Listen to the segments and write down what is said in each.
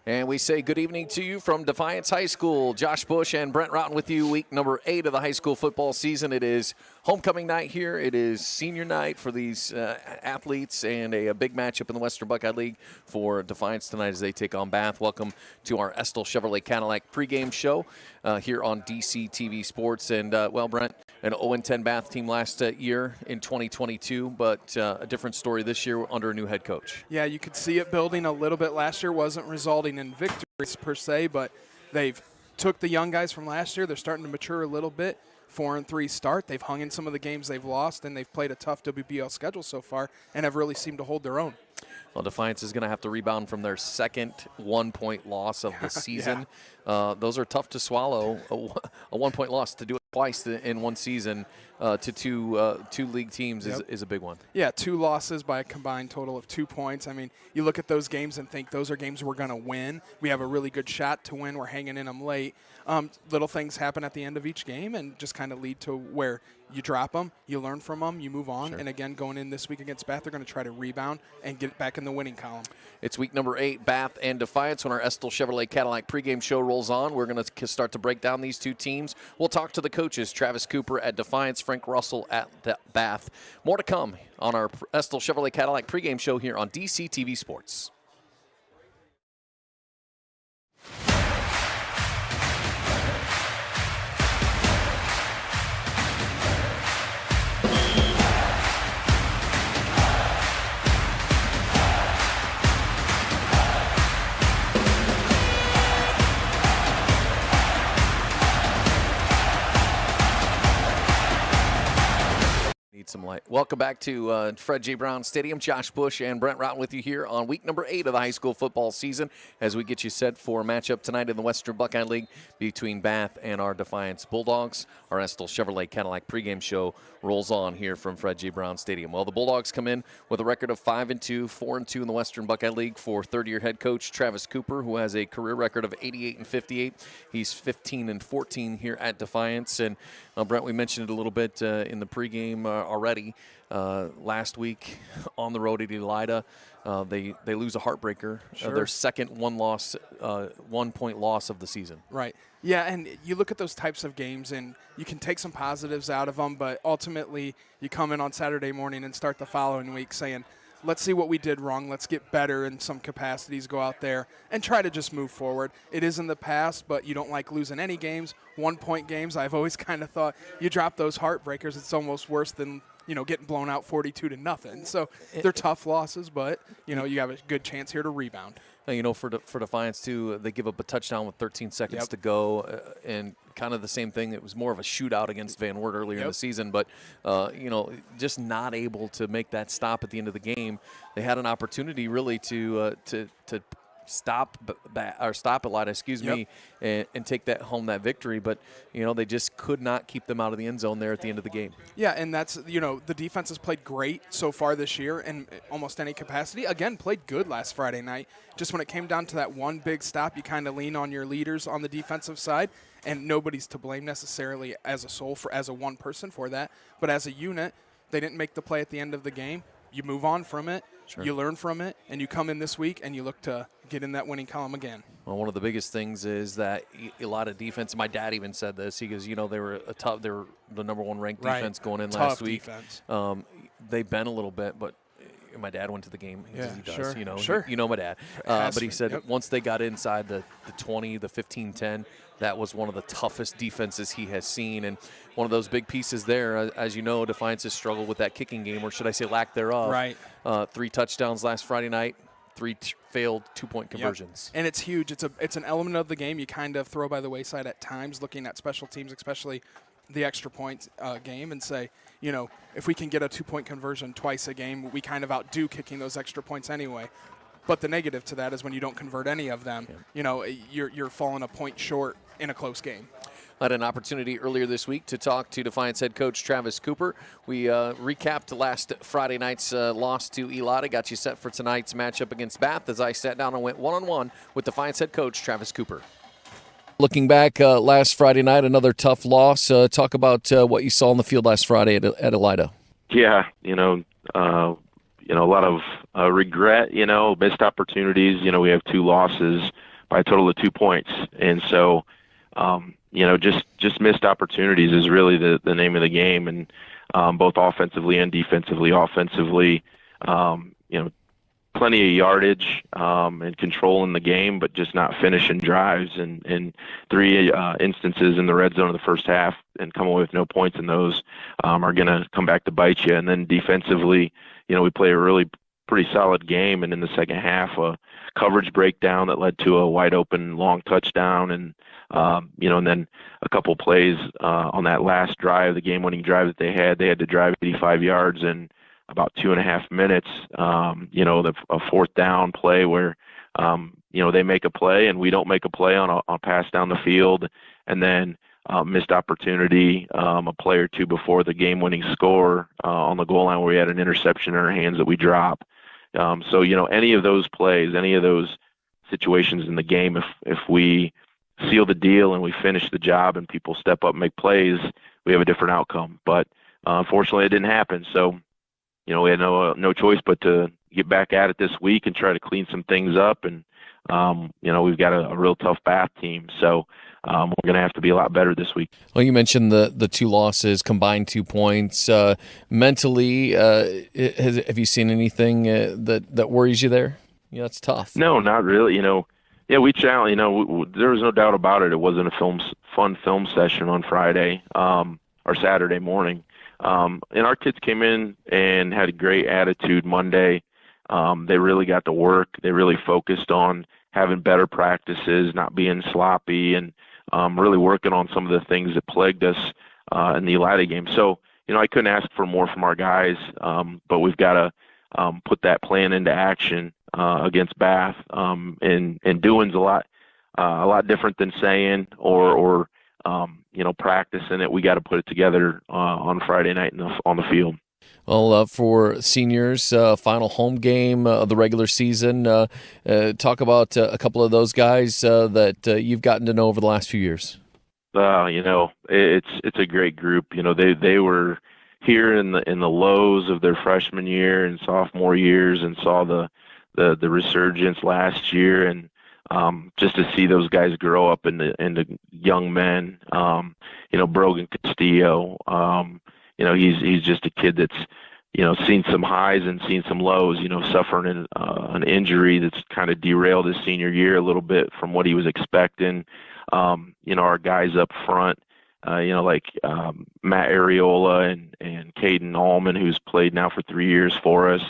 And we say good evening to you from Defiance High School. Josh Bush and Brent Rotten with you, week number 8 of the high school football season. It is homecoming night here. It is senior night for these athletes and a big matchup in the Western Buckeye League for Defiance tonight as they take on Bath. Welcome to our Estill Chevrolet Cadillac pregame show here on DC TV Sports. And, well, Brent, an 0-10 Bath team last year in 2022, but a different story this year under a new head coach. Yeah, you could see it building a little bit last year. Wasn't resulting in victories per se, but they've took the young guys from last year. They're starting to mature a little bit. 4-3 start. They've hung in some of the games they've lost, and they've played a tough WBL schedule so far and have really seemed to hold their own. Well, Defiance is going to have to rebound from their second 1-point loss of the season. Yeah. Those are tough to swallow. A 1-point loss to do it twice in one season to two league teams is a big one. Yeah, 2 losses by a combined total of 2 points. I mean, you look at those games and think those are games we're going to win. We have a really good shot to win. We're hanging in them late. Little things happen at the end of each game and just kind of lead to where you drop them, you learn from them, you move on. Sure. And again, going in this week against Bath, they're going to try to rebound and get back in the winning column. It's week number 8, Bath and Defiance. When our Estill Chevrolet Cadillac pregame show rolls on, we're going to start to break down these two teams. We'll talk to the coaches, Travis Cooper at Defiance, Frank Russell at Bath. More to come on our Estill Chevrolet Cadillac pregame show here on DC TV Sports. Some light. Welcome back to Fred J. Brown Stadium. Josh Bush and Brent Rotten with you here on week number 8 of the high school football season as we get you set for a matchup tonight in the Western Buckeye League between Bath and our Defiance Bulldogs. Our Estill Chevrolet Cadillac pregame show rolls on here from Fred J. Brown Stadium. Well, the Bulldogs come in with a record of 5-2, 4-2 in the Western Buckeye League for third-year head coach Travis Cooper, who has a career record of 88-58. He's 15-14 here at Defiance. And Brent, we mentioned it a little bit in the pregame already. Last week on the road at Elida, they lose a heartbreaker. Sure. Their second one-point loss of the season. Right. Yeah, and you look at those types of games, and you can take some positives out of them, but ultimately you come in on Saturday morning and start the following week saying, let's see what we did wrong. Let's get better in some capacities, go out there and try to just move forward. It is in the past, but you don't like losing any games. 1-point games, I've always kind of thought you drop those heartbreakers, it's almost worse than getting blown out 42-0. So they're tough losses, but, you have a good chance here to rebound. For Defiance, too, they give up a touchdown with 13 seconds to go, and kind of the same thing. It was more of a shootout against Van Wert earlier in the season, but, just not able to make that stop at the end of the game. They had an opportunity, really, to stop Elida, and take that home, that victory. But, they just could not keep them out of the end zone there at the end of the game. Yeah, and that's, the defense has played great so far this year in almost any capacity. Again, played good last Friday night. Just when it came down to that one big stop, you kind of lean on your leaders on the defensive side, and nobody's to blame necessarily as a one person for that. But as a unit, they didn't make the play at the end of the game. You move on from it, you learn from it, and you come in this week and you look to get in that winning column again. Well, one of the biggest things is that a lot of defense. My dad even said this. He goes, they were they were the number 1 ranked defense going in last week. Defense. They bent a little bit, but my dad went to the game. He does. You know my dad. But he said once they got inside the 20, the 15-10, that was one of the toughest defenses he has seen. And one of those big pieces there, as you know, Defiance has struggled with that kicking game, or should I say lack thereof. Right. 3 touchdowns last Friday night, 3 failed 2-point conversions. And it's huge. It's an element of the game you kind of throw by the wayside at times, looking at special teams, especially the extra point game, and say, if we can get a 2-point conversion twice a game, we kind of outdo kicking those extra points anyway. But the negative to that is when you don't convert any of them, you're falling a point short in a close game. I had an opportunity earlier this week to talk to Defiance head coach Travis Cooper. We recapped last Friday night's loss to Elida, got you set for tonight's matchup against Bath as I sat down and went one-on-one with Defiance head coach Travis Cooper. Looking back last Friday night, another tough loss. Talk about what you saw on the field last Friday at Elida. Yeah, a lot of regret, missed opportunities. We have 2 losses by a total of 2 points. And so, just missed opportunities is really the name of the game, and both offensively and defensively. Offensively, plenty of yardage and control in the game, but just not finishing drives. And 3 instances in the red zone of the first half and come away with no points in those are going to come back to bite you. And then defensively, we play a really pretty solid game. And in the second half, a coverage breakdown that led to a wide open long touchdown. And then a couple plays on that last drive, the game-winning drive that they had to drive 85 yards in about 2.5 minutes. A fourth down play where, they make a play and we don't make a play on a pass down the field, and then missed opportunity a play or two before the game-winning score on the goal line where we had an interception in our hands that we drop. So any of those plays, any of those situations in the game, if we seal the deal and we finish the job and people step up and make plays, we have a different outcome. But unfortunately, it didn't happen. So, we had no choice but to get back at it this week and try to clean some things up. And, we've got a real tough Bath team. So we're going to have to be a lot better this week. Well, you mentioned the 2 losses, combined 2 points. Mentally, have you seen anything that worries you there? Yeah, it's tough. No, not really. We challenge. There was no doubt about it. It wasn't a fun film session on Friday or Saturday morning. And our kids came in and had a great attitude Monday. They really got to work. They really focused on having better practices, not being sloppy, and really working on some of the things that plagued us in the Elida game. So, I couldn't ask for more from our guys, but we've got to put that plan into action against Bath. And doing's a lot different than saying or practicing it. We got to put it together on Friday night on the field. Well, for seniors, final home game of the regular season, talk about a couple of those guys that you've gotten to know over the last few years. It's a great group. They were here in the lows of their freshman year and sophomore years, and saw the resurgence last year, and just to see those guys grow up into young men. Brogan Castillo, he's just a kid that's seen some highs and seen some lows, suffering an injury that's kind of derailed his senior year a little bit from what he was expecting. Our guys up front, like Matt Areola and Caden Allman, who's played now for 3 years for us.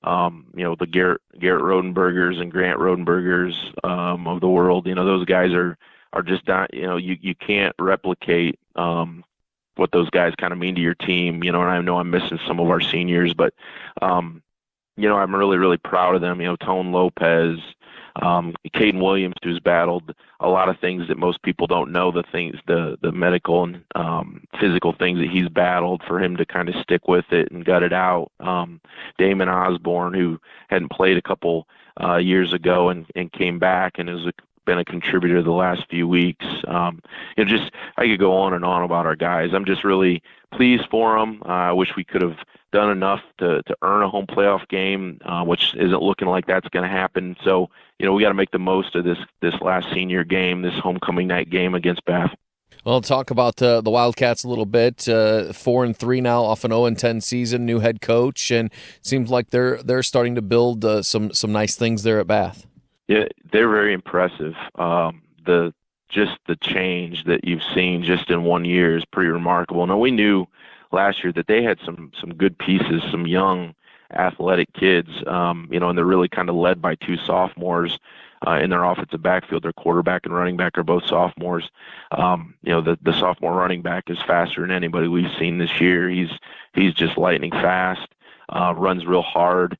The Garrett Rodenbergers and Grant Rodenbergers of the world. Those guys are just not, you can't replicate what those guys kind of mean to your team, and I know I'm missing some of our seniors, but, I'm really, really proud of them. Tone Lopez, Caden Williams, who's battled a lot of things that most people don't know, the medical and physical things that he's battled, for him to kind of stick with it and gut it out. Damon Osborne, who hadn't played a couple years ago and came back and has been a contributor the last few weeks. I could go on and on about our guys. I'm just really pleased for them. I wish we could have done enough to earn a home playoff game, which isn't looking like that's going to happen. So, we got to make the most of this last senior game, this homecoming night game against Bath. Well, talk about the Wildcats a little bit. 4-3 now, off an 0-10 season, new head coach, and seems like they're starting to build some nice things there at Bath. Yeah, they're very impressive. The change that you've seen just in 1 year is pretty remarkable. Now, we knew last year that they had some good pieces, some young athletic kids, and they're really kind of led by 2 sophomores in their offensive backfield. Their quarterback and running back are both sophomores. The sophomore running back is faster than anybody we've seen this year. He's just lightning fast, runs real hard.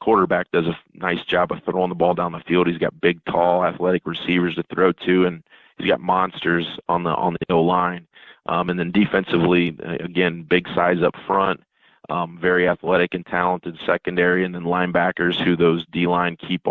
Quarterback does a nice job of throwing the ball down the field. He's got big, tall, athletic receivers to throw to, and he's got monsters on the O-line. And then defensively, again, big size up front, very athletic and talented secondary, and then linebackers who those D-line keep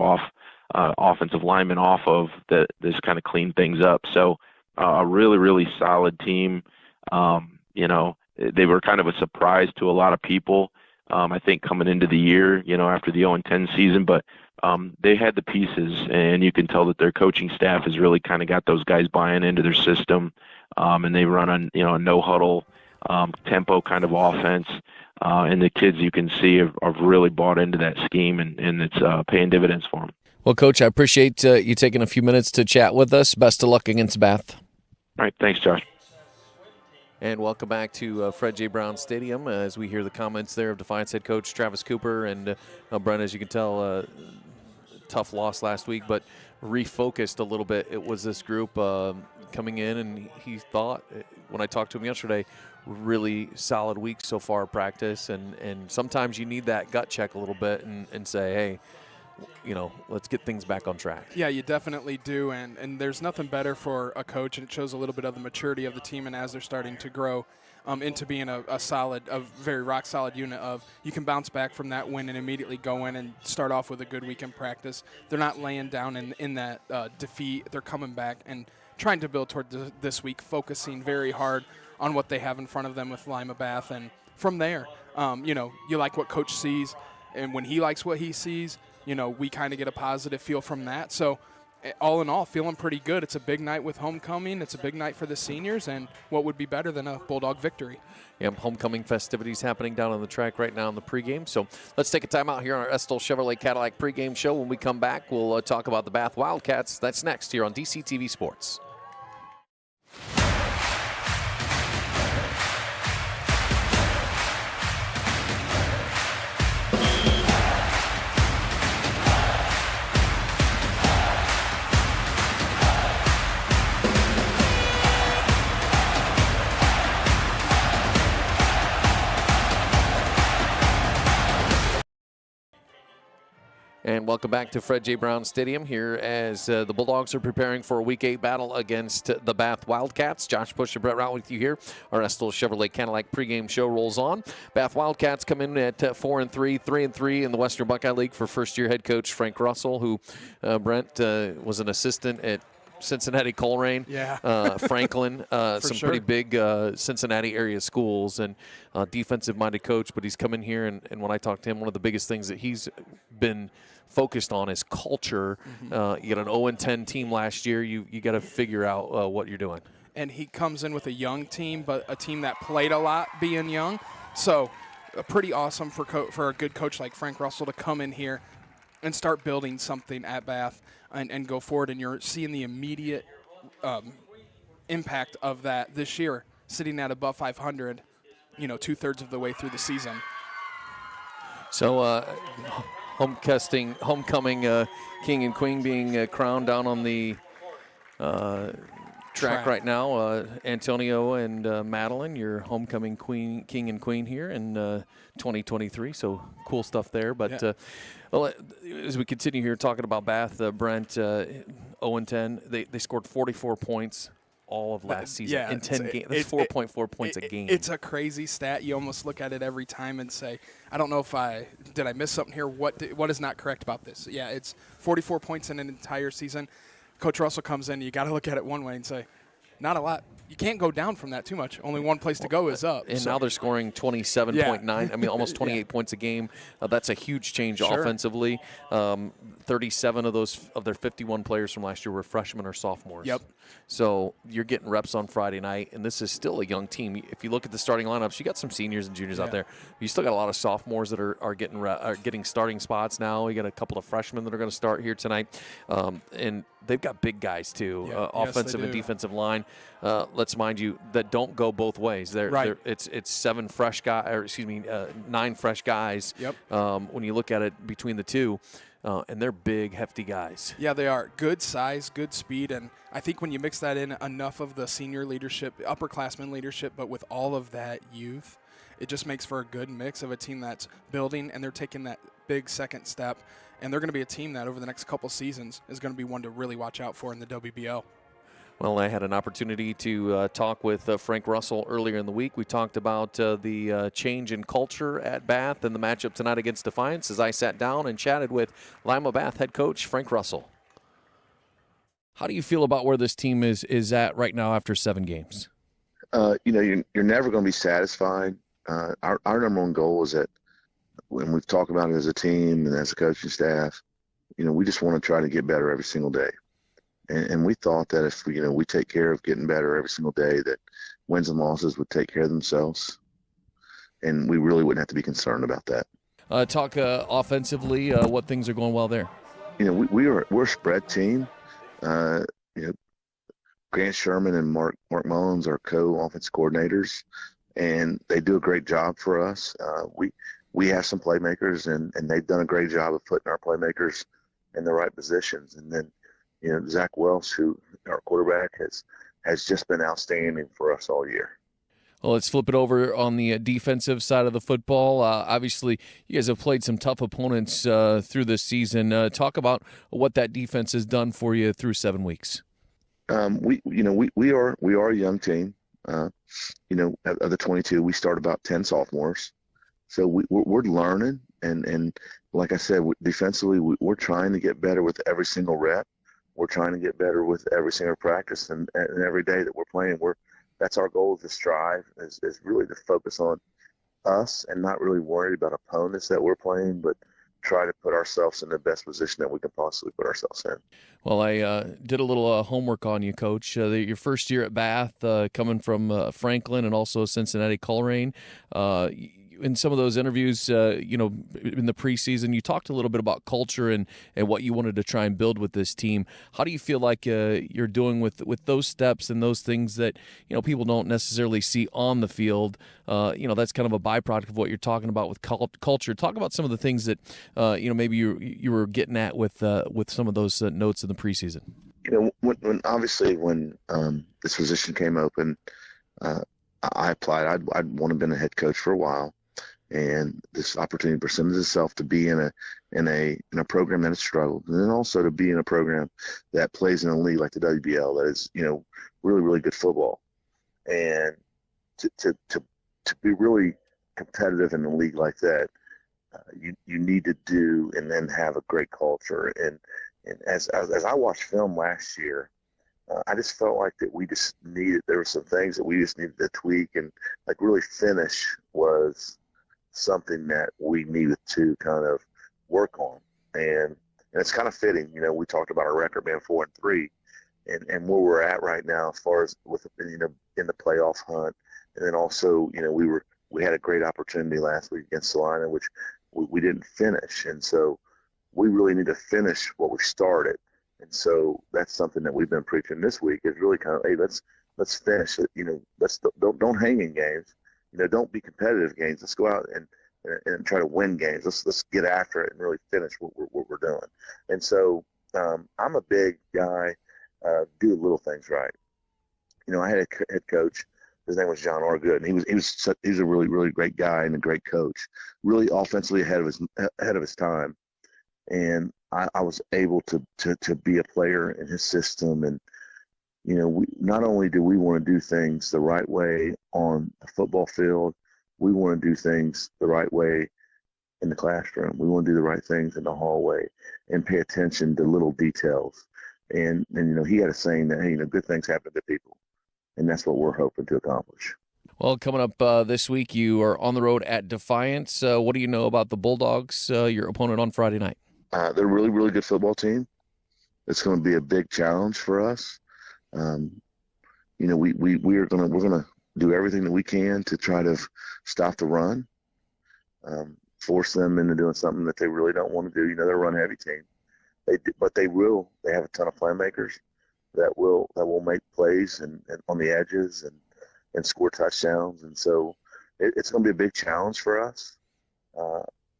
offensive linemen off of that just kind of clean things up. So a really, really solid team. They were kind of a surprise to a lot of people. I think coming into the year, after the 0-10 season, but they had the pieces, and you can tell that their coaching staff has really kind of got those guys buying into their system, and they run on a no huddle tempo kind of offense. And the kids, you can see, have really bought into that scheme, and it's paying dividends for them. Well, Coach, I appreciate you taking a few minutes to chat with us. Best of luck against Bath. All right, thanks, Josh. And welcome back to Fred J. Brown Stadium as we hear the comments there of Defiance head coach Travis Cooper. And Brent, as you can tell, tough loss last week, but refocused a little bit. It was this group coming in, and he thought, when I talked to him yesterday, really solid week so far of practice. And sometimes you need that gut check a little bit and say, hey, let's get things back on track. Yeah, you definitely do, and there's nothing better for a coach, and it shows a little bit of the maturity of the team, and as they're starting to grow into being a very rock-solid unit of, you can bounce back from that win and immediately go in and start off with a good week in practice. They're not laying down in that defeat. They're coming back and trying to build toward this week, focusing very hard on what they have in front of them with Lima Bath, and from there, you like what Coach sees, and when he likes what he sees, we kind of get a positive feel from that. So all in all, feeling pretty good. It's a big night with homecoming. It's a big night for the seniors, and what would be better than a Bulldog victory? Yeah, homecoming festivities happening down on the track right now in the pregame. So let's take a time out here on our Estill Chevrolet Cadillac pregame show. When we come back, we'll talk about the Bath Wildcats. That's next here on DCTV Sports. And welcome back to Fred J. Brown Stadium here as the Bulldogs are preparing for a Week 8 battle against the Bath Wildcats. Josh Bush and Brett Rout with you here. Our Estill Chevrolet Cadillac pregame show rolls on. Bath Wildcats come in at 4-3, 3-3 in the Western Buckeye League for first-year head coach Frank Russell, who, Brent, was an assistant at Cincinnati Colerain, Franklin, pretty big Cincinnati area schools, and defensive-minded coach. But he's come in here, and when I talked to him, one of the biggest things that he's been focused on is culture. You got an 0-10 team last year. You got to figure out what you're doing. And he comes in with a young team, but a team that played a lot being young. So pretty awesome for a good coach like Frank Russell to come in here and start building something at Bath and go forward. And you're seeing the immediate impact of that this year, sitting at above 500, two-thirds of the way through the season. So homecoming king and queen being crowned down on the track right now. Antonio and Madeline, your homecoming king and queen here in 2023. So cool stuff there. But as we continue here talking about Bath, Brent, 0-10, they scored 44 points all of last season in 10 games. That's 4.4 points a game. It's a crazy stat. You almost look at it every time and say, I don't know if did I miss something here? What is not correct about this? Yeah, it's 44 points in an entire season. Coach Russell comes in, you got to look at it one way and say, not a lot. You can't go down from that too much. Only one place to go is up. And now they're scoring 27.9. I mean, almost 28 points a game. That's a huge change offensively. 37 of their 51 players from last year were freshmen or sophomores. Yep. So you're getting reps on Friday night, and this is still a young team. If you look at the starting lineups, you got some seniors and juniors out there. You still got a lot of sophomores that are getting starting spots now. You got a couple of freshmen that are going to start here tonight, and they've got big guys too, offensive and defensive line. Let's mind you that don't go both ways. It's 9 fresh guys. Yep. When you look at it between the two. And they're big, hefty guys. Yeah, they are. Good size, good speed, and I think when you mix that in enough of the senior leadership, upperclassmen leadership, but with all of that youth, it just makes for a good mix of a team that's building, and they're taking that big second step, and they're going to be a team that over the next couple seasons is going to be one to really watch out for in the WBL. Well, I had an opportunity to talk with Frank Russell earlier in the week. We talked about the change in culture at Bath and the matchup tonight against Defiance as I sat down and chatted with Lima Bath head coach Frank Russell. How do you feel about where this team is at right now after 7 games? You're never going to be satisfied. Our number one goal is that when we've talked about it as a team and as a coaching staff, we just want to try to get better every single day. And we thought that if we take care of getting better every single day, that wins and losses would take care of themselves, and we really wouldn't have to be concerned about that. Talk offensively, what things are going well there. We're a spread team. Grant Sherman and Mark Mullins are co-offense coordinators, and they do a great job for us. We have some playmakers, and they've done a great job of putting our playmakers in the right positions. And then, Zach Welsh, who our quarterback has just been outstanding for us all year. Well, let's flip it over on the defensive side of the football. Obviously, you guys have played some tough opponents through this season. Talk about what that defense has done for you through 7 weeks. We are a young team. Of the 22, we start about 10 sophomores, so we're learning. And like I said, defensively, we're trying to get better with every single rep. We're trying to get better with every single practice and every day that we're playing. That's our goal, to strive, is really to focus on us and not really worry about opponents that we're playing, but try to put ourselves in the best position that we can possibly put ourselves in. Well, I did a little homework on you, Coach. Your first year at Bath, coming from Franklin and also Cincinnati Coleraine. In some of those interviews, in the preseason, you talked a little bit about culture and what you wanted to try and build with this team. How do you feel like you're doing with those steps and those things that people don't necessarily see on the field? That's kind of a byproduct of what you're talking about with culture. Talk about some of the things that maybe you were getting at with some of those notes in the preseason. When this position came open, I applied. I'd want to have been a head coach for a while. And this opportunity presented itself to be in a program that has struggled, and then also to be in a program that plays in a league like the WBL that is really, really good football, and to be really competitive in a league like that, you need to do and then have a great culture. And as I watched film last year, I just felt like that there were some things that we just needed to tweak, and like really finish was something that we needed to kind of work on. And it's kind of fitting, we talked about our record being 4-3 and where we're at right now as far as with, in the playoff hunt. And then also, we had a great opportunity last week against Salina, which we didn't finish. And so we really need to finish what we started. And so that's something that we've been preaching this week, is really kind of, hey, let's finish it. Don't hang in games. Don't be competitive games. Let's go out and try to win games. Let's get after it and really finish what we're doing. And so I'm a big guy, do little things right. I had a head coach. His name was John Orgood, and he was a really, really great guy and a great coach, really offensively ahead of his time. And I was able to be a player in his system. And not only do we want to do things the right way on the football field, we want to do things the right way in the classroom. We want to do the right things in the hallway and pay attention to little details. And he had a saying that, hey, good things happen to people. And that's what we're hoping to accomplish. Well, coming up this week, you are on the road at Defiance. What do you know about the Bulldogs, your opponent on Friday night? They're a really, really good football team. It's going to be a big challenge for us. We're gonna do everything that we can to try to stop the run, force them into doing something that they really don't want to do. They're a run-heavy team. They have a ton of playmakers that will make plays and on the edges and score touchdowns. And so it's going to be a big challenge for us,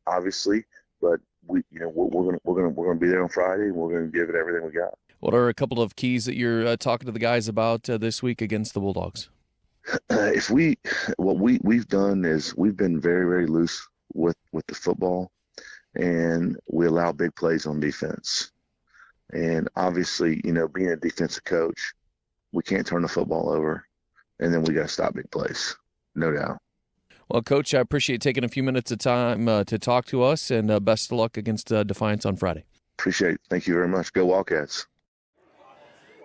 obviously. But we're going to be there on Friday, and we're going to give it everything we got. What are a couple of keys that you're talking to the guys about this week against the Bulldogs? What we've done is we've been very, very loose with the football, and we allow big plays on defense. And obviously, being a defensive coach, we can't turn the football over, and then we got to stop big plays, no doubt. Well, Coach, I appreciate taking a few minutes of time to talk to us, and best of luck against Defiance on Friday. Appreciate it. Thank you very much. Go Wildcats.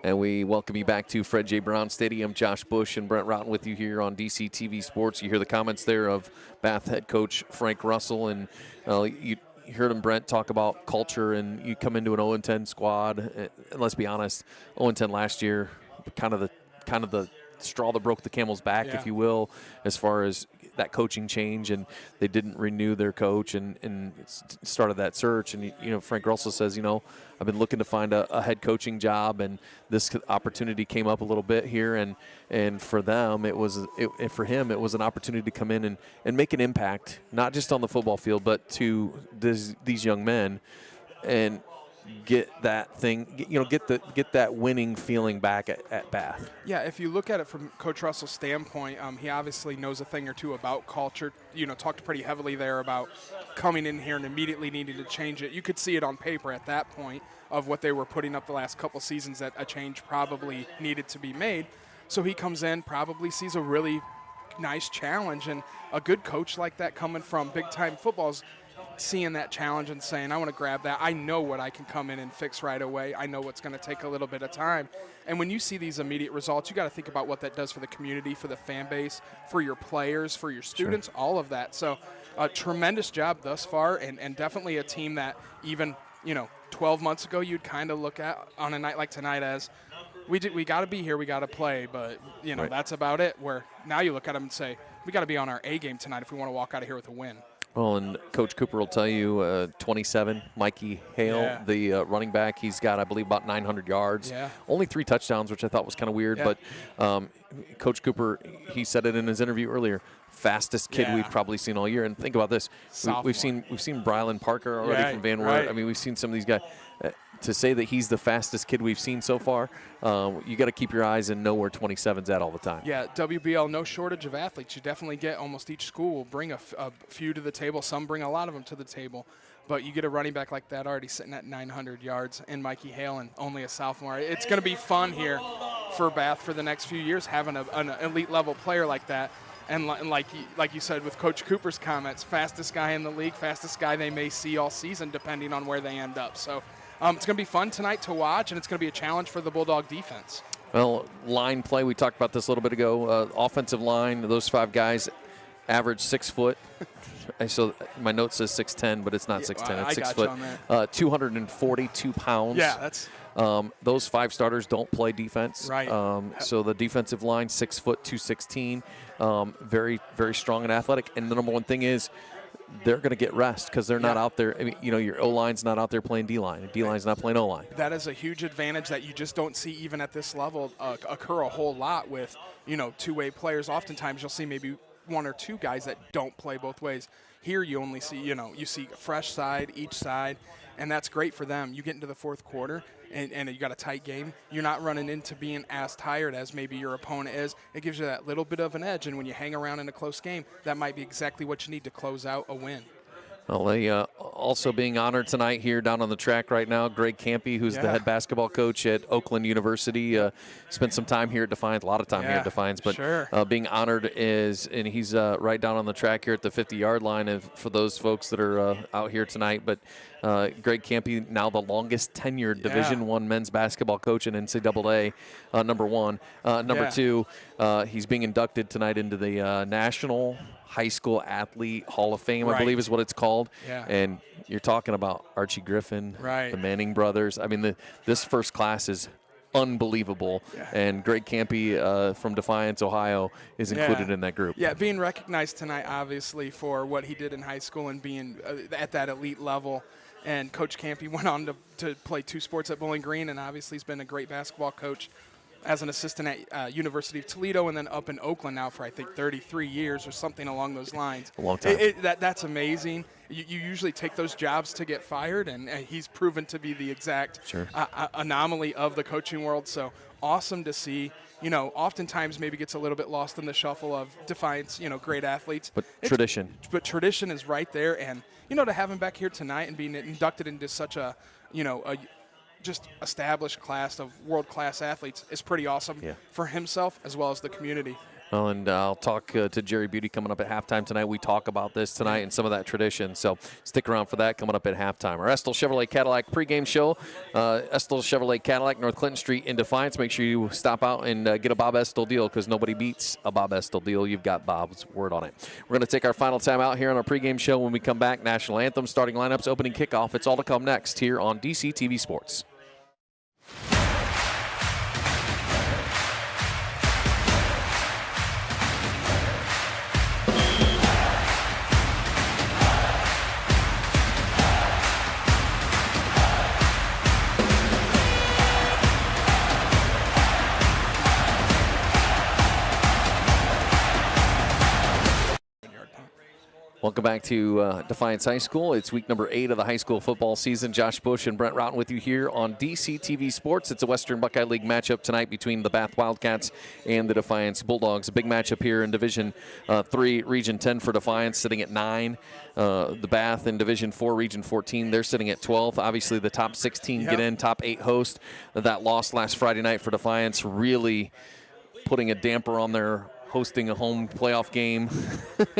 And we welcome you back to Fred J. Brown Stadium. Josh Bush and Brent Routon with you here on DC TV Sports. You hear the comments there of Bath head coach Frank Russell, and you heard him, Brent, talk about culture, and you come into an 0-10 squad, and let's be honest, 0-10 last year, kind of the straw that broke the camel's back, if you will, as far as that coaching change, and they didn't renew their coach and started that search. And Frank Russell says, I've been looking to find a head coaching job, and this opportunity came up a little bit here, and for them for him it was an opportunity to come in and make an impact, not just on the football field, but to these young men, and get that thing, get that winning feeling back at Bath. Yeah, if you look at it from Coach Russell's standpoint, he obviously knows a thing or two about culture. Talked pretty heavily there about coming in here and immediately needing to change it. You could see it on paper at that point of what they were putting up the last couple seasons, that a change probably needed to be made. So he comes in, probably sees a really nice challenge, and a good coach like that coming from big-time football's seeing that challenge and saying, I want to grab that. I know what I can come in and fix right away. I know what's going to take a little bit of time. And when you see these immediate results, you got to think about what that does for the community, for the fan base, for your players, for your students, all of that. So a tremendous job thus far, and definitely a team that even, 12 months ago you'd kind of look at on a night like tonight as, we got to be here, we got to play, but, that's about it. Where now you look at them and say, we got to be on our A game tonight if we want to walk out of here with a win. Well, and Coach Cooper will tell you, 27, Mikey Hale, the running back, he's got, I believe, about 900 yards. Yeah. Only 3 touchdowns, which I thought was kind of weird. Yeah. But Coach Cooper, he said it in his interview earlier, fastest kid we've probably seen all year. And think about this. We've seen Brylan Parker already from Van Wert. Right. I mean, we've seen some of these guys. To say that he's the fastest kid we've seen so far, you got to keep your eyes and know where 27's at all the time. Yeah, WBL, no shortage of athletes. You definitely get almost each school will bring a few to the table. Some bring a lot of them to the table. But you get a running back like that already sitting at 900 yards, and Mikey Hale, and only a sophomore. It's going to be fun here for Bath for the next few years, having an elite-level player like that. And like you said with Coach Cooper's comments, fastest guy in the league, fastest guy they may see all season, depending on where they end up. So it's going to be fun tonight to watch, and it's going to be a challenge for the Bulldog defense. Well, line play, we talked about this a little bit ago. Offensive line, those 5 guys average 6 foot. So my note says 6'10", but it's not 6'10". It's 6 foot. 242 pounds. Yeah, that's. Those 5 starters don't play defense. Right. So the defensive line, 6 foot, 216. Very, very strong and athletic. And the number one thing is, they're going to get rest because they're not out there. I mean, your O-line's not out there playing D-line. And D-line's not playing O-line. That is a huge advantage that you just don't see even at this level occur a whole lot with, two-way players. Oftentimes you'll see maybe 1 or 2 guys that don't play both ways. Here you only see, you see fresh side, each side, and that's great for them. You get into the fourth quarter, and you got a tight game. You're not running into being as tired as maybe your opponent is. It gives you that little bit of an edge, and when you hang around in a close game, that might be exactly what you need to close out a win. Well, they also being honored tonight here down on the track right now, Greg Campy, who's the head basketball coach at Oakland University, spent some time here at Defiance, a lot of time here at Defiance, but being honored and he's right down on the track here at the 50-yard line for those folks that are out here tonight. But Greg Campy, now the longest tenured Division I men's basketball coach in NCAA, number 1. Number 2, he's being inducted tonight into the National High School Athlete Hall of Fame, I believe is what it's called. Yeah. And you're talking about Archie Griffin, the Manning brothers. I mean, this first class is unbelievable. Yeah. And Greg Campy from Defiance, Ohio, is included in that group. Yeah, being recognized tonight, obviously, for what he did in high school and being at that elite level. And Coach Campy went on to play 2 sports at Bowling Green, and obviously he's been a great basketball coach as an assistant at University of Toledo, and then up in Oakland now for, I think, 33 years or something along those lines. A long time. That's amazing. You usually take those jobs to get fired, and he's proven to be the exact anomaly of the coaching world. So awesome to see. Oftentimes maybe gets a little bit lost in the shuffle of Defiance, great athletes. But tradition. But tradition is right there. And, to have him back here tonight and being inducted into such a just established class of world-class athletes is pretty awesome for himself as well as the community. Well, and I'll talk to Jerry Beauty coming up at halftime tonight. We talk about this tonight and some of that tradition. So stick around for that coming up at halftime. Our Estill Chevrolet Cadillac pregame show. Estill Chevrolet Cadillac, North Clinton Street in Defiance. Make sure you stop out and get a Bob Estill deal, because nobody beats a Bob Estill deal. You've got Bob's word on it. We're going to take our final time out here on our pregame show. When we come back, national anthem, starting lineups, opening kickoff. It's all to come next here on DC TV Sports. Welcome back to Defiance High School. It's week number 8 of the high school football season. Josh Bush and Brent Routon with you here on DC TV Sports. It's a Western Buckeye League matchup tonight between the Bath Wildcats and the Defiance Bulldogs. A big matchup here in Division 3, Region 10 for Defiance, sitting at 9. The Bath in Division 4, Region 14, they're sitting at 12. Obviously, the top 16 get in, top 8 host. That loss last Friday night for Defiance really putting a damper on their hosting a home playoff game.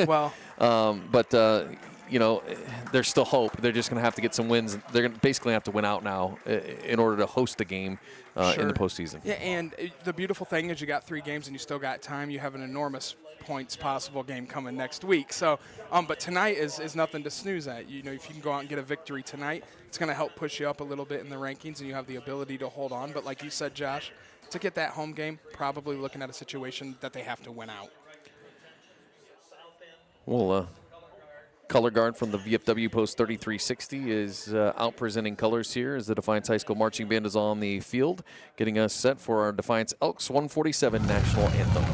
Well, but there's still hope. They're just going to have to get some wins. They're going to basically have to win out now in order to host a game in the postseason. Yeah, and the beautiful thing is you got 3 games and you still got time. You have an enormous points possible game coming next week. So, but tonight is nothing to snooze at. You know, if you can go out and get a victory tonight, it's going to help push you up a little bit in the rankings, and you have the ability to hold on. But like you said, Josh, to get that home game, probably looking at a situation that they have to win out. Well, color guard from the VFW Post 3360 is out presenting colors here as the Defiance High School Marching Band is on the field, getting us set for our Defiance Elks 147 National Anthem.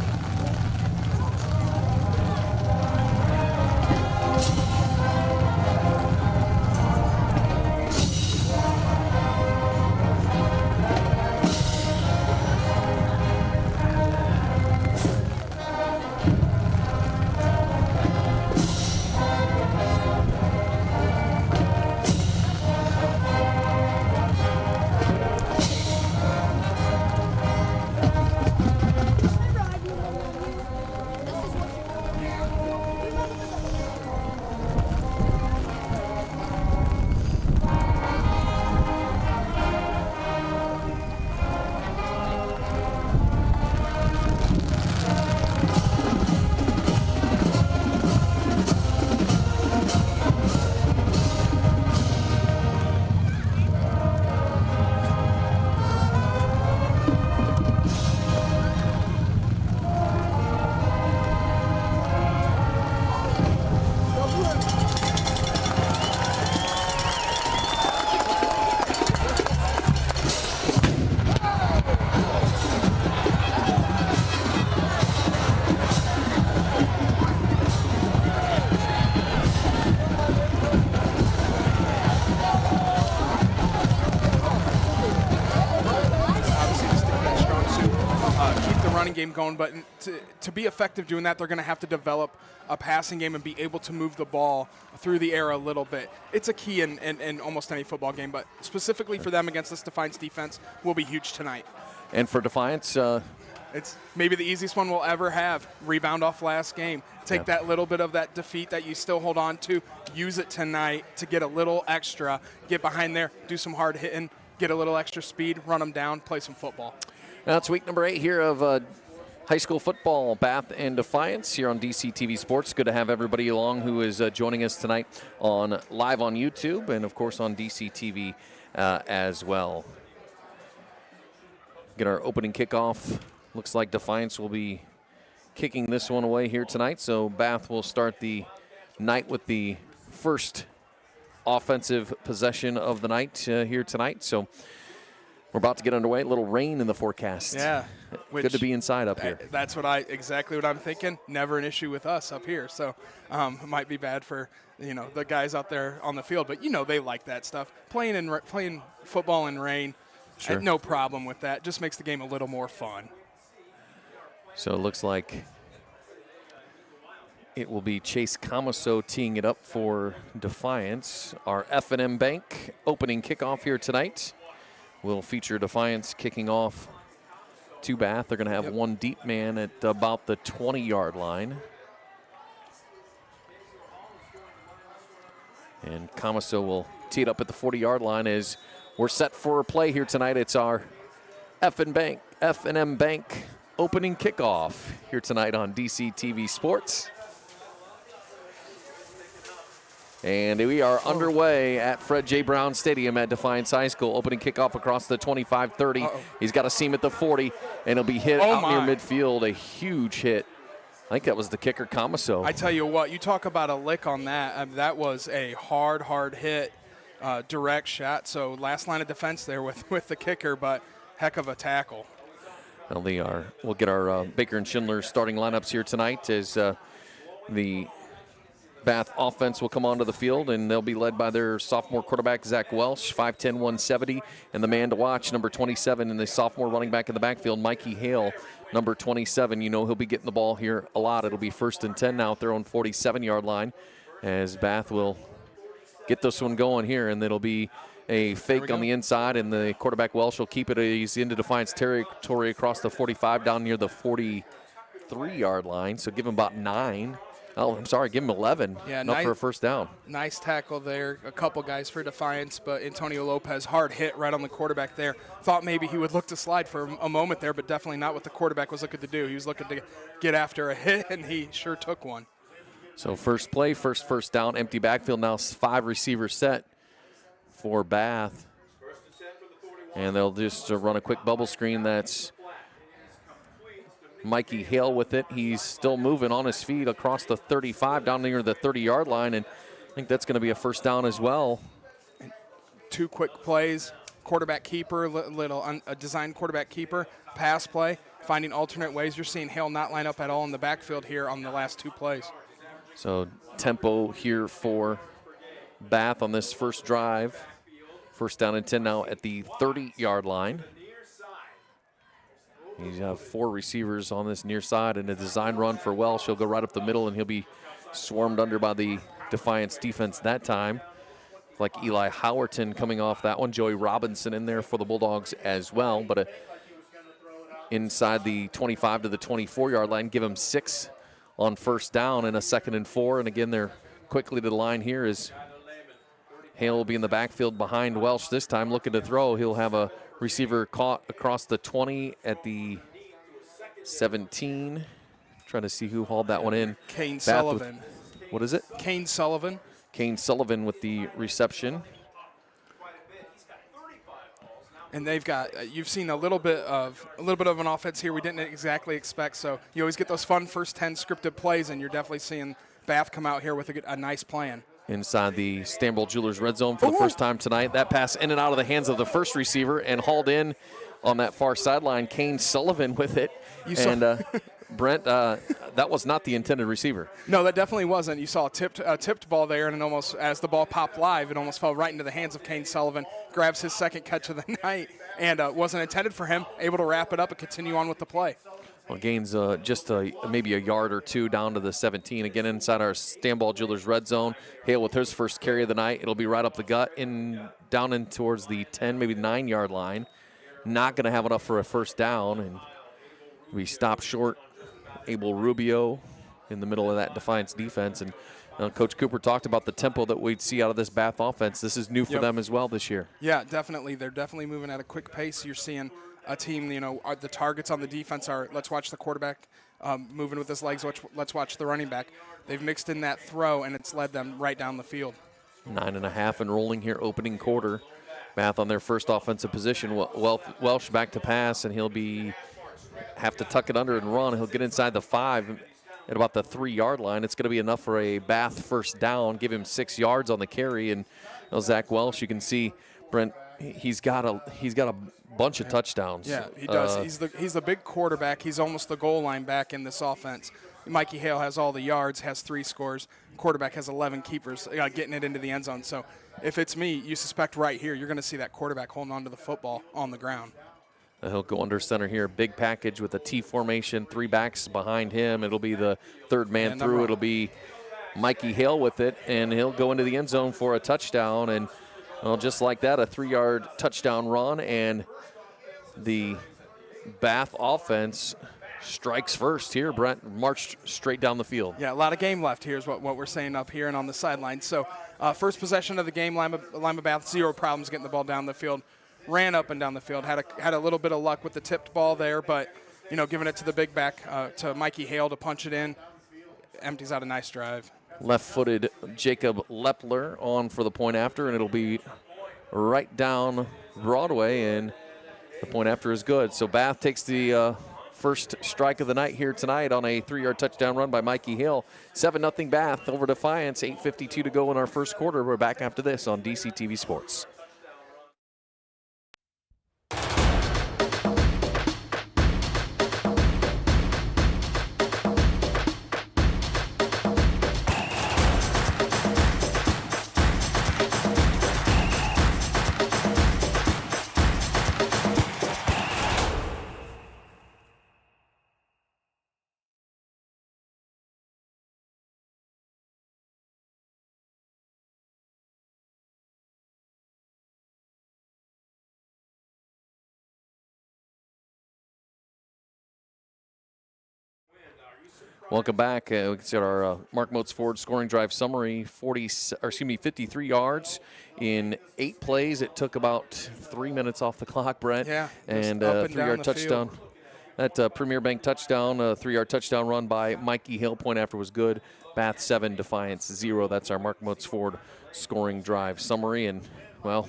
Game going, but to be effective doing that, they're going to have to develop a passing game and be able to move the ball through the air a little bit. It's a key in almost any football game, but specifically for them against this Defiance defense will be huge tonight. And for Defiance, it's maybe the easiest one we'll ever have. Rebound off last game. Take that little bit of that defeat that you still hold on to, use it tonight to get a little extra, get behind there, do some hard hitting, get a little extra speed, run them down, play some football. Now it's week number 8 here of high school football, Bath and Defiance here on DC TV Sports. Good to have everybody along who is joining us tonight live on YouTube and, of course, on DC TV as well. Get our opening kickoff. Looks like Defiance will be kicking this one away here tonight. So Bath will start the night with the first offensive possession of the night here tonight. So we're about to get underway. A little rain in the forecast. Yeah. Good to be inside up here. That's exactly what I'm thinking. Never an issue with us up here. So it might be bad for, the guys out there on the field, but they like that stuff. Playing football in rain, sure. No problem with that. Just makes the game a little more fun. So it looks like it will be Chase Comiso teeing it up for Defiance. Our F&M Bank opening kickoff here tonight will feature Defiance kicking off to Bath. They're going to have one deep man at about the 20-yard line. And Camaso will tee it up at the 40-yard line as we're set for a play here tonight. It's our F&M Bank opening kickoff here tonight on DC TV Sports. And we are underway at Fred J. Brown Stadium at Defiance High School. Opening kickoff across the 25-30. He's got a seam at the 40, and he'll be hit out near midfield. A huge hit. I think that was the kicker, Camaso. I tell you what, you talk about a lick on that. That was a hard hit, direct shot. So last line of defense there with the kicker, but heck of a tackle. Well, we'll get our Baker and Schindler starting lineups here tonight as the Bath offense will come onto the field, and they'll be led by their sophomore quarterback, Zach Welsh, 5'10", 170, and the man to watch, number 27, and the sophomore running back in the backfield, Mikey Hale, number 27. You know he'll be getting the ball here a lot. It'll be 1st and 10 now at their own 47-yard line as Bath will get this one going here, and it'll be a fake on the inside, and the quarterback Welsh will keep it. He's into Defiance territory across the 45 down near the 43-yard line, so give him about 9. Oh, I'm sorry, give him 11. Yeah, enough for a first down. Nice tackle there. A couple guys for Defiance, but Antonio Lopez, hard hit right on the quarterback there. Thought maybe he would look to slide for a moment there, but definitely not what the quarterback was looking to do. He was looking to get after a hit, and he sure took one. So first play, first down, empty backfield. Now 5 receivers set for Bath. And they'll just run a quick bubble screen. That's Mikey Hale with it. He's still moving on his feet across the 35 down near the 30-yard line, and I think that's going to be a first down as well. And 2 quick plays, quarterback keeper, a designed quarterback keeper, pass play, finding alternate ways. You're seeing Hale not line up at all in the backfield here on the last 2 plays. So tempo here for Bath on this first drive. First down and 10 now at the 30-yard line. He's got 4 receivers on this near side, and a design run for Welsh. He'll go right up the middle, and he'll be swarmed under by the Defiance defense that time. Like Eli Howerton coming off that one. Joey Robinson in there for the Bulldogs as well. But inside the 25 to the 24-yard line, give him 6 on first down and a 2nd and 4. And again, they're quickly to the line here as Hale will be in the backfield behind Welsh this time, looking to throw. He'll have a receiver caught across the 20 at the 17. Trying to see who hauled that one in. Kane Sullivan. What is it? Kane Sullivan. Kane Sullivan with the reception. And they've got you've seen a little bit of an offense here we didn't exactly expect. So you always get those fun first 10 scripted plays, and you're definitely seeing Bath come out here with a nice plan. Inside the Stanbrook Jewelers red zone for the first time tonight. That pass in and out of the hands of the first receiver and hauled in on that far sideline. Kane Sullivan with it. Brent, that was not the intended receiver. No, that definitely wasn't. You saw a tipped ball there, and it almost, as the ball popped live, it almost fell right into the hands of Kane Sullivan. Grabs his 2nd catch of the night, and wasn't intended for him. Able to wrap it up and continue on with the play. Well, gains just maybe a yard or 2 down to the 17. Again, inside our Stanball Jewelers red zone. Hale with his first carry of the night. It'll be right up the gut, down in towards the 10, maybe 9-yard line. Not going to have enough for a first down, and we stop short. Abel Rubio in the middle of that Defiance defense. And Coach Cooper talked about the tempo that we'd see out of this Bath offense. This is new for them as well this year. Yeah, definitely. They're definitely moving at a quick pace. You're seeing a team, the targets on the defense are, let's watch the quarterback moving with his legs, let's watch the running back. They've mixed in that throw, and it's led them right down the field. 9.5 and rolling here, opening quarter. Bath on their first offensive position. Welsh back to pass, and he'll have to tuck it under and run. He'll get inside the 5 at about the 3-yard line. It's going to be enough for a Bath first down. Give him 6 yards on the carry, and Zach Welsh, you can see, Brent, he's got a bunch of touchdowns. Yeah, he does. He's the big quarterback. He's almost the goal line back in this offense. Mikey Hale has all the yards, has 3 scores. Quarterback has 11 keepers, getting it into the end zone. So if it's me, you suspect right here, you're going to see that quarterback holding on to the football on the ground. He'll go under center here. Big package with a T formation, 3 backs behind him. It'll be the third man through. It'll be Mikey Hale with it, and he'll go into the end zone for a touchdown. And, well, just like that, a 3-yard touchdown run, and the Bath offense strikes first here. Brent marched straight down the field. Yeah, a lot of game left here is what we're saying up here and on the sideline. So first possession of the game, Lima Bath, 0 problems getting the ball down the field. Ran up and down the field, had a little bit of luck with the tipped ball there, but, giving it to the big back, to Mikey Hale to punch it in. Empties out a nice drive. Left-footed Jacob Lepler on for the point after, and it'll be right down Broadway, and the point after is good. So Bath takes the first strike of the night here tonight on a 3-yard touchdown run by Mikey Hill. 7-0 Bath over Defiance. 8:52 to go in our first quarter. We're back after this on DCTV Sports. Welcome back. We can see our Mark Motes Ford scoring drive summary. 53 yards in 8 plays. It took about 3 minutes off the clock, Brent. Yeah, and up a and 3-yard down the touchdown. field. That Premier Bank touchdown, a 3-yard touchdown run by Mikey Hill. Point after was good. Bath 7, Defiance 0. That's our Mark Motes Ford scoring drive summary. And, well,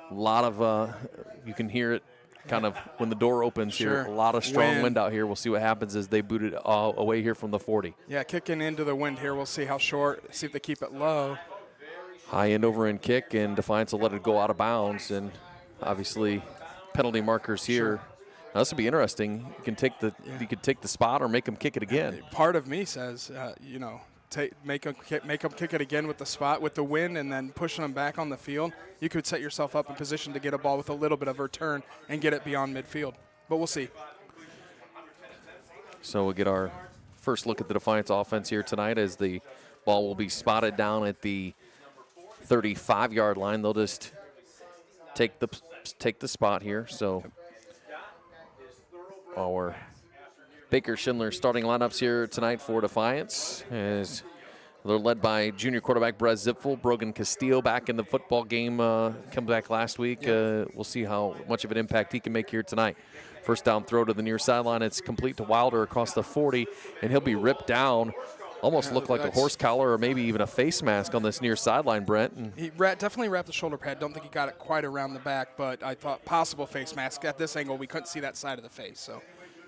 a lot of you can hear it kind of when the door opens here. A lot of strong wind out here. We'll see what happens as they boot it away here from the 40. Yeah, kicking into the wind here. We'll see how short, see if they keep it low. High end over end kick, and Defiance will let it go out of bounds. And obviously penalty markers here. Sure. Now, this would be interesting. You can take you could take the spot or make them kick it again. Part of me says, make them kick it again with the spot, with the wind, and then pushing them back on the field. You could set yourself up in position to get a ball with a little bit of a return and get it beyond midfield. But we'll see. So we'll get our first look at the Defiance offense here tonight as the ball will be spotted down at the 35-yard line. They'll just take the spot here. So our Baker Schindler starting lineups here tonight for Defiance as they're led by junior quarterback Brett Zipfel. Brogan Castillo back in the football game, come back last week. We'll see how much of an impact he can make here tonight. First down throw to the near sideline. It's complete to Wilder across the 40, and he'll be ripped down. Almost looked like a horse collar or maybe even a face mask on this near sideline, Brent. And he definitely wrapped the shoulder pad. Don't think he got it quite around the back, but I thought possible face mask. At this angle, we couldn't see that side of the face. So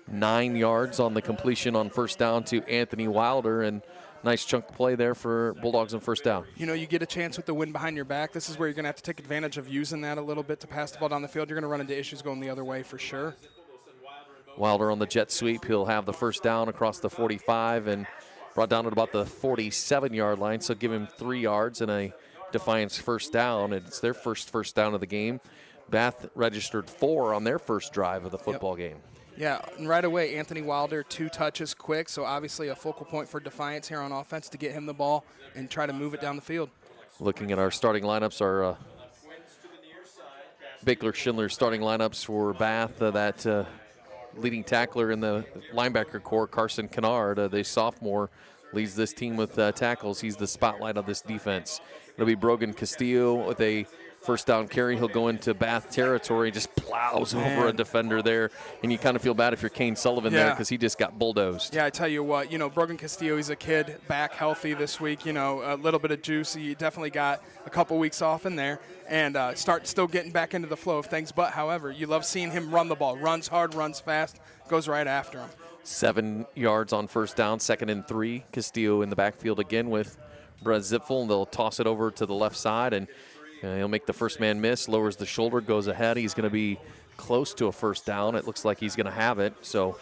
9 yards on the completion on first down to Anthony Wilder, and nice chunk play there for Bulldogs on first down. You get a chance with the wind behind your back. This is where you're going to have to take advantage of using that a little bit to pass the ball down the field. You're going to run into issues going the other way for sure. Wilder on the jet sweep. He'll have the first down across the 45 and brought down at about the 47-yard line, so give him 3 yards and a Defiance first down. It's their first down of the game. Bath registered 4 on their first drive of the football game. Yeah, and right away, Anthony Wilder, 2 touches quick, so obviously a focal point for Defiance here on offense to get him the ball and try to move it down the field. Looking at our starting lineups, our Baker Schindler starting lineups for Bath, that leading tackler in the linebacker core, Carson Kennard, the sophomore, leads this team with tackles. He's the spotlight of this defense. It'll be Brogan Castillo with a first down carry. He'll go into Bath territory, just plows over a defender there, and you kind of feel bad if you're Kane Sullivan there because he just got bulldozed. Yeah, I tell you what, Brogan Castillo, he's a kid back healthy this week, a little bit of juice. He definitely got a couple weeks off in there and start still getting back into the flow of things. But, however, you love seeing him run the ball. Runs hard, runs fast, goes right after him. 7 yards on first down, 2nd and 3. Castillo in the backfield again with Brett Zipfel, and they'll toss it over to the left side, and he'll make the first man miss, lowers the shoulder, goes ahead. He's going to be close to a first down. It looks like he's going to have it. So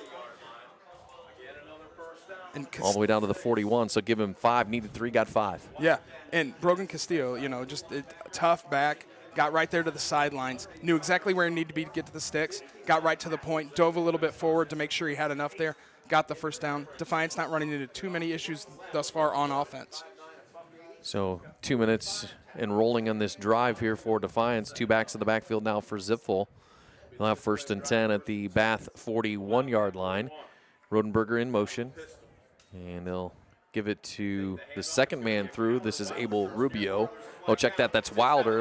all the way down to the 41. So give him 5, needed 3, got 5. Yeah, and Brogan Castillo, just a tough back, got right there to the sidelines, knew exactly where he needed to be to get to the sticks, got right to the point, dove a little bit forward to make sure he had enough there, got the first down. Defiance not running into too many issues thus far on offense. So 2 minutes and rolling on this drive here for Defiance. 2 backs in the backfield now for Zipfel. They'll have 1st and 10 at the Bath 41-yard line. Rodenberger in motion. And they'll give it to the second man through. This is Abel Rubio. Oh, check that. That's Wilder.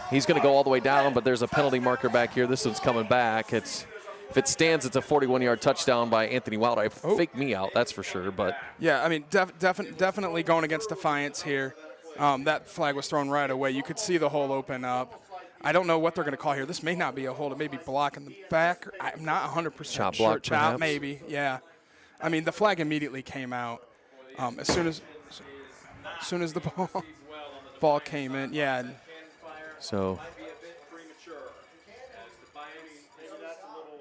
He's going to go all the way down, but there's a penalty marker back here. This one's coming back. If it stands, it's a 41-yard touchdown by Anthony Wilder. Faked me out, that's for sure. But yeah, I mean, definitely going against Defiance here. That flag was thrown right away. You could see the hole open up. I don't know what they're going to call here. This may not be a hold. It may be block in the back. I'm not 100% chop sure. block, Chop, perhaps? maybe. Yeah. I mean, the flag immediately came out as soon as the ball came in. Yeah. So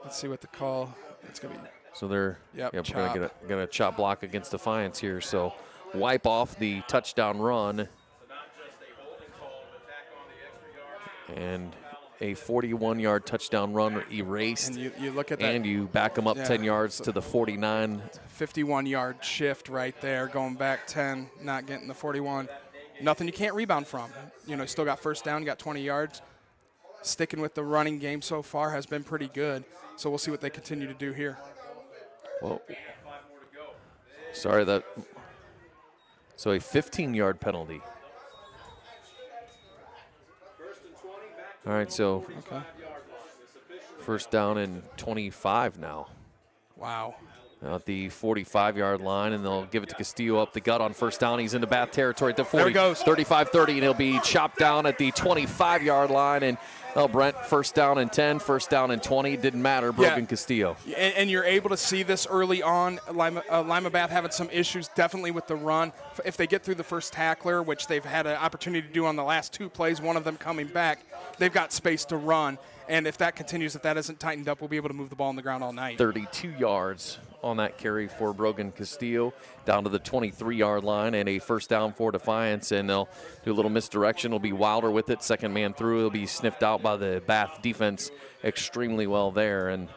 let's see what the call. It's going to be. So they're Yep, we're going to chop block against Defiance here. So wipe off the touchdown run. And a 41-yard touchdown run erased. And you look at that. And you back them up 10 yards to the 49. 51-yard shift right there, going back 10, not getting the 41. Nothing you can't rebound from. You know, still got 1st down, you got 20 yards. Sticking with the running game so far has been pretty good. So we'll see what they continue to do here. Well, sorry that. So a 15-yard penalty. All right, so 1st down and 25 now. Wow. Now at the 45-yard line, and they'll give it to Castillo up the gut on 1st down. He's into Bath territory at the 40, there he goes. 35-30, and he'll be chopped down at the 25-yard line. And Brent, 1st down and 10, 1st down and 20, didn't matter. Brogan Castillo. And you're able to see this early on. Lima Bath having some issues definitely with the run. If they get through the first tackler, which they've had an opportunity to do on the last 2 plays, one of them coming back, they've got space to run. And if that continues, if that isn't tightened up, we'll be able to move the ball on the ground all night. 32 yards on that carry for Brogan Castillo, down to the 23-yard line, and a 1st down for Defiance. And they'll do a little misdirection. It'll be Wilder with it. Second man through. It'll be sniffed out by the Bath defense extremely well there. And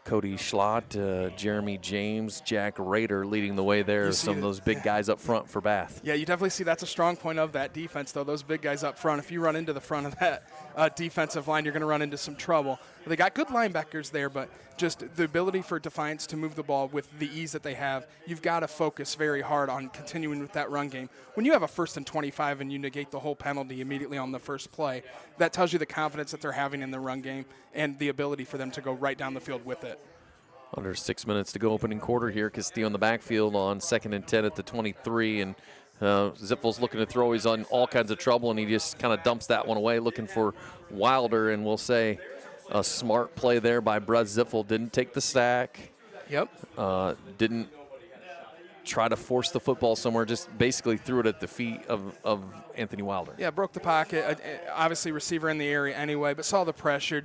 Cody Schlott, Jeremy James, Jack Rader leading the way there. Some of those big guys up front for Bath. Yeah, you definitely see that's a strong point of that defense, though, those big guys up front. If you run into the front of that defensive line, you're going to run into some trouble. They got good linebackers there, but just the ability for Defiance to move the ball with the ease that they have, you've got to focus very hard on continuing with that run game. When you have a 1st and 25 and you negate the whole penalty immediately on the first play, that tells you the confidence that they're having in the run game and the ability for them to go right down the field with it. Under 6 minutes to go, opening quarter here. Castillo in the backfield on 2nd and 10 at the 23, and Zipfel's looking to throw. He's on all kinds of trouble, and he just kind of dumps that one away, looking for Wilder. And we'll say a smart play there by Brett Ziffel. Didn't take the sack. Yep. Didn't try to force the football somewhere. Just basically threw it at the feet of Anthony Wilder. Yeah, broke the pocket. Obviously, receiver in the area anyway, but saw the pressure.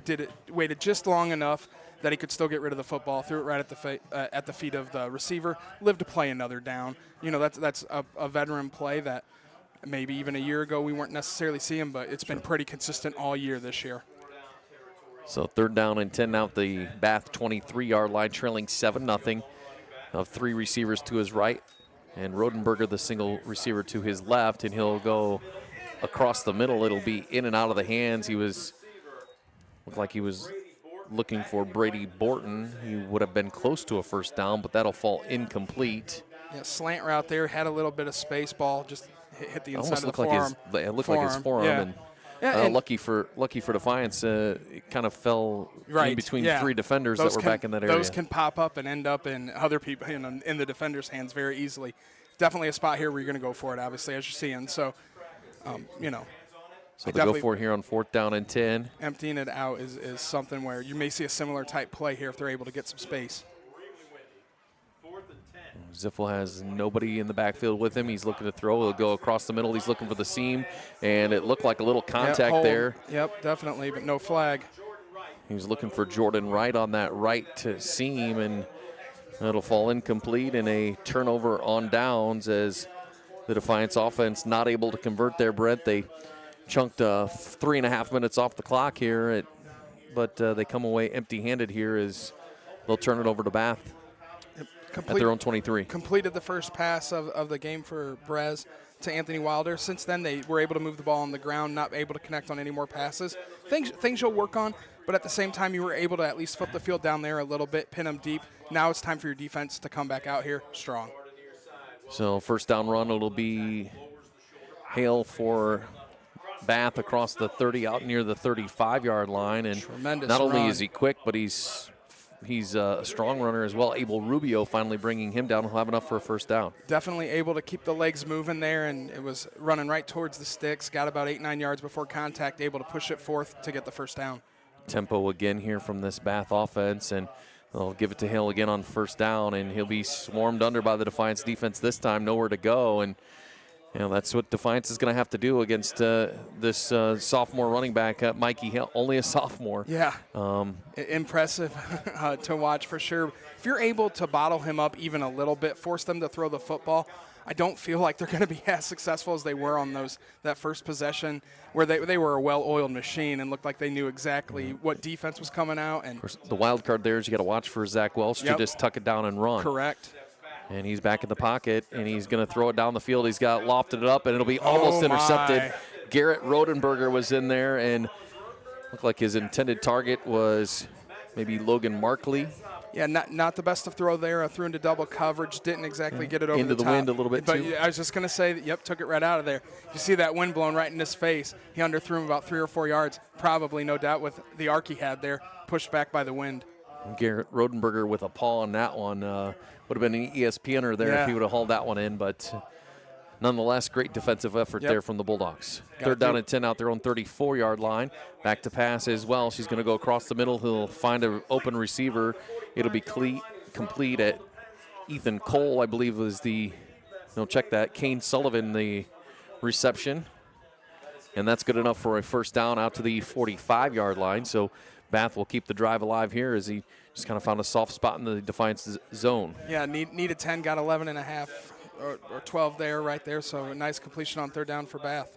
Waited just long enough that he could still get rid of the football, threw it right at the feet of the receiver, lived to play another down. You know, that's a veteran play that maybe even a year ago we weren't necessarily seeing, but it's been pretty consistent all year this year. So 3rd down and 10 now at the Bath 23-yard line, trailing 7-0. Of 3 receivers to his right, and Rodenberger the single receiver to his left, and he'll go across the middle. It'll be in and out of the hands. Looked like he was looking for Brady Borton. He would have been close to a 1st down, but that'll fall incomplete. Yeah, slant route there, had a little bit of space, ball just hit the inside Almost of the looked forearm. Like it looked like his forearm. Yeah. And lucky for Defiance, it kind of fell in between 3 defenders that were back in that area. Those can pop up and end up in other people, in the defender's hands very easily. Definitely a spot here where you're going to go for it, obviously, as you're seeing. So, So they go for it here on 4th down and 10. Emptying it out is something where you may see a similar type play here if they're able to get some space. Ziffel has nobody in the backfield with him. He's looking to throw. He'll go across the middle. He's looking for the seam, and it looked like a little contact there. Yep, definitely, but no flag. He was looking for Jordan Wright on that right seam, and it'll fall incomplete, and a turnover on downs as the Defiance offense not able to convert there, Brett. They chunked 3.5 minutes off the clock here, but they come away empty-handed here as they'll turn it over to Bath at their own 23. Completed the first pass of the game for Brez to Anthony Wilder. Since then, they were able to move the ball on the ground, not able to connect on any more passes. Things you'll work on, but at the same time, you were able to at least flip the field down there a little bit, pin them deep. Now it's time for your defense to come back out here strong. So first down run, it'll be Hale for Bath across the 30 out near the 35-yard line. And Tremendous not only run. is he quick, but he's a strong runner as well. Abel Rubio finally bringing him down. He'll have enough for a first down. Definitely able to keep the legs moving there, and it was running right towards the sticks. Got about 8-9 yards before contact, able to push it forth to get the first down. Tempo again here from this Bath offense, and they'll give it to Hill again on first down, and he'll be swarmed under by the Defiance defense this time, nowhere to go. And that's what Defiance is going to have to do against this sophomore running back, Mikey Hill, only a sophomore. Yeah, impressive to watch for sure. If you're able to bottle him up even a little bit, force them to throw the football, I don't feel like they're going to be as successful as they were on that first possession where they were a well-oiled machine and looked like they knew exactly what defense was coming out. And of course, the wild card there is you got to watch for Zach Welsh to just tuck it down and run. Correct. And he's back in the pocket, and he's going to throw it down the field. He's got lofted it up, and it'll be almost intercepted. Garrett Rodenberger was in there, and looked like his intended target was maybe Logan Markley. Yeah, not the best of throw there. Threw into double coverage. Didn't exactly get it over into the top. wind a little bit, but too. I was just going to say, took it right out of there. You see that wind blowing right in his face. He underthrew him about 3 or 4 yards, probably, no doubt, with the arc he had there, pushed back by the wind. Garrett Rodenberger with a paw on that one. Would have been an ESPNer there if he would have hauled that one in, but nonetheless, great defensive effort there from the Bulldogs. Third down and 10 out their own 34-yard line. Back to pass as well. She's going to go across the middle. He'll find an open receiver. It'll be complete at Ethan Cole, I believe was check that. Kane Sullivan, the reception. And that's good enough for a first down out to the 45-yard line. So Bath will keep the drive alive here as he just kind of found a soft spot in the Defiance zone. Yeah, needed 10, got 11 and a half or 12 there, right there. So a nice completion on third down for Bath.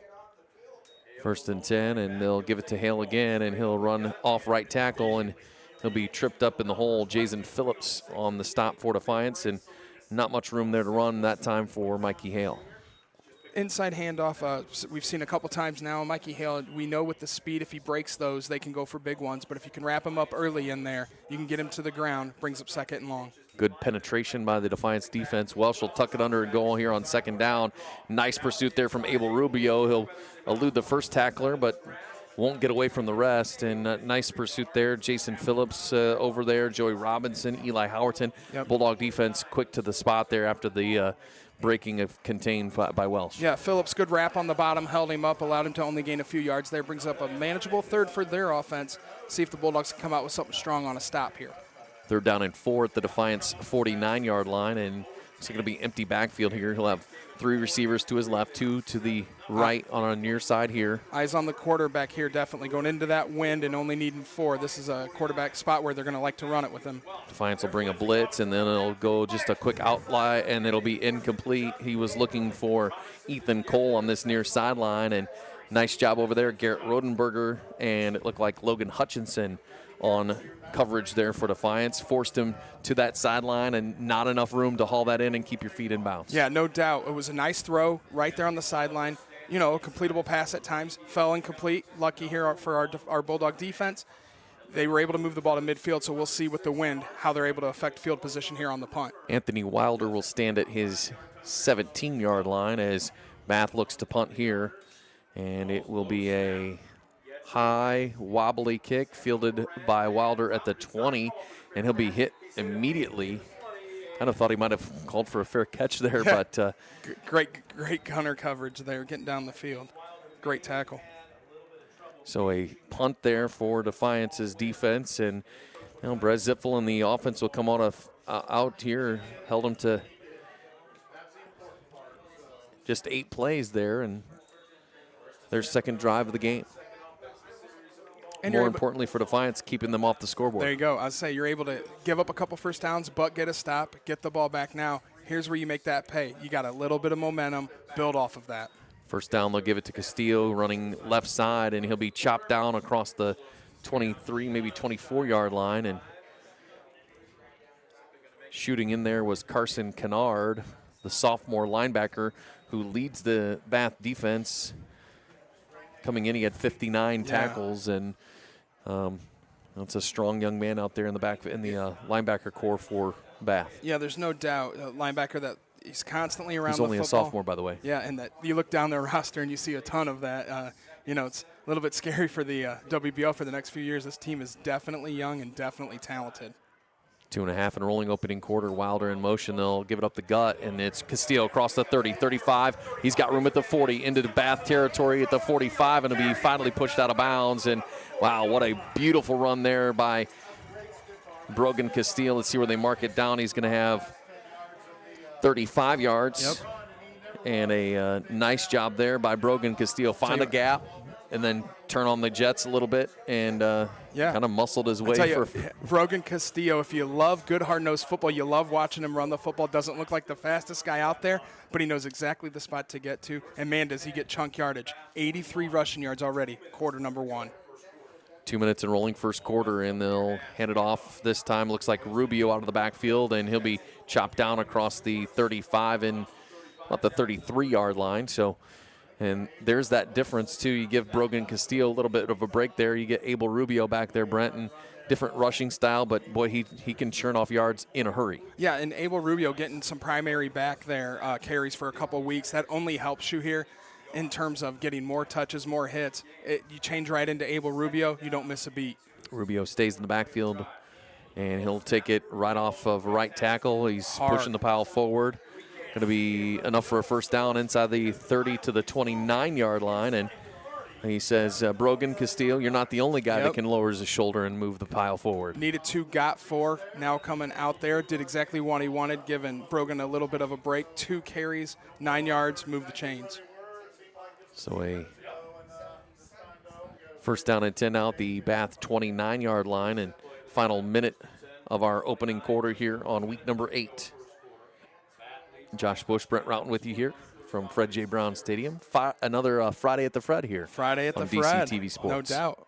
First and 10, and they'll give it to Hale again, and he'll run off right tackle, and he'll be tripped up in the hole. Jason Phillips on the stop for Defiance, and not much room there to run that time for Mikey Hale. Inside handoff, we've seen a couple times now. Mikey Hale, we know with the speed, if he breaks those, they can go for big ones. But if you can wrap him up early in there, you can get him to the ground, brings up second and long. Good penetration by the Defiance defense. Welsh will tuck it under and go here on second down. Nice pursuit there from Abel Rubio. He'll elude the first tackler, but won't get away from the rest. And nice pursuit there. Jason Phillips over there, Joey Robinson, Eli Howerton. Bulldog defense quick to the spot there after the breaking of contained by Welsh. Yeah, Phillips, good wrap on the bottom, held him up, allowed him to only gain a few yards there. Brings up a manageable third for their offense. See if the Bulldogs can come out with something strong on a stop here. Third down and 4 at the Defiance 49-yard line, and it's going to be empty backfield here. He'll have 3 receivers to his left, 2 to the right on a near side here. Eyes on the quarterback here, definitely going into that wind and only needing 4. This is a quarterback spot where they're going to like to run it with him. Defiance will bring a blitz, and then it'll go just a quick outline, and it'll be incomplete. He was looking for Ethan Cole on this near sideline, and nice job over there, Garrett Rodenberger, and it looked like Logan Hutchinson on coverage there for Defiance. Forced him to that sideline and not enough room to haul that in and keep your feet in bounds. Yeah, no doubt. It was a nice throw right there on the sideline. A completable pass at times. Fell incomplete. Lucky here for our Bulldog defense. They were able to move the ball to midfield, so we'll see with the wind how they're able to affect field position here on the punt. Anthony Wilder will stand at his 17-yard line as Bath looks to punt here. And it will be a high, wobbly kick fielded by Wilder at the 20, and he'll be hit immediately. Kind of thought he might have called for a fair catch there, but great gunner coverage there, getting down the field. Great tackle. So a punt there for Defiance's defense, and Brett Zipfel and the offense will come out here, held him to just 8 plays there, and their second drive of the game. And more importantly for Defiance, keeping them off the scoreboard. There you go. I'd say you're able to give up a couple first downs, but get a stop, get the ball back now. Here's where you make that pay. You got a little bit of momentum, build off of that. First down, they'll give it to Castillo running left side, and he'll be chopped down across the 23, maybe 24-yard line. And shooting in there was Carson Kennard, the sophomore linebacker who leads the Bath defense. Coming in, he had 59 tackles, and that's a strong young man out there in the back in the linebacker core for Bath. Yeah, there's no doubt. Linebacker that he's constantly around the football. He's only a sophomore, by the way. Yeah, and that you look down their roster and you see a ton of that. It's a little bit scary for the WBL for the next few years. This team is definitely young and definitely talented. 2.5 and rolling opening quarter. Wilder in motion. They'll give it up the gut, and it's Castillo across the 30, 35. He's got room at the 40, into the Bath territory at the 45, and it'll be finally pushed out of bounds. And, wow, what a beautiful run there by Brogan Castillo. Let's see where they mark it down. He's going to have 35 yards. Yep. And a nice job there by Brogan Castillo. Find a gap and then turn on the jets a little bit and kind of muscled his way. Brogan Castillo, if you love good hard-nosed football, you love watching him run the football. Doesn't look like the fastest guy out there, but he knows exactly the spot to get to. And, man, does he get chunk yardage. 83 rushing yards already, quarter number 1. 2 minutes in rolling first quarter, and they'll hand it off this time. Looks like Rubio out of the backfield, and he'll be chopped down across the 35 and about the 33-yard line. And there's that difference, too. You give Brogan Castillo a little bit of a break there. You get Abel Rubio back there, Brent, and different rushing style, but, boy, he can churn off yards in a hurry. Yeah, and Abel Rubio getting some primary back there, carries for a couple weeks. That only helps you here in terms of getting more touches, more hits. You change right into Abel Rubio, you don't miss a beat. Rubio stays in the backfield, and he'll take it right off of right tackle. He's pushing the pile forward. Going to be enough for a first down inside the 30 to the 29-yard line. And he says, Brogan Castillo, you're not the only guy that can lower his shoulder and move the pile forward. Needed 2, got 4. Now coming out there, did exactly what he wanted, giving Brogan a little bit of a break. 2 carries, 9 yards, move the chains. So a first down and 10 out the Bath 29-yard line, and final minute of our opening quarter here on week number 8. Josh Bush, Brent Routon with you here from Fred J. Brown Stadium. Another Friday at the Fred here. Friday at the DC Fred. TV Sports. No doubt.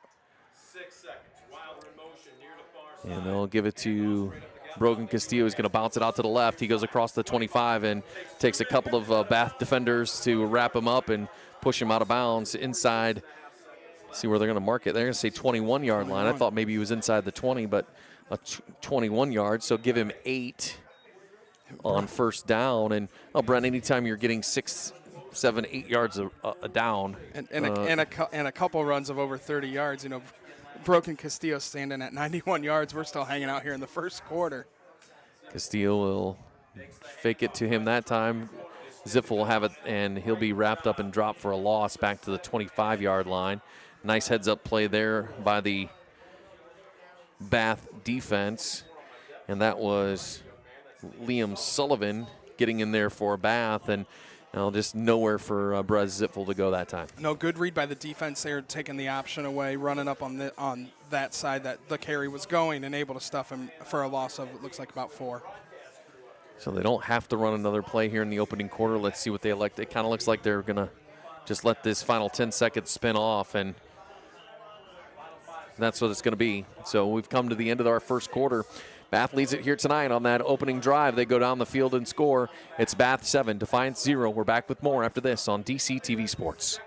6 seconds. Wilder in motion near the far And they'll give it to Brogan Castillo. He's going to bounce it out to the left. He goes across the 25 and takes a couple of Bath defenders to wrap him up and push him out of bounds inside. See where they're going to mark it. They're going to say 21-yard line. I thought maybe he was inside the 20, but 21 yards. So give him 8 on first down. And, Brent, anytime you're getting 6, 7, 8 yards a down. And a couple runs of over 30 yards. Brogan Castillo standing at 91 yards. We're still hanging out here in the first quarter. Castillo will fake it to him that time. Ziff will have it, and he'll be wrapped up and dropped for a loss back to the 25-yard line. Nice heads-up play there by the Bath defense. And that was Liam Sullivan getting in there for Bath, and just nowhere for Brez Zipfel to go that time. No, good read by the defense there, taking the option away, running up on that side that the carry was going, and able to stuff him for a loss of, it looks like, about 4. So they don't have to run another play here in the opening quarter. Let's see what they elect. It kind of looks like they're going to just let this final 10 seconds spin off, and that's what it's going to be. So we've come to the end of our first quarter. Bath leads it here tonight on that opening drive. They go down the field and score. It's Bath 7, Defiance 0. We're back with more after this on DC TV Sports.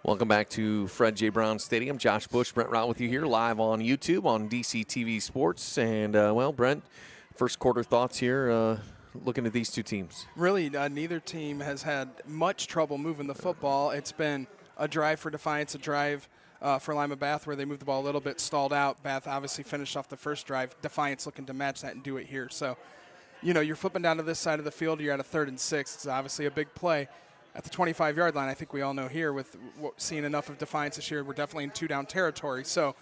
Welcome back to Fred J. Brown Stadium. Josh Bush, Brent Routon with you here live on YouTube on DC TV Sports. And, Brent, first quarter thoughts here looking at these two teams. Really, neither team has had much trouble moving the football. It's been a drive for Defiance, a drive for Lima Bath where they moved the ball a little bit, stalled out. Bath obviously finished off the first drive. Defiance looking to match that and do it here. So, you're flipping down to this side of the field. You're at a 3rd and 6. It's obviously a big play. At the 25-yard line, I think we all know here with seeing enough of Defiance this year, we're definitely in 2-down territory. So,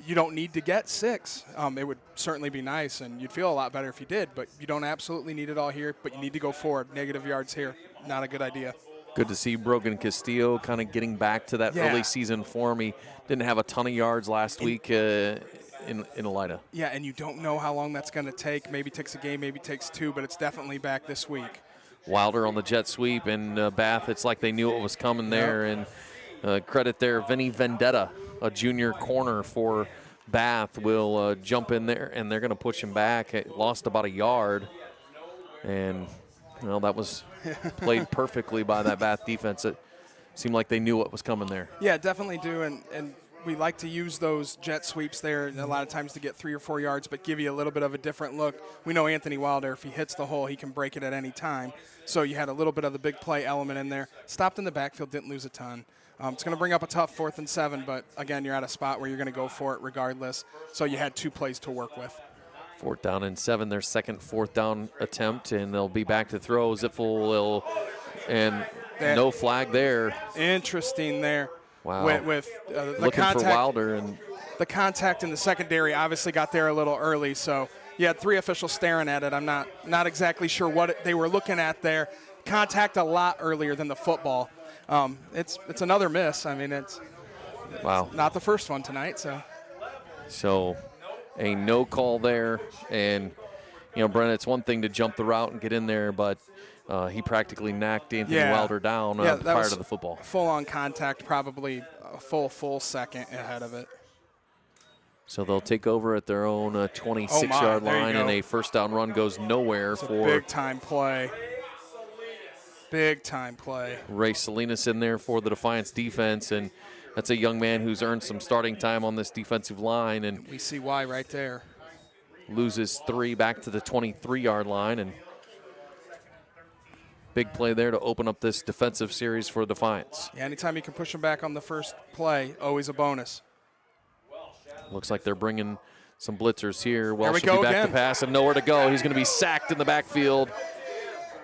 You don't need to get 6. It would certainly be nice, and you'd feel a lot better if you did, but you don't absolutely need it all here, but you need to go forward. Negative yards here, not a good idea. Good to see Brogan Castillo kind of getting back to that early season form. He didn't have a ton of yards last week in Elida. Yeah, and you don't know how long that's going to take. Maybe it takes a game, maybe it takes 2, but it's definitely back this week. Wilder on the jet sweep, and Bath, it's like they knew it was coming there. And credit there, Vinny Vendetta, a junior corner for Bath, will jump in there, and they're going to push him back. It lost about a yard, and that was played perfectly by that Bath defense. It seemed like they knew what was coming there. Yeah, definitely do, and we like to use those jet sweeps there a lot of times to get 3 or 4 yards, but give you a little bit of a different look. We know Anthony Wilder, if he hits the hole, he can break it at any time. So you had a little bit of the big play element in there. Stopped in the backfield, didn't lose a ton. It's going to bring up a tough 4th and 7, but again, you're at a spot where you're going to go for it regardless. So you had 2 plays to work with. 4th down and 7, their second 4th down attempt, and they'll be back to throw. Ziffel will, and no flag there. Interesting there. Wow. With the looking contact, for Wilder, and the contact in the secondary obviously got there a little early. So you had 3 officials staring at it. I'm not exactly sure what they were looking at there. Contact a lot earlier than the football. It's another miss. I mean, it's wow, not the first one tonight. So a no call there, and Brent, it's one thing to jump the route and get in there, but he practically knocked Anthony Wilder down prior to the football. Full-on contact, probably a full second ahead of it. So they'll take over at their own 26-yard line, and a first down run goes nowhere it's for big-time play. Big-time play. Ray Salinas in there for the Defiance defense, and that's a young man who's earned some starting time on this defensive line. And we see why right there. Loses 3 back to the 23-yard line, and big play there to open up this defensive series for Defiance. Yeah, anytime you can push them back on the first play, always a bonus. Looks like they're bringing some blitzers here. Welsh will be back again. to pass and nowhere to go. He's going to be sacked in the backfield.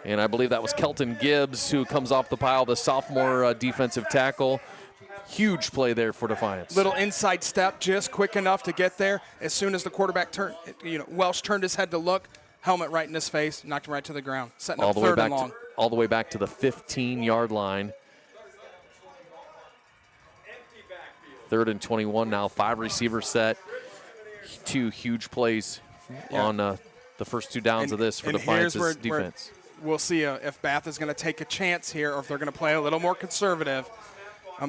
And I believe that was Kelton Gibbs who comes off the pile, the sophomore defensive tackle. Huge play there for Defiance. Little inside step, just quick enough to get there. As soon as the quarterback turned, Welsh turned his head to look, helmet right in his face, knocked him right to the ground, setting up 3rd and long. All the way back to the 15-yard line. 3rd and 21 now, 5 receivers set. 2 huge plays on the first 2 downs of this for Defiance's defense. We'll see if Bath is going to take a chance here or if they're going to play a little more conservative.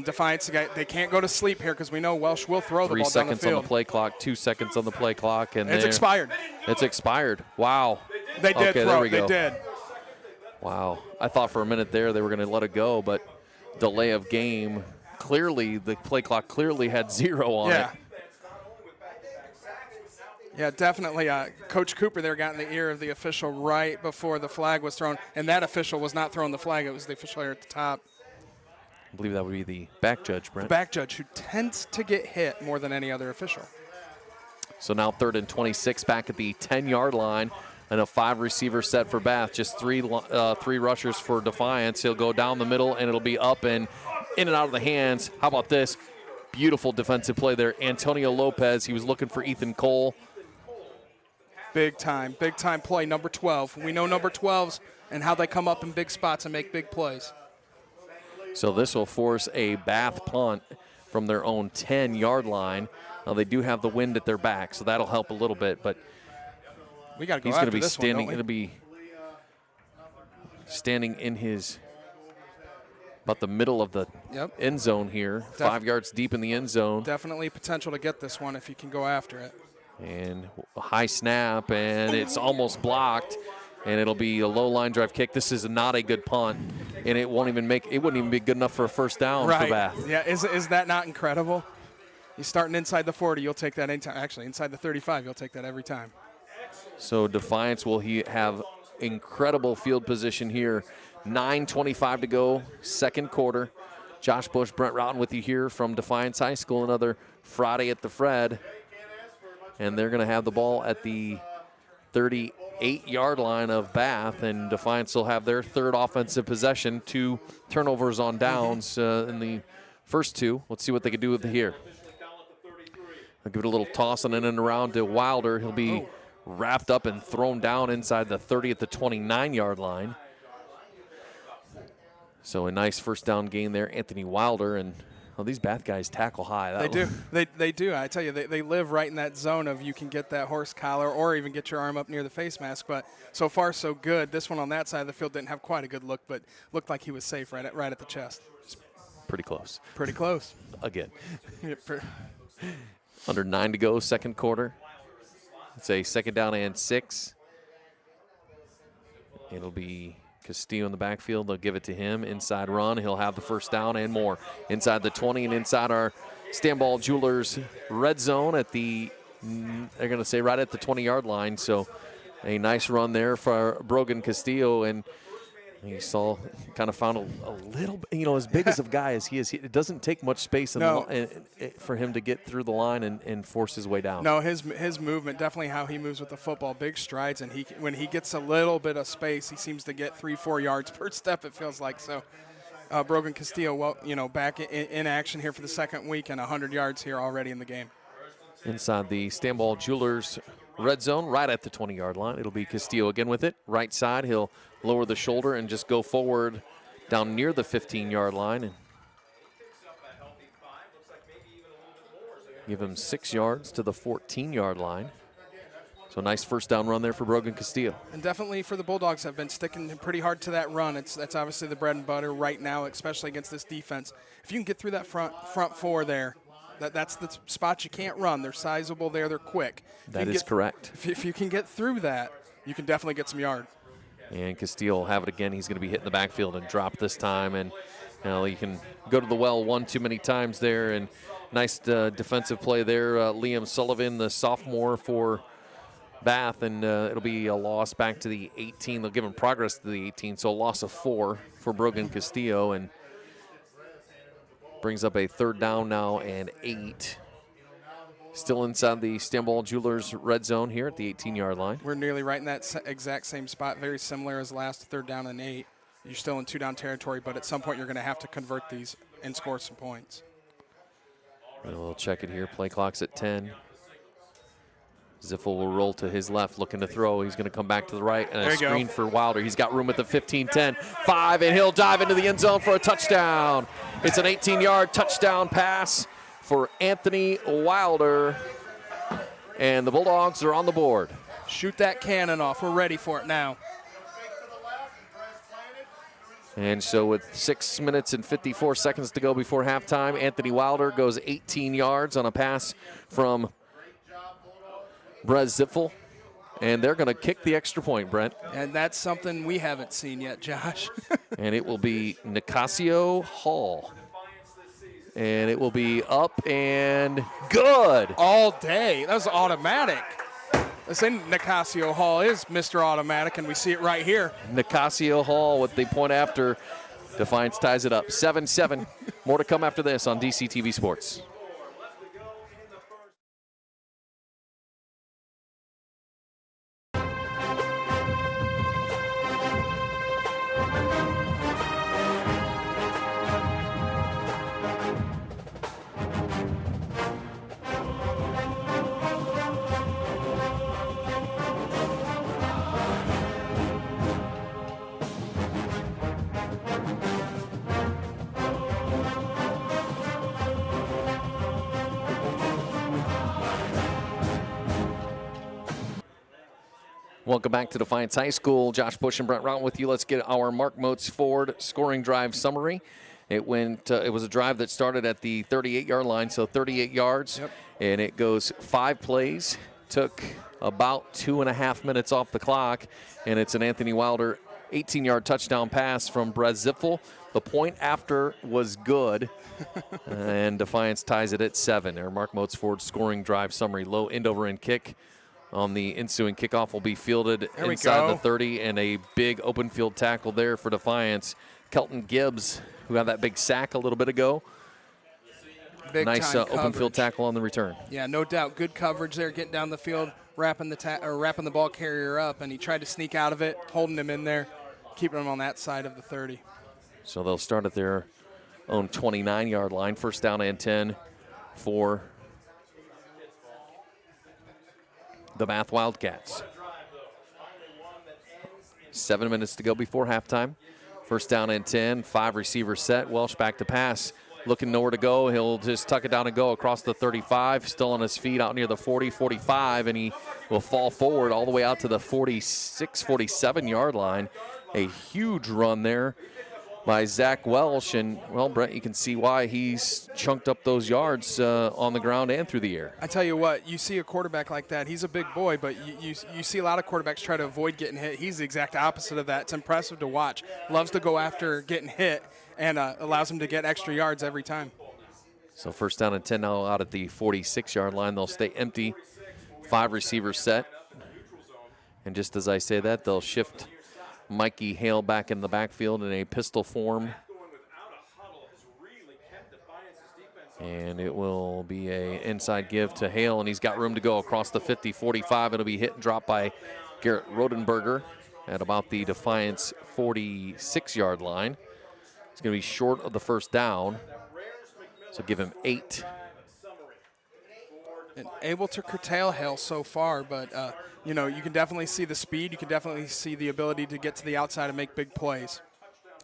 Defiance, they can't go to sleep here because we know Welsh will throw the ball down the field. 3 seconds on the play clock, 2 seconds on the play clock. And it's expired. It's expired. Wow. They did throw. There we go. They did. Wow. I thought for a minute there they were going to let it go, but delay of game, clearly the play clock clearly had 0 on it. Yeah, definitely. Coach Cooper there got in the ear of the official right before the flag was thrown, and that official was not throwing the flag. It was the official here at the top. I believe that would be the back judge, Brent. The back judge, who tends to get hit more than any other official. So now 3rd and 26 back at the 10-yard line, and a 5-receiver set for Bath. Just three rushers for Defiance. He'll go down the middle, and it'll be up and in and out of the hands. How about this? Beautiful defensive play there. Antonio Lopez, he was looking for Ethan Cole. Big time play, number 12. We know number 12s and how they come up in big spots and make big plays. So this will force a Bath punt from their own 10-yard line. Now they do have the wind at their back, so that'll help a little bit. But we got to go he's after going to be this standing. Going to be standing in his about the middle of the end zone here, 5 yards deep in the end zone. Definitely potential to get this one if you can go after it. And a high snap, and it's almost blocked. And it'll be a low line drive kick. This is not a good punt, and it wouldn't even be good enough for a first down for Bath. Yeah, is that not incredible? You're starting inside the 40, you'll take that anytime. Actually, inside the 35, you'll take that every time. So Defiance will have incredible field position here. 9:25 to go, second quarter. Josh Bush, Brent Routon with you here from Defiance High School. Another Friday at the Fred. And they're going to have the ball at the 38-yard line of Bath, and Defiance will have their 3rd offensive possession. 2 turnovers on downs in the first 2. Let's see what they can do with it here. I'll give it a little toss and in and around to Wilder. He'll be wrapped up and thrown down inside the 30 at the 29-yard line. So a nice first down gain there, Anthony Wilder. And these Bath guys tackle high. They do. They do. I tell you, they live right in that zone of you can get that horse collar or even get your arm up near the face mask. But so far, so good. This one on that side of the field didn't have quite a good look, but looked like he was safe right at the chest. Pretty close. Pretty close. Again. Yep. Under 9 to go, second quarter. It's a second down and 6. It'll be Castillo in the backfield. They'll give it to him. Inside run. He'll have the first down and more. Inside the 20 and inside our Stanball Jewelers red zone at the, they're going to say right at the 20-yard line. So a nice run there for Brogan Castillo. And he saw, kind of found a little bit, as big as a guy as he is, it doesn't take much space for him to get through the line and force his way down. No, his movement, definitely how he moves with the football, big strides, and when he gets a little bit of space, he seems to get 3-4 yards per step, it feels like. So Brogan Castillo, back in action here for the second week and 100 yards here already in the game. Inside the Stanball Jewelers red zone, right at the 20-yard line. It'll be Castillo again with it. Right side, he'll lower the shoulder and just go forward down near the 15-yard line and give him 6 yards to the 14-yard line. So nice first down run there for Brogan Castillo. And definitely for the Bulldogs have been sticking pretty hard to that run. That's obviously the bread and butter right now, especially against this defense. If you can get through that front four there, that's the spot you can't run. They're sizable there. They're quick. That is correct. If you can get through that, you can definitely get some yard. And Castillo will have it again. He's going to be hitting the backfield and drop this time. And you can go to the well one too many times there. And nice defensive play there. Liam Sullivan, the sophomore for Bath. And it'll be a loss back to the 18. They'll give him progress to the 18. So a loss of 4 for Brogan Castillo. And brings up a third down now and 8. Still inside the Stanball Jewelers red zone here at the 18-yard line. We're nearly right in that exact same spot, very similar as last, third down and 8. You're still in 2-down territory, but at some point you're going to have to convert these and score some points. And we'll check it here. Play clock's at 10. Ziffel will roll to his left, looking to throw. He's going to come back to the right, and a screen for Wilder. He's got room at the 15, 10, 5, and he'll dive into the end zone for a touchdown. It's an 18-yard touchdown pass for Anthony Wilder, and the Bulldogs are on the board. Shoot that cannon off. We're ready for it now. And so with 6 minutes and 54 seconds to go before halftime, Anthony Wilder goes 18 yards on a pass from Brez Ziffel, and they're going to kick the extra point, Brent. And that's something we haven't seen yet, Josh. And it will be Nicasio Hall. And it will be up and good. All day. That was automatic. This ain't Nicasio Hall is Mr. Automatic, and we see it right here. Nicasio Hall with the point after. Defiance ties it up. 7-7. More to come after this on DCTV Sports. Welcome back to Defiance High School. Josh Bush and Brent Round with you. Let's get our Mark Moats Ford scoring drive summary. It was a drive that started at the 38-yard line, so 38 yards, and it goes 5 plays. Took about 2.5 minutes off the clock, and it's an Anthony Wilder 18-yard touchdown pass from Brez Ziffel. The point after was good, and Defiance ties it at 7. Our Mark Moats Ford scoring drive summary. Low end-over-end kick on the ensuing kickoff will be fielded inside the 30, and a big open field tackle there for Defiance. Kelton Gibbs, who had that big sack a little bit ago. Nice open field tackle on the return. Yeah, no doubt. Good coverage there, getting down the field, wrapping the ball carrier up, and he tried to sneak out of it, holding him in there, keeping him on that side of the 30. So they'll start at their own 29-yard line, first down and 10 for the Bath Wildcats. 7 minutes to go before halftime. First down and 10, 5 receivers set. Welsh back to pass, looking nowhere to go. He'll just tuck it down and go across the 35, still on his feet out near the 40, 45, and he will fall forward all the way out to the 46, 47-yard line. A huge run there by Zach Welsh, and, well, Brent, you can see why he's chunked up those yards on the ground and through the air. I tell you what, you see a quarterback like that, he's a big boy, but you see a lot of quarterbacks try to avoid getting hit. He's the exact opposite of that. It's impressive to watch. Loves to go after getting hit, and allows him to get extra yards every time. So first down and 10 now out at the 46-yard line. They'll stay empty. 5 receivers set. And just as I say that, they'll shift Mikey Hale back in the backfield in a pistol form. And it will be a inside give to Hale, and he's got room to go across the 50, 45. It'll be hit and dropped by Garrett Rodenberger at about the Defiance 46-yard line. It's going to be short of the first down, so give him 8. And able to curtail Hale so far, but you can definitely see the speed. You can definitely see the ability to get to the outside and make big plays.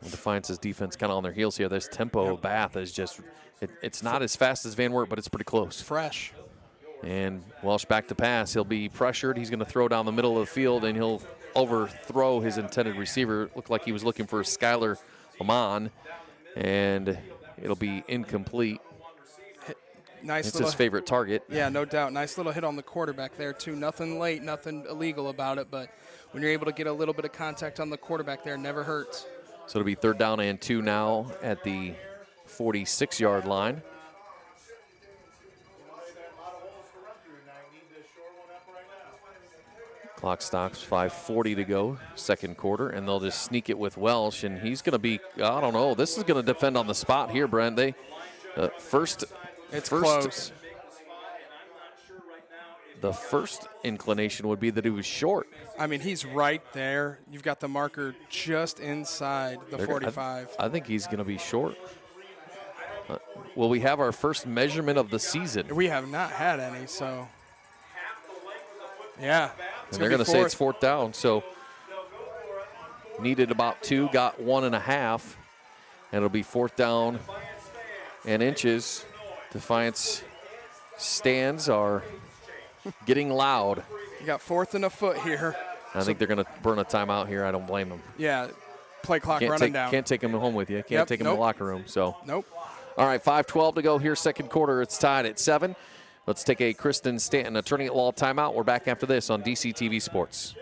Well, Defiance's defense kind of on their heels here. This tempo of Bath is just, it's not as fast as Van Wert, but it's pretty close. Fresh. And Welsh back to pass. He'll be pressured. He's going to throw down the middle of the field, and he'll overthrow his intended receiver. Looked like he was looking for Skylar Lamont, and it'll be incomplete. Nice it's little, his favorite target. Yeah, no doubt. Nice little hit on the quarterback there, too. Nothing late, nothing illegal about it, but when you're able to get a little bit of contact on the quarterback there, it never hurts. So it'll be 3rd down and 2 now at the 46-yard line. Clock stops, 5:40 to go, second quarter, and they'll just sneak it with Welsh, and he's going to be, I don't know, this is going to defend on the spot here, Brent. They first. It's close. The first inclination would be that he was short. I mean, he's right there. You've got the marker just inside the 45. I think he's going to be short. Well, we have our first measurement of the season. We have not had any, so. Yeah. And they're going to say it's 4th down, so needed about 2, got 1.5, and it'll be 4th down and inches. Defiance stands are getting loud. You got 4th and a foot here. I think they're going to burn a timeout here. I don't blame them. Yeah, play clock running down. Can't take them home with you. Can't take them to the locker room. So. Nope. All right, 5:12 to go here, second quarter. It's tied at 7. Let's take a Kristen Stanton attorney at law timeout. We're back after this on DCTV Sports.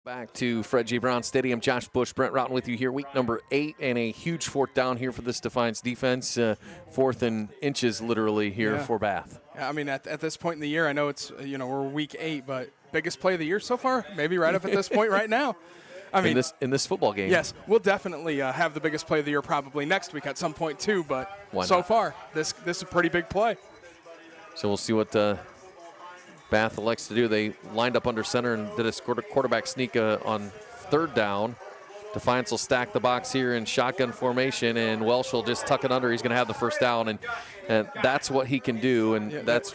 Back to Fred J. Brown Stadium. Josh Bush, Brent Routon with you here. Week number 8 and a huge 4th down here for this Defiance defense. 4th and inches literally here for Bath. Yeah, I mean, at this point in the year, I know it's, we're week 8, but biggest play of the year so far? Maybe right up at this point right now. I mean, in this football game. Yes, we'll definitely have the biggest play of the year probably next week at some point too, but so far, this is a pretty big play. So we'll see what Bath elects to do. They lined up under center and did a quarterback sneak on 3rd down. Defiance will stack the box here in shotgun formation, and Welsh will just tuck it under. He's going to have the first down, and that's what he can do, and that's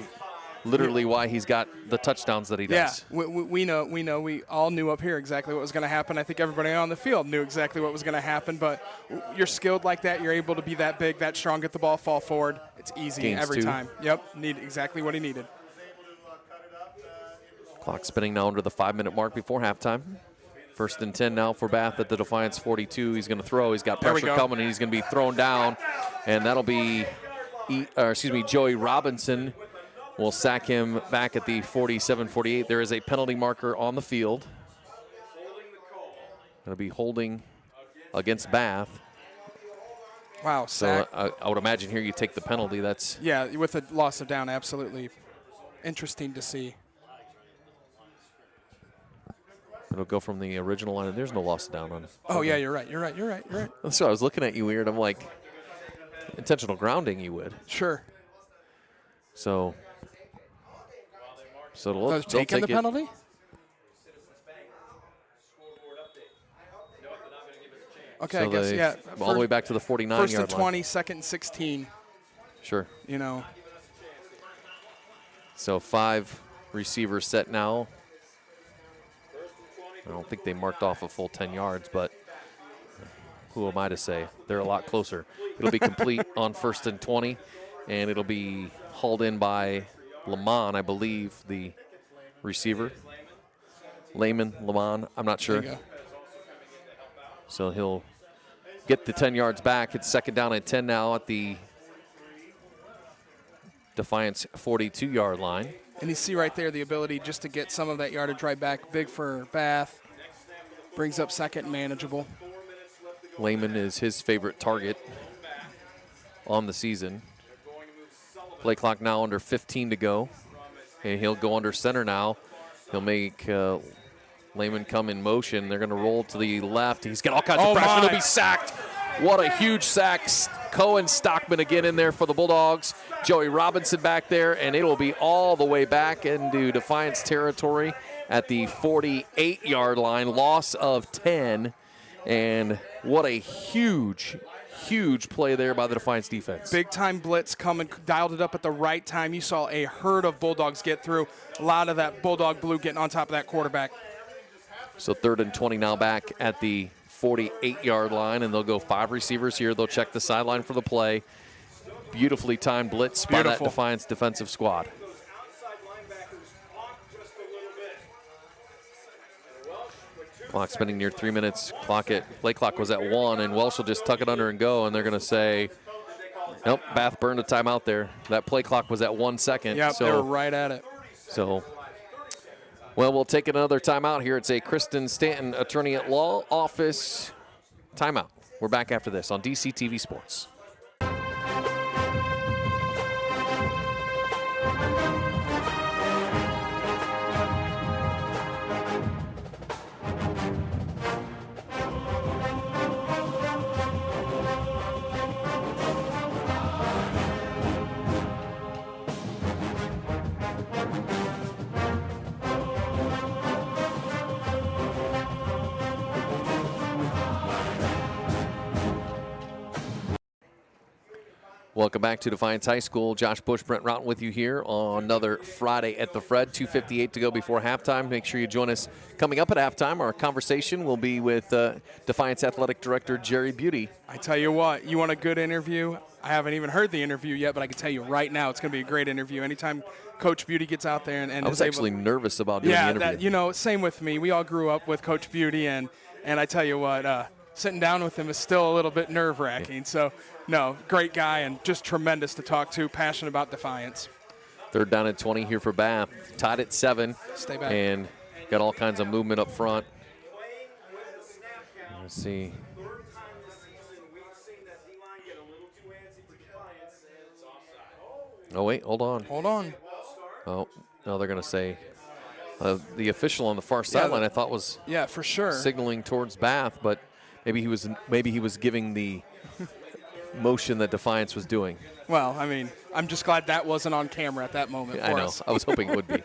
literally why he's got the touchdowns that he does. Yeah, we know. We all knew up here exactly what was going to happen. I think everybody on the field knew exactly what was going to happen, but you're skilled like that. You're able to be that big, that strong, get the ball, fall forward. It's easy Gains every 2. time. Yep, need exactly what he needed. Clock spinning now under the 5-minute mark before halftime. 1st and 10 now for Bath at the Defiance 42. He's going to throw. He's got pressure coming, and he's going to be thrown down. And that'll be, Joey Robinson will sack him back at the 47-48. There is a penalty marker on the field. Going to be holding against Bath. Wow, So sack. I would imagine here you take the penalty. That's Yeah, with a loss of down, absolutely. Interesting to see. it'll go from the original line. There's no loss of down on. Oh, yeah, you're right. You're right. You're right. You're right. So I was looking at you weird. I'm like, intentional grounding, you would. Sure. So they'll, So they'll taking take the it. penalty? Okay, So I guess, they- yeah. all the way back to the 49 First yard and line. 20, second and 16, Sure. you know. So 5 receivers set now. I don't think they marked off a full 10 yards, but who am I to say? They're a lot closer. It'll be complete on first and 20, and it'll be hauled in by Lima, I believe, the receiver. Lima, I'm not sure. There you go. So he'll get the 10 yards back. It's second down and 10 now at the Defiance 42-yard line. And you see right there the ability just to get some of that yardage right back. Big for Bath. Brings up second and manageable. Lehman is his favorite target on the season. Play clock now under 15 to go. And he'll go under center now. He'll make Lehman come in motion. They're going to roll to the left. He's got all kinds of pressure. He'll be sacked. What a huge sack. Cohen Stockman again in there for the Bulldogs. Joey Robinson back there, and it'll be all the way back into Defiance territory at the 48-yard line. Loss of 10, and what a huge play there by the Defiance defense. Big time blitz coming, dialed it up at the right time. You saw a herd of Bulldogs get through. A lot of that Bulldog blue getting on top of that quarterback. So third and 20 now back at the 48-yard line, and they'll go 5 receivers here. They'll check the sideline for the play. Beautifully timed blitz by that Defiance defensive squad. Clock spending near 3 minutes. Play clock was at 1, and Welsh will just tuck it under and go, and they're going to say, nope, Bath burned a timeout there. That play clock was at 1 second. Yep, they were right at it. So, well, we'll take another timeout here. It's a Kristen Stanton Attorney at Law Office timeout. We're back after this on DCTV Sports. Welcome back to Defiance High School. Josh Bush, Brent Routon with you here on another Friday at the Fred. 2:58 to go before halftime. Make sure you join us coming up at halftime. Our conversation will be with Defiance Athletic Director Jerry Beauty. I tell you what, you want a good interview? I haven't even heard the interview yet, but I can tell you right now it's going to be a great interview. Anytime Coach Beauty gets out there and I was actually nervous about doing the interview. Same with me. We all grew up with Coach Beauty, and I tell you what, sitting down with him is still a little bit nerve-wracking. So, no, great guy and just tremendous to talk to, passionate about Defiance. Third down and 20 here for Bath. Tied at 7. Stay back. And got all kinds of movement up front. Let's see. Oh, wait, hold on. Hold on. Oh, no, they're going to say the official on the far sideline I thought was for sure signaling towards Bath, but maybe he was giving the motion that Defiance was doing. Well, I mean, I'm just glad that wasn't on camera at that moment for I know. us. I was hoping it would be.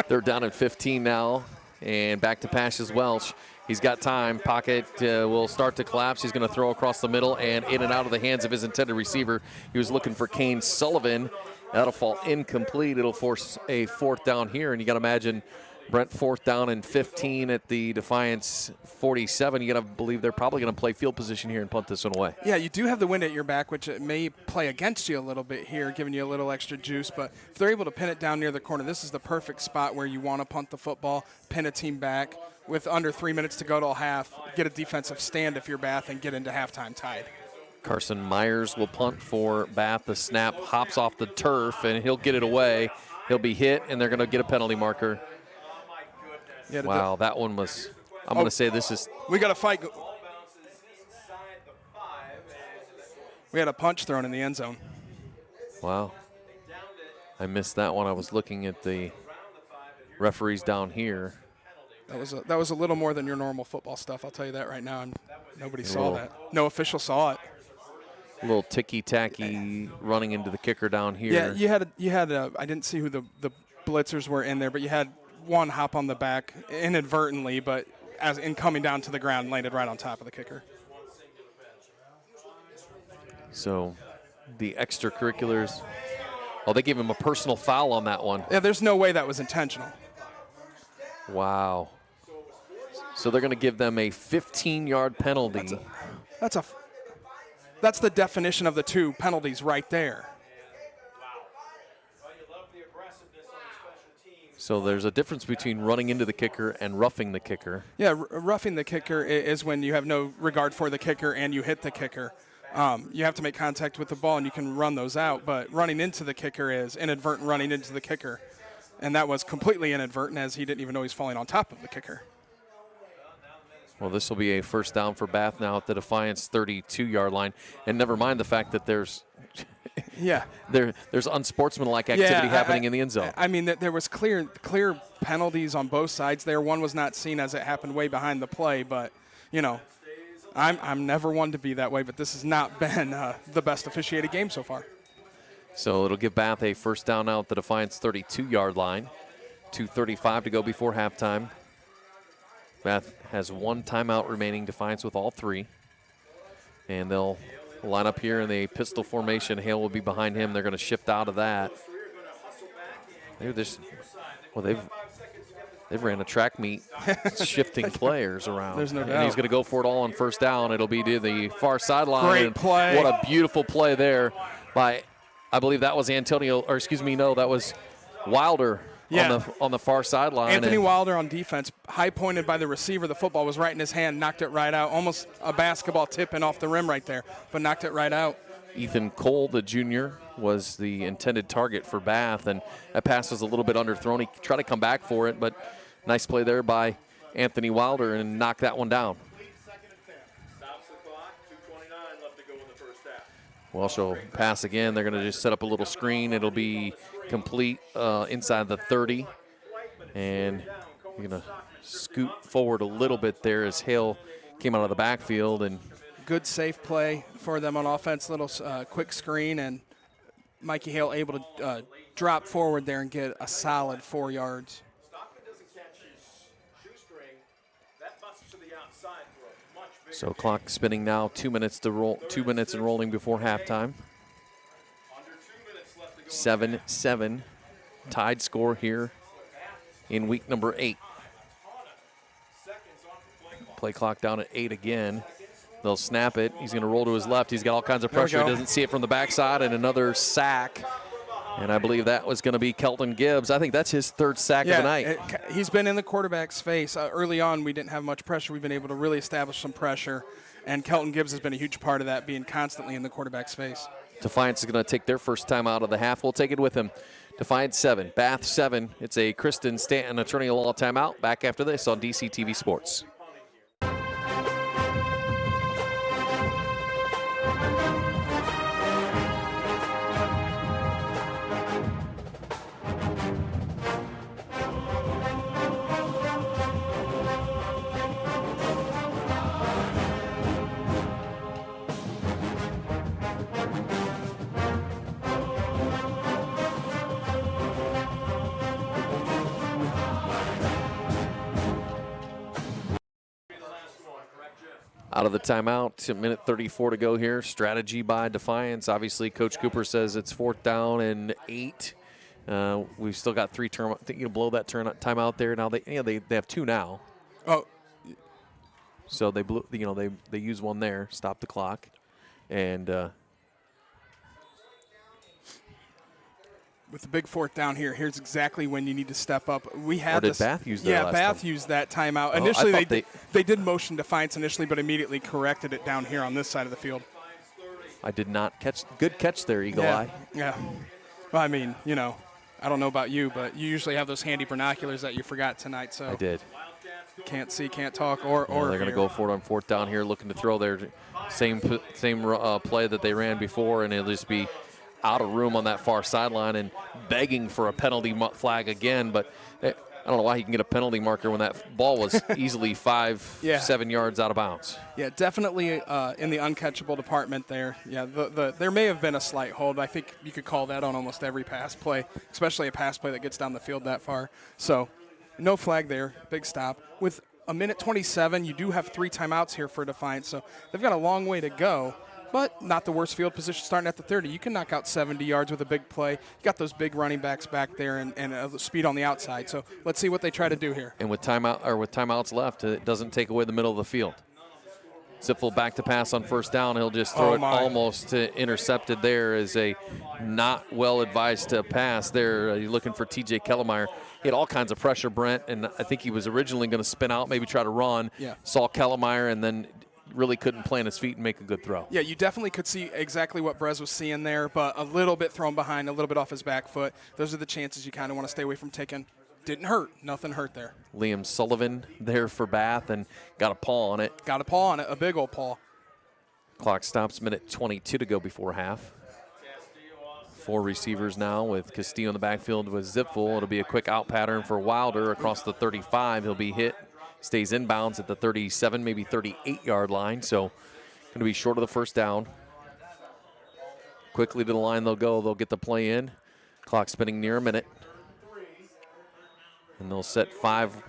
They're down at 15 now, and back to pass is Welsh. He's got time. Pocket will start to collapse. He's going to throw across the middle and in and out of the hands of his intended receiver. He was looking for Kane Sullivan. That'll fall incomplete. It'll force a fourth down here, and you got to imagine Brent, fourth down and 15 at the Defiance 47. You got to believe they're probably going to play field position here and punt this one away. Yeah, you do have the wind at your back, which it may play against you a little bit here, giving you a little extra juice. But if they're able to pin it down near the corner, this is the perfect spot where you want to punt the football, pin a team back with under 3 minutes to go till half, get a defensive stand if you're Bath, and get into halftime tied. Carson Myers will punt for Bath. The snap hops off the turf, and he'll get it away. He'll be hit, and they're going to get a penalty marker. Yeah, wow, that one was – I'm going to say this is – we got to fight. We had a punch thrown in the end zone. Wow. I missed that one. I was looking at the referees down here. That was a little more than your normal football stuff. I'll tell you that right now. And nobody saw little- that. No official saw it. A little ticky-tacky running into the kicker down here. Yeah, you had. I didn't see who the blitzers were in there, but you had one hop on the back inadvertently, but as in coming down to the ground, landed right on top of the kicker. So the extracurriculars. Oh, they gave him a personal foul on that one. Yeah, there's no way that was intentional. Wow. So they're going to give them a 15-yard penalty. That's the definition of the two penalties right there. So there's a difference between running into the kicker and roughing the kicker. Yeah, roughing the kicker is when you have no regard for the kicker and you hit the kicker. You have to make contact with the ball and you can run those out, but running into the kicker is inadvertent running into the kicker. And that was completely inadvertent as he didn't even know he's falling on top of the kicker. Well, this will be a first down for Bath now at the Defiance 32-yard line. And never mind the fact that there's unsportsmanlike activity happening in the end zone. I mean, there was clear penalties on both sides there. One was not seen as it happened way behind the play, but, you know, I'm never one to be that way, but this has not been the best officiated game so far. So it'll give Bath a first down now at the Defiance 32-yard line. 2:35 to go before halftime. Bath has one timeout remaining. Defiance with all three. And they'll line up here in the pistol formation. Hale will be behind him. They're going to shift out of that. They've ran a track meet shifting players around. There's no doubt. And he's going to go for it all on first down. It'll be to the far sideline. Great play. What a beautiful play there by, I believe that was that was Wilder on the far sideline. Anthony Wilder on defense, high pointed by the receiver. The football was right in his hand, knocked it right out. Almost a basketball tipping off the rim right there, but knocked it right out. Ethan Cole, the junior, was the intended target for Bath, and that pass was a little bit underthrown. He tried to come back for it, but nice play there by Anthony Wilder and knocked that one down. Welsh will pass again. They're going to just set up a little screen. It'll be complete inside the 30. And you're going to scoot forward a little bit there as Hale came out of the backfield. And good safe play for them on offense, little quick screen, and Mikey Hale able to drop forward there and get a solid 4 yards. So clock spinning now, 2 minutes to roll, 2 minutes and rolling before halftime. 7-7 tied score here in week number 8. Play clock down at 8 again. They'll snap it. He's going to roll to his left. He's got all kinds of pressure. He doesn't see it from the backside, and another sack. And I believe that was going to be Kelton Gibbs. I think that's his third sack of the night. He's been in the quarterback's face. Early on, we didn't have much pressure. We've been able to really establish some pressure, and Kelton Gibbs has been a huge part of that, being constantly in the quarterback's face. Defiance is going to take their first time out of the half. We'll take it with him. Defiance 7, Bath 7. It's a Kristen Stanton attorney law timeout. Back after this on DCTV Sports. Out of the timeout, a minute 34 to go here. Strategy by Defiance. Obviously, Coach Cooper says it's 4th down and 8. We've still got 3 turn. I think you blow that timeout there. Now they have 2 now. Oh, so they blew. They use one there. Stop the clock, and with the big 4th down here, here's exactly when you need to step up. We had or did Bath use that? Yeah, Bath used that timeout. Oh, Initially, they did motion Defiance initially, but immediately corrected it down here on this side of the field. I did not catch. Good catch there, Eagle Eye. Yeah. Well, I mean, I don't know about you, but you usually have those handy binoculars that you forgot tonight. So I did. Can't see, can't talk, or they're going to hear. go for it on fourth down here, looking to throw their same play that they ran before, and it'll just be out of room on that far sideline and begging for a penalty flag again. But I don't know why he can get a penalty marker when that ball was easily 7 yards out of bounds. Yeah, definitely in the uncatchable department there. Yeah, there may have been a slight hold. I think you could call that on almost every pass play, especially a pass play that gets down the field that far. So no flag there, big stop. With a minute 27, you do have 3 timeouts here for Defiance, so they've got a long way to go, but not the worst field position starting at the 30. You can knock out 70 yards with a big play. You got those big running backs back there and speed on the outside. So let's see what they try to do here. And with timeouts left, it doesn't take away the middle of the field. Ziffel back to pass on first down. He'll just throw it almost intercepted there as a not well-advised pass there. You're looking for T.J. Kellemeyer. He had all kinds of pressure, Brent, and I think he was originally going to spin out, maybe try to run. Yeah. Saw Kellemeyer and then really couldn't plant his feet and make a good throw. Yeah, you definitely could see exactly what Brez was seeing there, but a little bit thrown behind, a little bit off his back foot. Those are the chances you kind of want to stay away from taking. Didn't hurt. Nothing hurt there. Liam Sullivan there for Bath and got a paw on it. Got a paw on it, a big old paw. Clock stops, minute 22 to go before half. 4 receivers now with Castillo in the backfield with Zipfel. It'll be a quick out pattern for Wilder across the 35. He'll be hit, stays inbounds at the 37, maybe 38-yard line. So going to be short of the first down. Quickly to the line they'll go. They'll get the play in. Clock spinning near a minute. And they'll set 5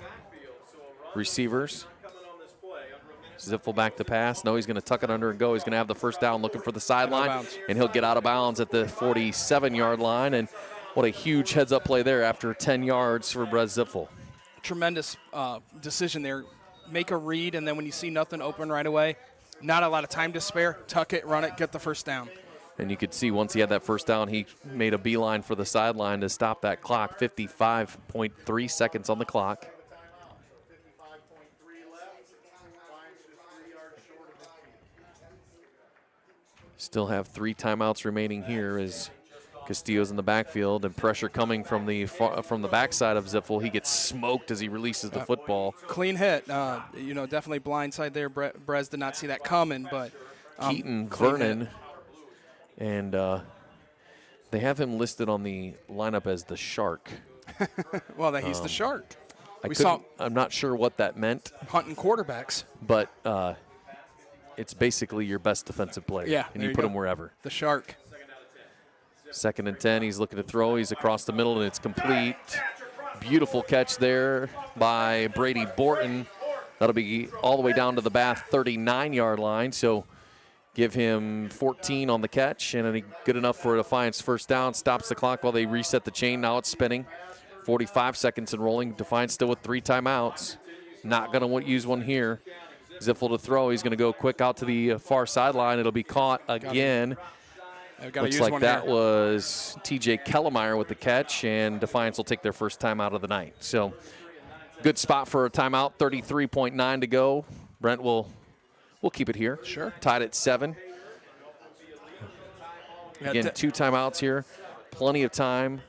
receivers. Ziffel back to pass. No, he's going to tuck it under and go. He's going to have the first down looking for the sideline. And he'll get out of bounds at the 47-yard line. And what a huge heads-up play there after 10 yards for Brez Ziffel. Tremendous decision there. Make a read, and then when you see nothing open right away, not a lot of time to spare. Tuck it, run it, get the first down. And you could see once he had that first down, he made a beeline for the sideline to stop that clock. 55.3 seconds on the clock. Still have 3 timeouts remaining here as Castillo's in the backfield and pressure coming from the backside of Ziffel. He gets smoked as he releases the football. Clean hit. Definitely blindside there. Brez did not see that coming, but Keaton Vernon. And they have him listed on the lineup as the Shark. Well, he's the Shark. I'm not sure what that meant. Hunting quarterbacks. But it's basically your best defensive player. Yeah, and you put him wherever. The Shark. 2nd and 10. He's looking to throw. He's across the middle, and it's complete. Beautiful catch there by Brady Borton. That'll be all the way down to the Bath 39-yard line. So give him 14 on the catch, and good enough for a Defiance first down. Stops the clock while they reset the chain. Now it's spinning. 45 seconds and rolling. Defiance still with 3 timeouts. Not going to use one here. Ziffel to throw. He's going to go quick out to the far sideline. It'll be caught again. Looks like that was T.J. Kellemeyer with the catch, and Defiance will take their first time out of the night. So good spot for a timeout. 33.9 to go. Brent will keep it here. Sure. Tied at 7. Again, 2 timeouts here. Plenty of time.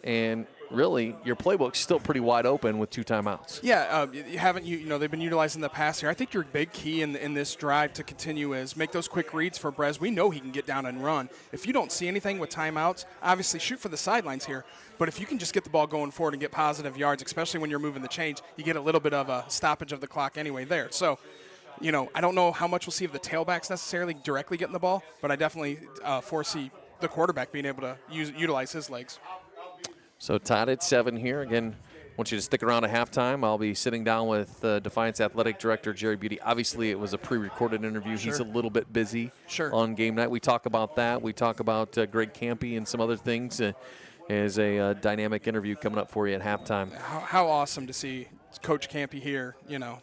And really, your playbook's still pretty wide open with 2 timeouts. Yeah, they've been utilizing the pass here. I think your big key in this drive to continue is make those quick reads for Brez. We know he can get down and run. If you don't see anything with timeouts, obviously shoot for the sidelines here. But if you can just get the ball going forward and get positive yards, especially when you're moving the chains, you get a little bit of a stoppage of the clock anyway there. So, I don't know how much we'll see of the tailbacks necessarily directly getting the ball, but I definitely foresee the quarterback being able to utilize his legs. So tied at 7 here. Again, I want you to stick around at halftime. I'll be sitting down with Defiance Athletic Director Jerry Beatty. Obviously, it was a pre-recorded interview. Sure. He's a little bit busy on game night. We talk about that. We talk about Greg Campy and some other things. As a dynamic interview coming up for you at halftime. How awesome to see Coach Campy here,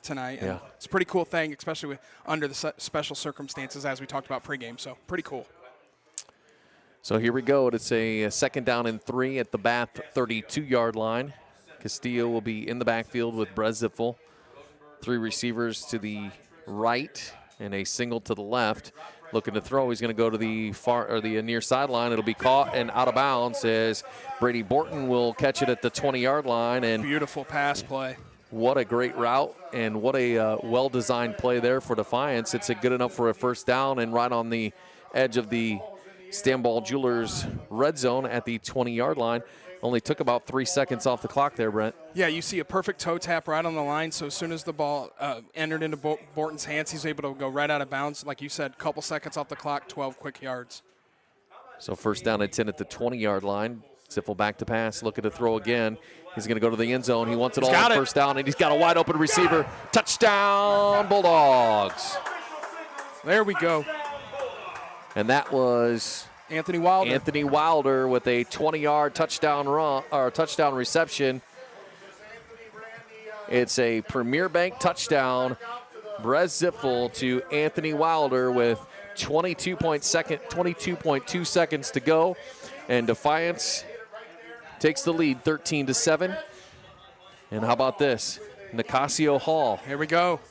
tonight. And it's a pretty cool thing, especially under the special circumstances as we talked about pregame. So pretty cool. So here we go. It's a 2nd down and 3 at the Bath 32-yard line. Castillo will be in the backfield with Brez Ziffel. 3 receivers to the right and a single to the left. Looking to throw. He's going to go to the near sideline. It'll be caught and out of bounds as Brady Borton will catch it at the 20-yard line. And beautiful pass play. What a great route and what a well-designed play there for Defiance. It's a good enough for a first down and right on the edge of the Stanball Jewelers red zone at the 20-yard line. Only took about 3 seconds off the clock there, Brent. Yeah, you see a perfect toe tap right on the line. So as soon as the ball entered into Borton's hands, he's able to go right out of bounds. Like you said, couple seconds off the clock, 12 quick yards. So first down and 10 at the 20-yard line. Ziffel back to pass, looking to throw again. He's going to go to the end zone. He wants it all on first down, and he's got a wide open receiver. Touchdown, Bulldogs. There we go. And that was Anthony Wilder. Anthony Wilder with a 20-yard touchdown run or touchdown reception. It's a Premier Bank touchdown. Brez Ziffel to Anthony Wilder with 22.2 seconds to go, and Defiance takes the lead 13-7. And how about this? Nicasio Hall. Here we go.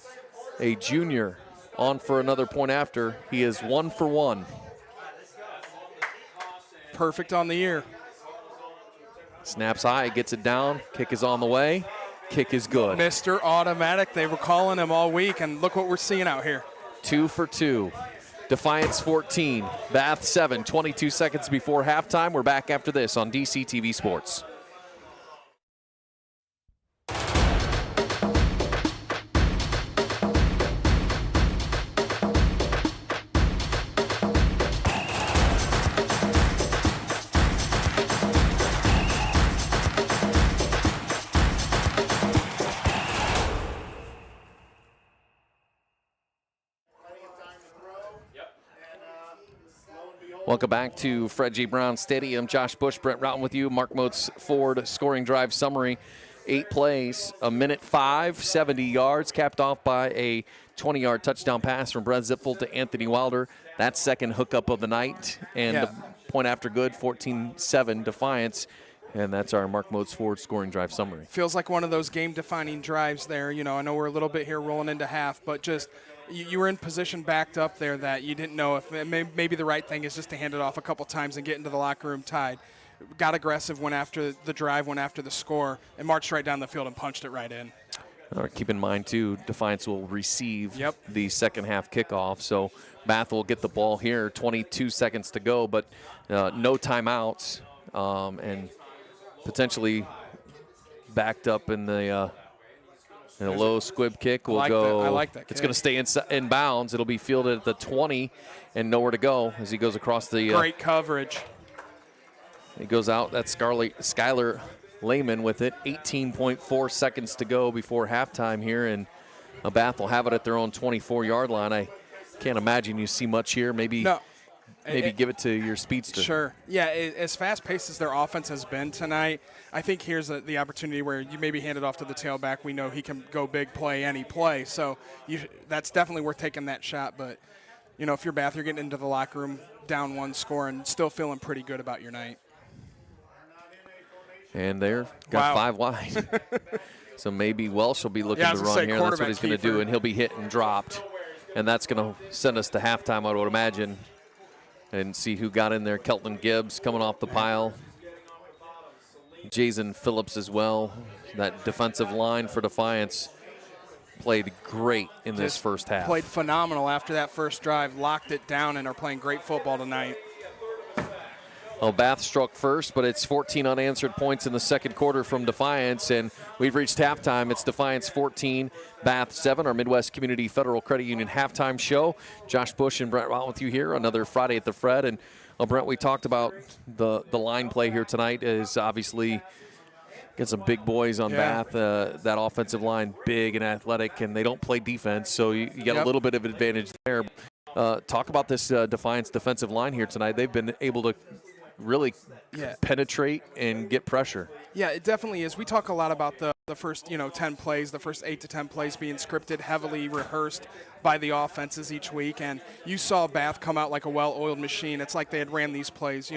A junior on for another point after. He is 1 for 1. Perfect on the year. Snaps high, gets it down. Kick is on the way. Kick is good. Mr. Automatic. They were calling him all week, and look what we're seeing out here. 2 for 2. Defiance 14, Bath 7, 22 seconds before halftime. We're back after this on DCTV Sports. Welcome back to Fred G. Brown Stadium. Josh Bush, Brent Routon with you. Mark Moats Ford scoring drive summary. 8 plays, a minute 5, 70 yards, capped off by a 20-yard touchdown pass from Brett Ziffel to Anthony Wilder. That's second hookup of the night. And the point after good, 14-7 Defiance. And that's our Mark Moats Ford scoring drive summary. Feels like one of those game-defining drives there. You know, I know we're a little bit here rolling into half, but just you were in position backed up there that you didn't know if maybe the right thing is just to hand it off a couple times and get into the locker room tied. Got aggressive, went after the drive, went after the score, and marched right down the field and punched it right in. Keep in mind, too, Defiance will receive the second half kickoff. So Bath will get the ball here, 22 seconds to go, but no timeouts, and potentially backed up in the low squib kick will go. I like that. It's going to stay in bounds. It'll be fielded at the 20 and nowhere to go as he goes across the. Great coverage. He goes out. That's Skylar Lehman with it. 18.4 seconds to go before halftime here, and Bath will have it at their own 24-yard line. I can't imagine you see much here. Maybe give it to your speedster. Sure. Yeah, as fast-paced as their offense has been tonight, I think here's the opportunity where you maybe hand it off to the tailback. We know he can go big play any play, so that's definitely worth taking that shot. But, you know, if you're Bath, you're getting into the locker room down 1 score and still feeling pretty good about your night. And they're got 5 wide. So maybe Welsh will be looking to run here. That's what he's going to do, and he'll be hit and dropped. And that's going to send us to halftime, I would imagine. And see who got in there. Kelton Gibbs coming off the pile. Jason Phillips as well. That defensive line for Defiance played great in this first half. Played phenomenal after that first drive, locked it down, and are playing great football tonight. Well, Bath struck first, but it's 14 unanswered points in the second quarter from Defiance, and we've reached halftime. It's Defiance 14, Bath 7, our Midwest Community Federal Credit Union halftime show. Josh Bush and Brent Routon with you here, another Friday at the Fred. And, Brent, we talked about the line play here tonight is obviously get some big boys on Bath. That offensive line, big and athletic, and they don't play defense, so you get a little bit of advantage there. Talk about this Defiance defensive line here tonight. They've been able to really penetrate and get pressure. Yeah, it definitely is. We talk a lot about the first 10 plays, the first 8 to 10 plays being scripted, heavily rehearsed by the offenses each week, and you saw Bath come out like a well-oiled machine. It's like they had ran these plays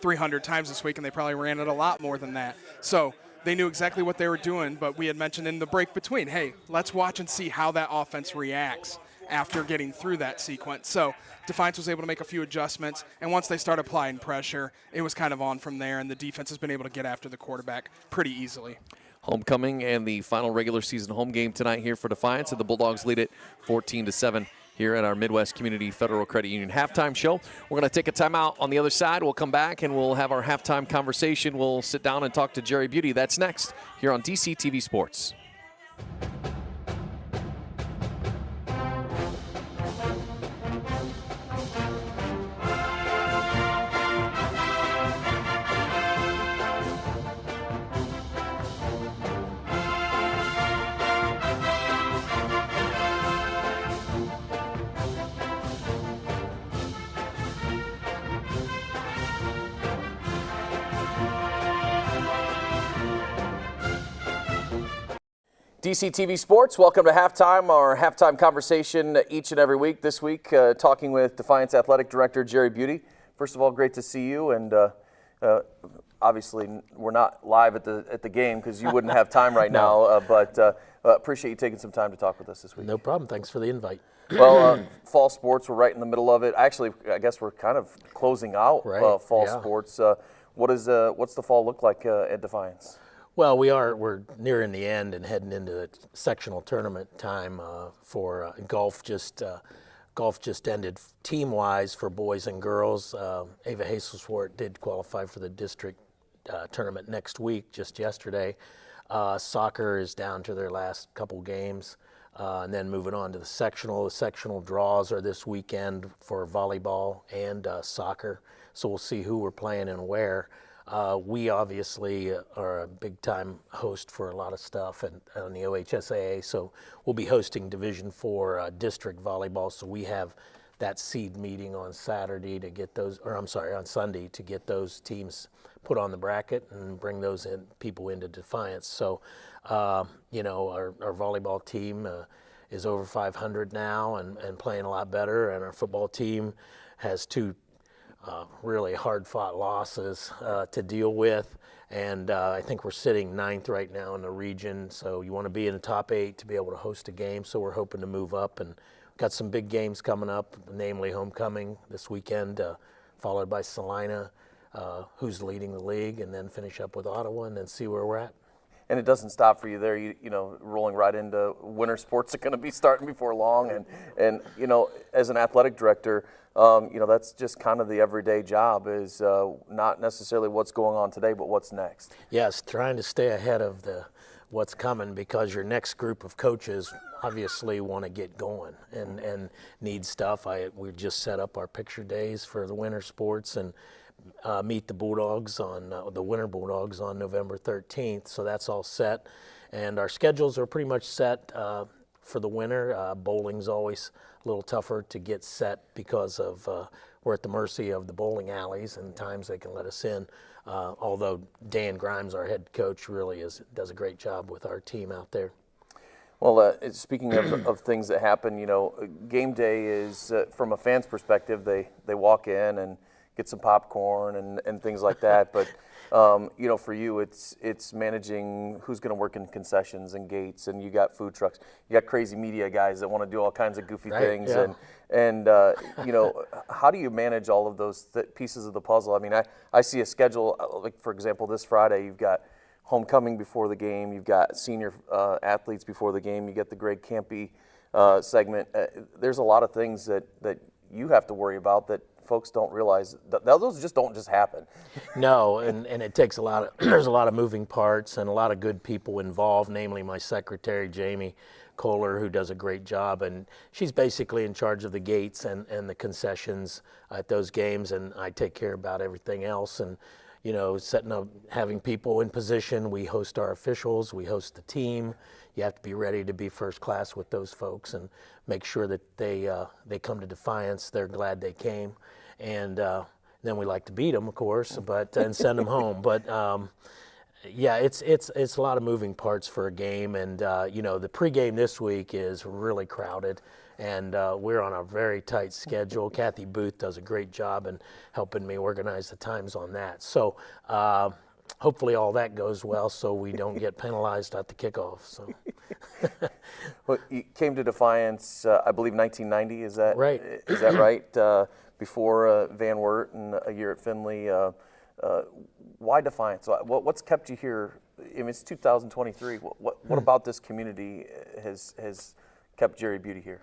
300 times this week, and they probably ran it a lot more than that. So they knew exactly what they were doing, but we had mentioned in the break between, hey, let's watch and see how that offense reacts after getting through that sequence. So Defiance was able to make a few adjustments, and once they started applying pressure, it was kind of on from there, and the defense has been able to get after the quarterback pretty easily. homecoming and the final regular season home game tonight here for Defiance, and the Bulldogs lead it 14-7 here at our Midwest Community Federal Credit Union halftime show. We're going to take a timeout. On the other side, we'll come back and we'll have our halftime conversation. We'll sit down and talk to Jerry Beauty. That's next here on DCTV Sports. DCTV Sports, welcome to halftime, our halftime conversation each and every week. This week, talking with Defiance Athletic Director Jerry Beauty. First of all, great to see you, and obviously we're not live at the game because you wouldn't have time right now, but appreciate you taking some time to talk with us this week. No problem. Thanks for the invite. Well, fall sports, we're right in the middle of it. Actually, I guess we're kind of closing out fall sports. What's the fall look like at Defiance? Well, we're nearing the end and heading into the sectional tournament time for golf. Golf just ended team-wise for boys and girls. Ava Haselswart did qualify for the district tournament next week, just yesterday. Soccer is down to their last couple games, and then moving on to the sectional. The sectional draws are this weekend for volleyball and soccer, so we'll see who we're playing and where. We obviously are a big-time host for a lot of stuff on the OHSAA, so we'll be hosting Division IV district volleyball. So we have that seed meeting on Saturday to get those, on Sunday to get those teams put on the bracket and bring those people into Defiance. So, our volleyball team is over 500 now and playing a lot better, and our football team has two really hard-fought losses to deal with, and I think we're sitting 9th right now in the region, so you want to be in the top 8 to be able to host a game, so we're hoping to move up, and got some big games coming up, namely homecoming this weekend, followed by Salina, who's leading the league, and then finish up with Ottawa and then see where we're at. And it doesn't stop for you there. You rolling right into winter sports are going to be starting before long, and as an athletic director, that's just kind of the everyday job is not necessarily what's going on today, but what's next. Yes, trying to stay ahead of what's coming, because your next group of coaches obviously want to get going and need stuff. We just set up our picture days for the winter sports and meet the Bulldogs the Winter Bulldogs on November 13th. So that's all set, and our schedules are pretty much set for the winter. Bowling's always a little tougher to get set because of we're at the mercy of the bowling alleys and times they can let us in. Although Dan Grimes, our head coach, really does a great job with our team out there. Well, speaking of things that happen, game day is from a fan's perspective. They walk in and get some popcorn and things like that. But for you, it's managing who's going to work in concessions and gates, and you got food trucks. You got crazy media guys that want to do all kinds of goofy things, yeah. and how do you manage all of those pieces of the puzzle? I mean, I see a schedule like, for example, this Friday you've got homecoming before the game, you've got senior athletes before the game, you get the Greg Campy segment. There's a lot of things that you have to worry about that folks don't realize. Those just don't just happen. No, and it takes there's a lot of moving parts and a lot of good people involved, namely my secretary, Jamie Kohler, who does a great job, and she's basically in charge of the gates and the at those games, and I take care about everything else. And setting up, having people in position. We host our officials, we host the team. You have to be ready to be first class with those folks and make sure that they come to Defiance. They're glad they came, and then we like to beat them, of course, and send them home. But yeah, it's a lot of moving parts for a game, and the pregame this week is really crowded. And we're on a very tight schedule. Kathy Booth does a great job in helping me organize the times on that. So hopefully all that goes well so we don't get penalized at the kickoff. So. Well, you came to Defiance, I believe, 1990. Is that right? Is that right? Before Van Wert and a year at Finley. Why Defiance? What's kept you here I mean, it's 2023. What about this community has kept Jerry Beauty here?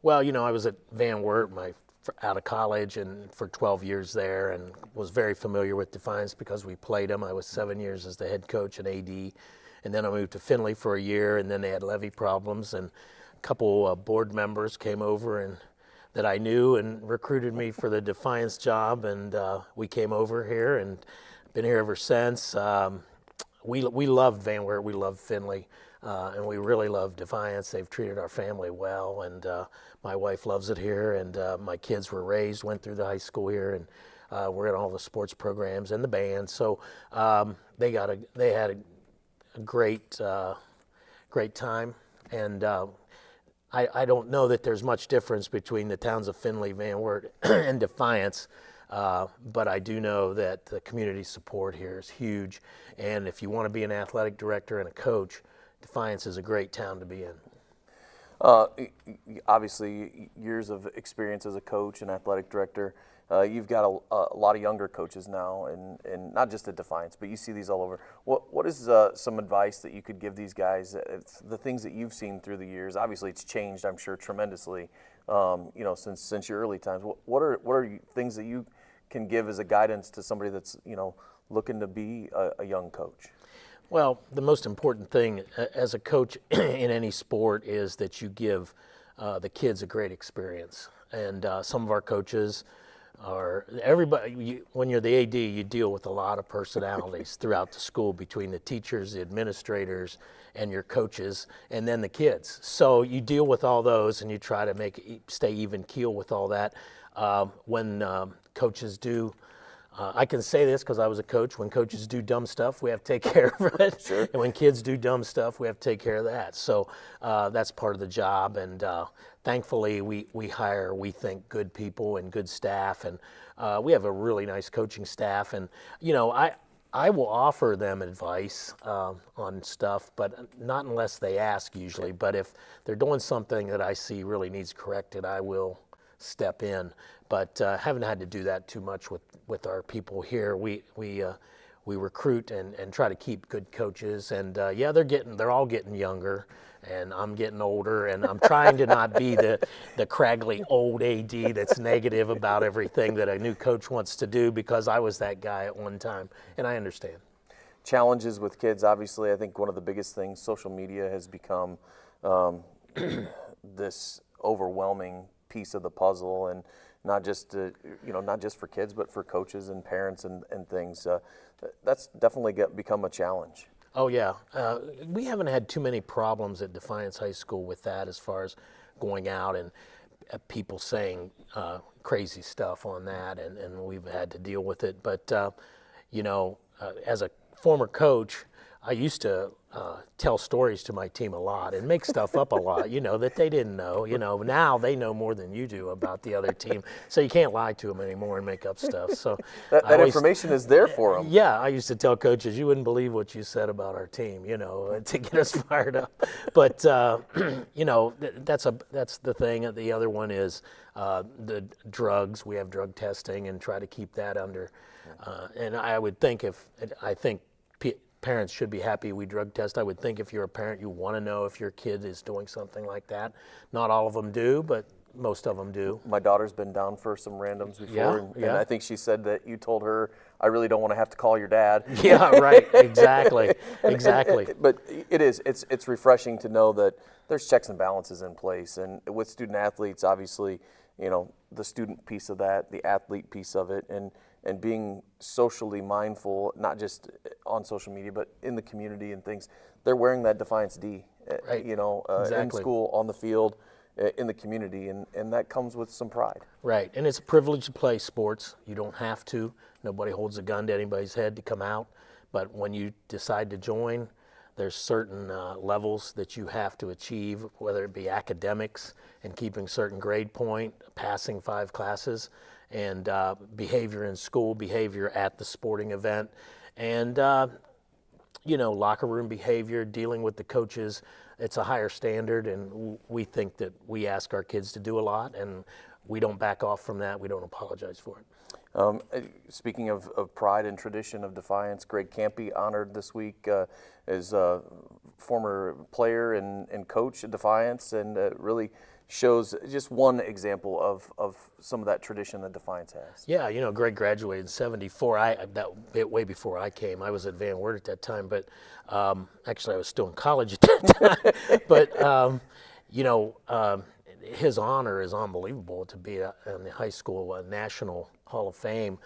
Well, I was at Van Wert, out of college, and for 12 years there, and was very familiar with Defiance because we played them. I was 7 years as the head coach and AD, and then I moved to Findlay for a year, and then they had levee problems, and a couple board members came over and that I knew and recruited me for the Defiance job, and we came over here and been here ever since. We loved Van Wert, we loved Findlay, and we really love Defiance. They've treated our family well, and my wife loves it here, and my kids went through the high school here, and we're in all the sports programs and the band. So they had a great time, and I don't know that there's much difference between the towns of Findlay, Van Wert, and Defiance. But I do know that the community support here is huge, and if you want to be an athletic director and a coach, Defiance is a great town to be in. Obviously, years of experience as a coach and athletic director. You've got a lot of younger coaches now, and not just at Defiance, but you see these all over. What is some advice that you could give these guys? It's the things that you've seen through the years. Obviously, it's changed, I'm sure, tremendously. Since your early times. What are things that you can give as a guidance to somebody that's looking to be a young coach? Well, the most important thing as a coach in any sport is that you give the kids a great experience. And some of our coaches when you're the AD, you deal with a lot of personalities throughout the school between the teachers, the administrators, and your coaches, and then the kids. So you deal with all those, and you try to stay even keel with all that. When coaches do, I can say this because I was a coach, when coaches do dumb stuff, we have to take care of it. Sure. And when kids do dumb stuff, we have to take care of that. So that's part of the job, and thankfully we hire, we think, good people and good staff, and we have a really nice coaching staff. And I will offer them advice on stuff, but not unless they ask usually. But if they're doing something that I see really needs corrected, I will step in. But haven't had to do that too much with our people here. We recruit and try to keep good coaches, and they're all getting younger, and I'm getting older, and I'm trying to not be the craggly old AD that's negative about everything that a new coach wants to do, because I was that guy at one time, and I understand. Challenges with kids, obviously. I think one of the biggest things, social media has become this overwhelming piece of the puzzle, and not just for kids, but for coaches and parents and things. That's definitely become a challenge. Oh yeah, we haven't had too many problems at Defiance High School with that, as far as going out and people saying crazy stuff on that, and we've had to deal with it. But as a former coach, I used to tell stories to my team a lot and make stuff up a lot, that they didn't know. Now they know more than you do about the other team, so you can't lie to them anymore and make up stuff. So that information is there for them. Yeah, I used to tell coaches, you wouldn't believe what you said about our team, to get us fired up. But that's the thing. The other one is the drugs. We have drug testing and try to keep that under. And I would think parents should be happy we drug test. I would think if you're a parent, you want to know if your kid is doing something like that. Not all of them do, but most of them do. My daughter's been down for some randoms before, and I think she said that you told her, I really don't want to have to call your dad. Yeah, right, exactly, exactly. But it's refreshing to know that there's checks and balances in place, and with student athletes, obviously, the student piece of that, the athlete piece of it, and being socially mindful, not just on social media, but in the community and things. They're wearing that Defiance D, right. In school, on the field, in the community, and that comes with some pride. Right, and it's a privilege to play sports. You don't have to. Nobody holds a gun to anybody's head to come out. But when you decide to join, there's certain levels that you have to achieve, whether it be academics and keeping certain grade point, passing 5 classes, and behavior in school, behavior at the sporting event, and locker room behavior, dealing with the coaches. It's a higher standard, and we think that we ask our kids to do a lot, and we don't back off from that. We don't apologize for it. Speaking of pride and tradition of Defiance, Greg Campy honored this week as former player and coach at Defiance, and really shows just one example of some of that tradition that Defiance has. Yeah, Greg graduated in '74. Way before I came. I was at Van Wert at that time, but actually I was still in college at that time. But his honor is unbelievable to be in the high school National Hall of Fame.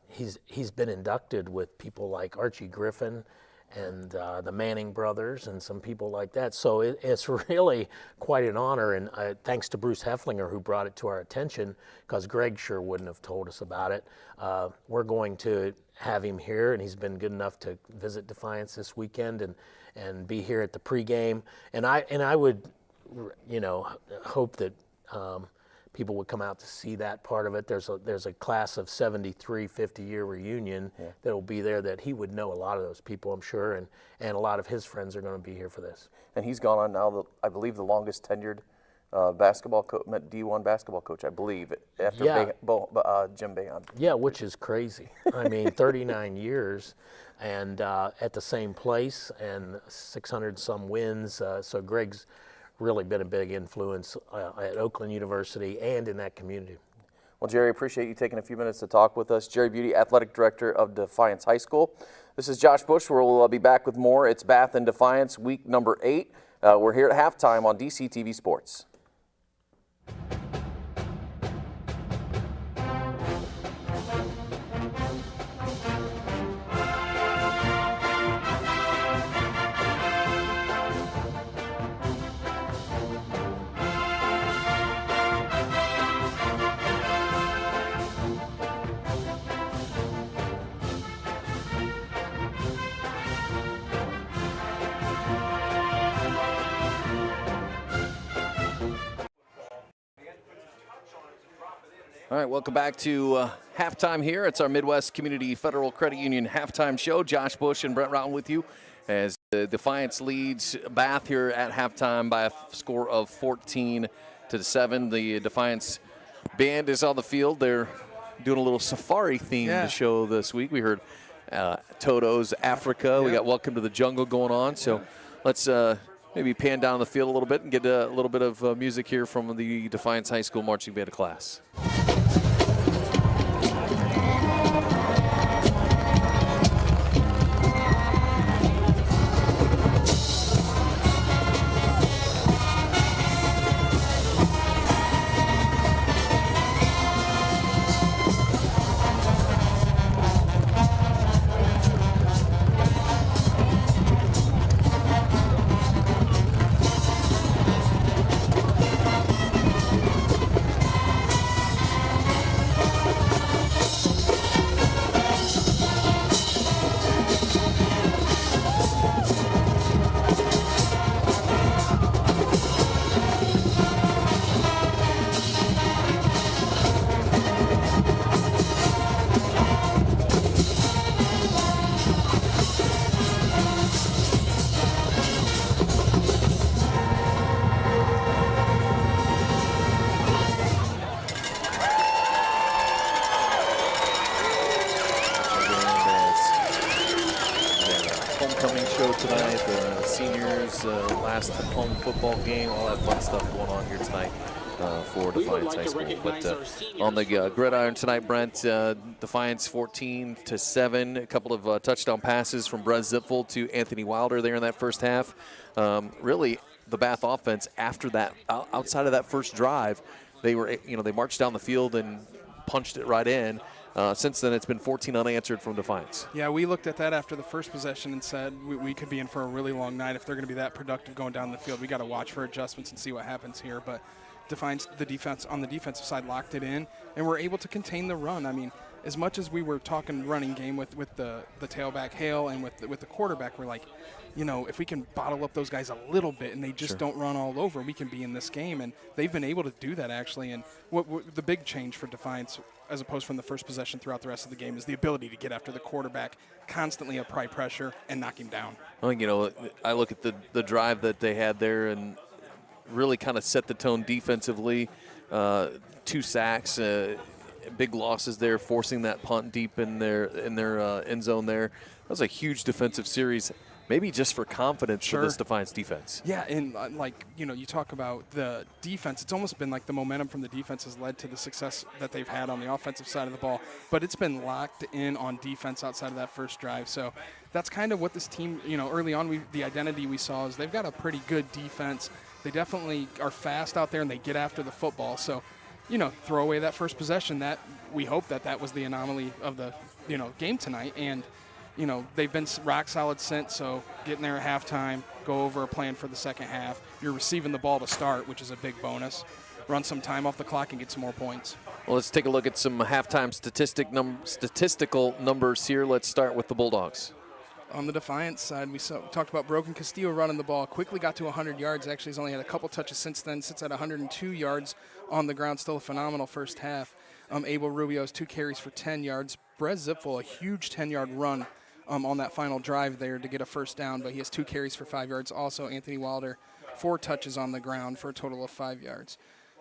He's been inducted with people like Archie Griffin and the Manning brothers and some people like that. So it's really quite an honor, and thanks to Bruce Hefflinger who brought it to our attention, because Greg sure wouldn't have told us about it. We're going to have him here, and he's been good enough to visit Defiance this weekend and be here at the pregame. And I would, hope that people would come out to see that part of it. There's a class of '73 50-year reunion that will be there that he would know a lot of those people, I'm sure, and a lot of his friends are going to be here for this. And he's gone on now, I believe, the longest tenured D1 basketball coach, I believe, after Jim Boeheim. Yeah, which is crazy. I mean, 39 years and at the same place and 600 some wins. So Greg's really been a big influence at Oakland University and in that community. Well, Jerry, appreciate you taking a few minutes to talk with us. Jerry Beauty, Athletic Director of Defiance High School. This is Josh Bush. We'll be back with more. It's Bath and Defiance, week number 8. We're here at halftime on DCTV Sports. All right, welcome back to halftime here. It's our Midwest Community Federal Credit Union halftime show. Josh Bush and Brent Routen with you as Defiance leads Bath here at halftime by a score of 14-7. The Defiance band is on the field. They're doing a little safari-themed show this week. We heard Toto's Africa. We got Welcome to the Jungle going on. So let's maybe pan down the field a little bit and get a little bit of music here from the Defiance High School marching band class. Last home football game, all that fun stuff going on here tonight for Defiance High School. But on the gridiron tonight, Brent, Defiance 14-7. A couple of touchdown passes from Brett Zipfel to Anthony Wilder there in that first half. Really, the Bath offense after that, outside of that first drive, they were, they marched down the field and punched it right in. Since then, it's been 14 unanswered from Defiance. Yeah, we looked at that after the first possession and said we could be in for a really long night if they're going to be that productive going down the field. We got to watch for adjustments and see what happens here. But Defiance, the defense on the defensive side, locked it in, and we're able to contain the run. I mean, as much as we were talking running game with the tailback Hale and with the quarterback, we're like, if we can bottle up those guys a little bit and they just don't run all over, we can be in this game. And they've been able to do that, actually. And what the big change for Defiance, as opposed from the first possession throughout the rest of the game, is the ability to get after the quarterback, constantly apply pressure, and knock him down. I think, I look at the drive that they had there and really kind of set the tone defensively. 2 sacks. big losses there, forcing that punt deep in their end zone there. That was a huge defensive series, maybe just for confidence for this Defiance defense. Yeah, and you talk about the defense. It's almost been like the momentum from the defense has led to the success that they've had on the offensive side of the ball. But it's been locked in on defense outside of that first drive. So that's kind of what this team, early on, the identity we saw is they've got a pretty good defense. They definitely are fast out there, and they get after the football. So, throw away that first possession. That we hope that was the anomaly of the, game tonight. And they've been rock solid since, so getting there at halftime, go over a plan for the second half. You're receiving the ball to start, which is a big bonus. Run some time off the clock and get some more points. Well, let's take a look at some halftime statistical numbers here. Let's start with the Bulldogs. On the Defiance side, we talked about Brogan Castillo running the ball. Quickly got to 100 yards. Actually, he's only had a couple touches since then. Sits at 102 yards on the ground. Still a phenomenal first half. Abel Rubio has 2 carries for 10 yards. Brez Zipfel, a huge 10-yard run on that final drive there to get a first down, but he has 2 carries for 5 yards. Also, Anthony Wilder, 4 touches on the ground for a total of 5 yards.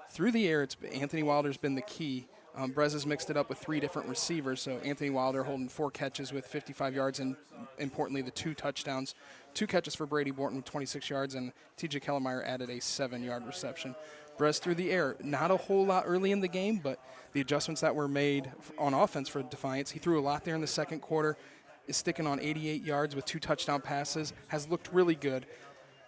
Through the air, Anthony Wilder's been the key. Brez has mixed it up with 3 different receivers, so Anthony Wilder holding 4 catches with 55 yards, and importantly, the 2 touchdowns. 2 catches for Brady Borton with 26 yards, and TJ Kellermeyer added a 7-yard reception. Brez through the air, not a whole lot early in the game, but the adjustments that were made on offense for Defiance, he threw a lot there in the second quarter, is sticking on 88 yards with 2 touchdown passes, has looked really good,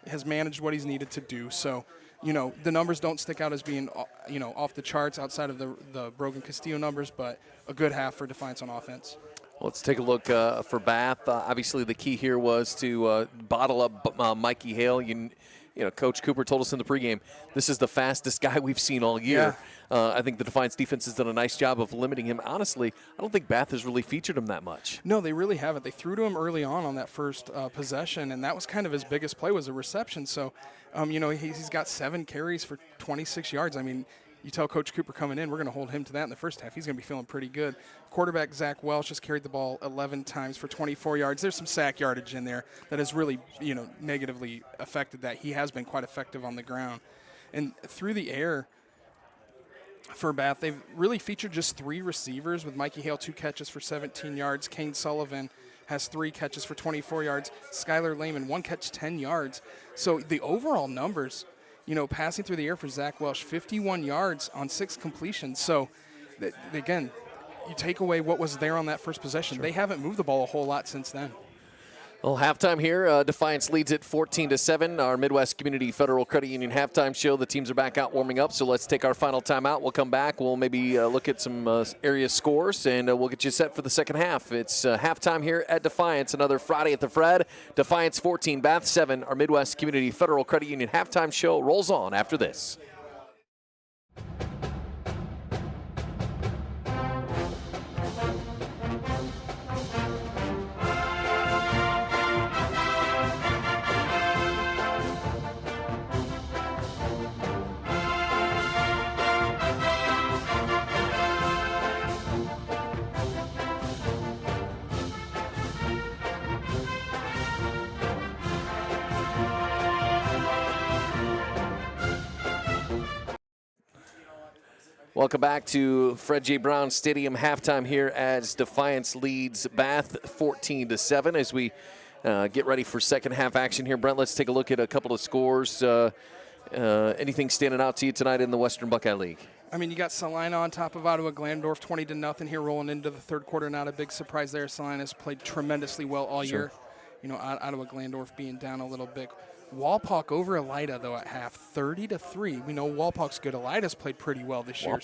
has managed what he's needed to do. So, the numbers don't stick out as being, off the charts outside of the Brogan Castillo numbers, but a good half for Defiance on offense. Let's take a look for Bath. Obviously, the key here was to bottle up Mikey Hale. Coach Cooper told us in the pregame, this is the fastest guy we've seen all year. I think the Defiance defense has done a nice job of limiting him. Honestly, I don't think Bath has really featured him that much. No, they really haven't. They threw to him early on that first possession, and that was kind of his biggest play was a reception. So, he's got 7 carries for 26 yards. I mean, you tell Coach Cooper coming in, we're going to hold him to that in the first half. He's going to be feeling pretty good. Quarterback Zach Welsh has carried the ball 11 times for 24 yards. There's some sack yardage in there that has really, negatively affected that. He has been quite effective on the ground. And through the air for Bath, they've really featured just 3 receivers with Mikey Hale 2 catches for 17 yards. Kane Sullivan has 3 catches for 24 yards. Skylar Lehman 1 catch, 10 yards. So the overall numbers, passing through the air for Zach Welsh, 51 yards on 6 completions. So, again, you take away what was there on that first possession. They haven't moved the ball a whole lot since then. Well, halftime here, Defiance leads it 14-7. Our Midwest Community Federal Credit Union halftime show. The teams are back out warming up, so let's take our final timeout. We'll come back. We'll maybe look at some area scores, and we'll get you set for the second half. It's halftime here at Defiance, another Friday at the Fred. Defiance 14, Bath 7. Our Midwest Community Federal Credit Union halftime show rolls on after this. Welcome back to Fred J. Brown Stadium halftime here as Defiance leads Bath 14-7 as we get ready for second half action here. Brent, let's take a look at a couple of scores. Anything standing out to you tonight in the Western Buckeye League? I mean, you got Salina on top of Ottawa Glandorf, 20-0 here rolling into the third quarter. Not a big surprise there. Salina's played tremendously well all year. Ottawa Glandorf being down a little bit. Walpock over Elida, though, at half, 30-3. We know Walpock's good. Elida's played pretty well this year.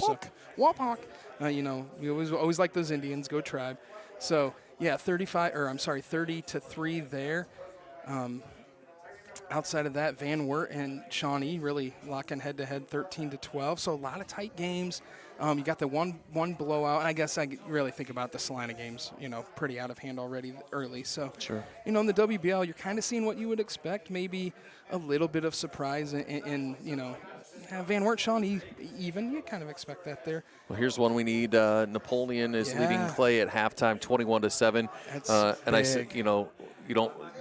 Walpock. We always like those Indians. Go Tribe. So, yeah, 30-3 there. Outside of that, Van Wert and Shawnee really locking head-to-head 13-12. So a lot of tight games. You got the one blowout. And I guess I really think about the Salina games, pretty out of hand already early. So, sure. In the WBL, you're kind of seeing what you would expect, maybe a little bit of surprise in Van Wert, Shawnee, even. You kind of expect that there. Well, here's one we need. Napoleon is leading Clay at halftime, 21-7. That's and big. I said, you don't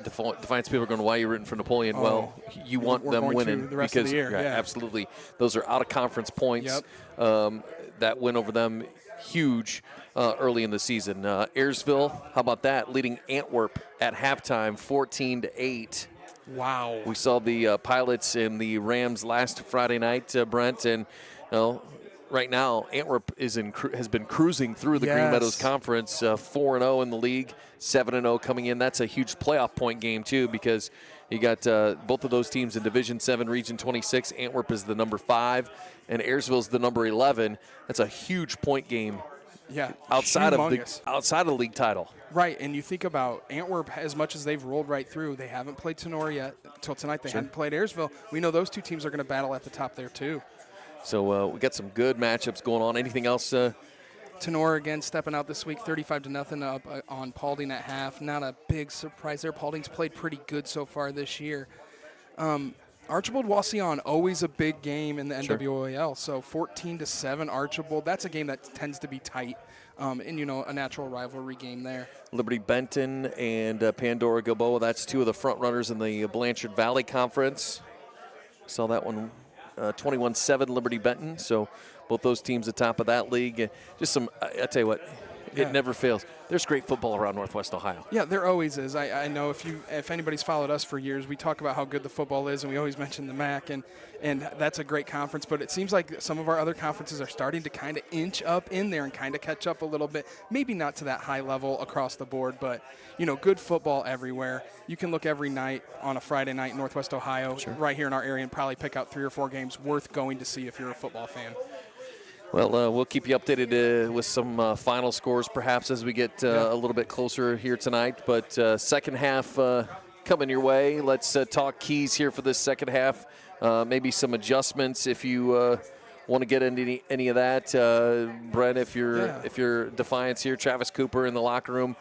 Defiance people are going, why are you rooting for Napoleon? Well, you want them winning the rest of the year. Absolutely. Those are out of conference points. Yep. that win over them huge early in the season. Ayersville, how about that? Leading Antwerp at halftime, 14-8. Wow. We saw the Pilots and the Rams last Friday night, Brent, and right now Antwerp has been cruising through the Green Meadows Conference, 4-0 in the league, 7-0 coming in. That's a huge playoff point game too, because you got both of those teams in Division 7, Region 26. Antwerp is the number 5, and Ayersville is the number 11. That's a huge point game. Yeah, outside of humongous. the league title. Right, and you think about Antwerp, as much as they've rolled right through, they haven't played Tenor yet. Until tonight, they hadn't played Ayersville. We know those two teams are going to battle at the top there, too. So we got some good matchups going on. Anything else? Tenor, again, stepping out this week, 35-0 up on Paulding at half. Not a big surprise there. Paulding's played pretty good so far this year. Archibald Wauseon, always a big game in the NWOAL. So 14-7 Archibald. That's a game that tends to be tight. And, a natural rivalry game there. Liberty Benton and Pandora Gilboa, that's two of the front runners in the Blanchard Valley Conference. Saw that one 21-7 Liberty Benton. So both those teams atop of that league. Just some, I tell you what, it never fails. There's great football around Northwest Ohio. Yeah, there always is. I know if anybody's followed us for years, we talk about how good the football is, and we always mention the MAC, and that's a great conference. But it seems like some of our other conferences are starting to kind of inch up in there and kind of catch up a little bit. Maybe not to that high level across the board, but good football everywhere. You can look every night on a Friday night in Northwest Ohio, right here in our area, and probably pick out 3 or 4 games worth going to see if you're a football fan. Well, we'll keep you updated with some final scores perhaps as we get a little bit closer here tonight. But second half coming your way. Let's talk keys here for this second half. Maybe some adjustments if you want to get into any of that. Brent, if you're Defiance here, Travis Cooper in the locker room,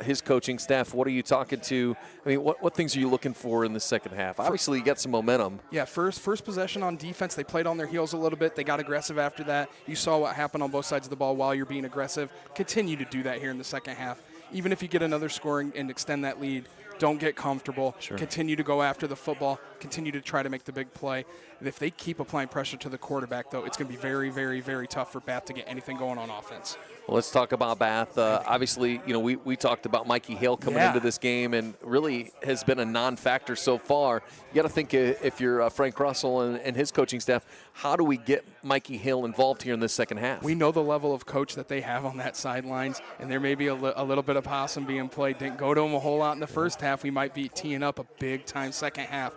his coaching staff, what are you talking to? I mean, what things are you looking for in the second half? Obviously, you got some momentum. Yeah, first possession on defense, they played on their heels a little bit. They got aggressive after that. You saw what happened on both sides of the ball while you're being aggressive. Continue to do that here in the second half. Even if you get another scoring and extend that lead, don't get comfortable. Continue to go after the football. Continue to try to make the big play. And if they keep applying pressure to the quarterback, though, it's going to be very, very, very tough for Bath to get anything going on offense. Well, let's talk about Bath. Obviously, we talked about Mikey Hale coming into this game and really has been a non-factor so far. You got to think if you're Frank Russell and his coaching staff, how do we get Mikey Hale involved here in this second half? We know the level of coach that they have on that sidelines, and there may be a little bit of possum being played. Didn't go to him a whole lot in the first half. We might be teeing up a big-time second half.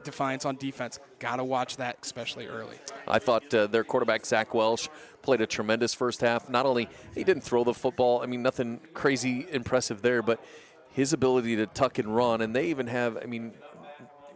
Defiance on defense. Got to watch that, especially early. I thought their quarterback, Zach Welsh, played a tremendous first half. Not only he didn't throw the football, I mean, nothing crazy impressive there, but his ability to tuck and run. And they even have, I mean,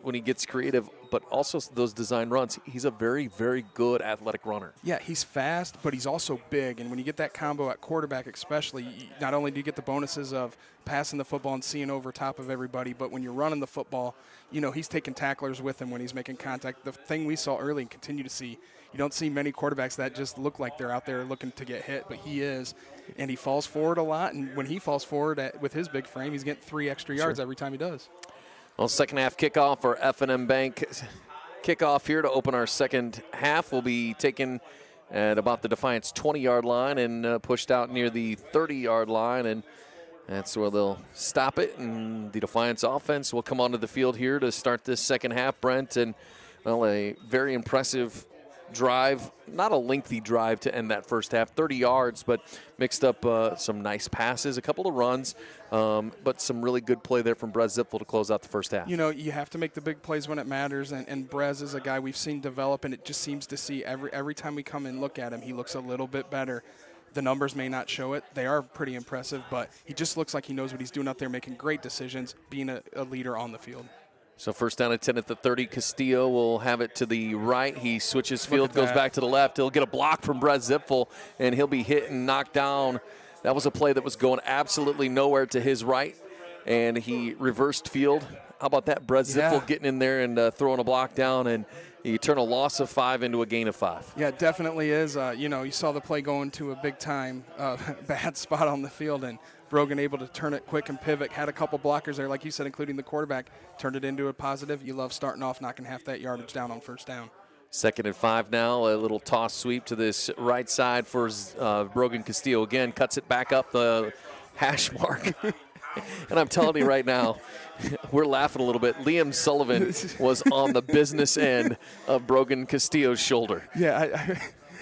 when he gets creative, but also those design runs, he's a very, very good athletic runner. Yeah, he's fast, but he's also big. And when you get that combo at quarterback especially, not only do you get the bonuses of passing the football and seeing over top of everybody, but when you're running the football, he's taking tacklers with him when he's making contact. The thing we saw early and continue to see, you don't see many quarterbacks that just look like they're out there looking to get hit, but he is. And he falls forward a lot, and when he falls forward with his big frame, he's getting 3 extra yards every time he does. Well, second half kickoff for F&M Bank. Kickoff here to open our second half will be taken at about the Defiance 20-yard line and pushed out near the 30-yard line, and that's where they'll stop it. And the Defiance offense will come onto the field here to start this second half, Brent. And, well, a very impressive drive, not a lengthy drive to end that first half, 30 yards, but mixed up some nice passes, a couple of runs, but some really good play there from Brez Zipfel to close out the first half. You have to make the big plays when it matters, and Brez is a guy we've seen develop, and it just seems to see every time we come and look at him, he looks a little bit better. The numbers may not show it. They are pretty impressive, but he just looks like he knows what he's doing out there, making great decisions, being a leader on the field. So first down and 10 at the 30. Castillo will have it to the right. He switches field, goes back to the left. He'll get a block from Brez Zipfel, and he'll be hit and knocked down. That was a play that was going absolutely nowhere to his right, and he reversed field. How about that? Brez Zipfel getting in there and throwing a block down, and you turn a loss of 5 into a gain of 5. Yeah, it definitely is. You saw the play going to a big-time bad spot on the field, and Brogan able to turn it quick and pivot. Had a couple blockers there, like you said, including the quarterback. Turned it into a positive. You love starting off knocking half that yardage down on first down. 2nd and 5 now. A little toss sweep to this right side for Brogan Castillo. Again, cuts it back up the hash mark. And I'm telling you right now, we're laughing a little bit. Liam Sullivan was on the business end of Brogan Castillo's shoulder. Yeah,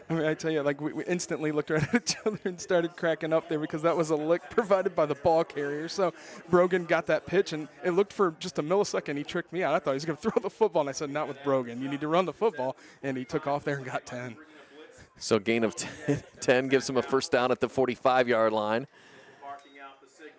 I mean, I tell you, like, we instantly looked right at each other and started cracking up there because that was a lick provided by the ball carrier. So Brogan got that pitch, and it looked for just a millisecond. He tricked me out. I thought he was going to throw the football, and I said, not with Brogan. You need to run the football. And he took off there and got 10. So gain of 10 gives him a first down at the 45-yard line.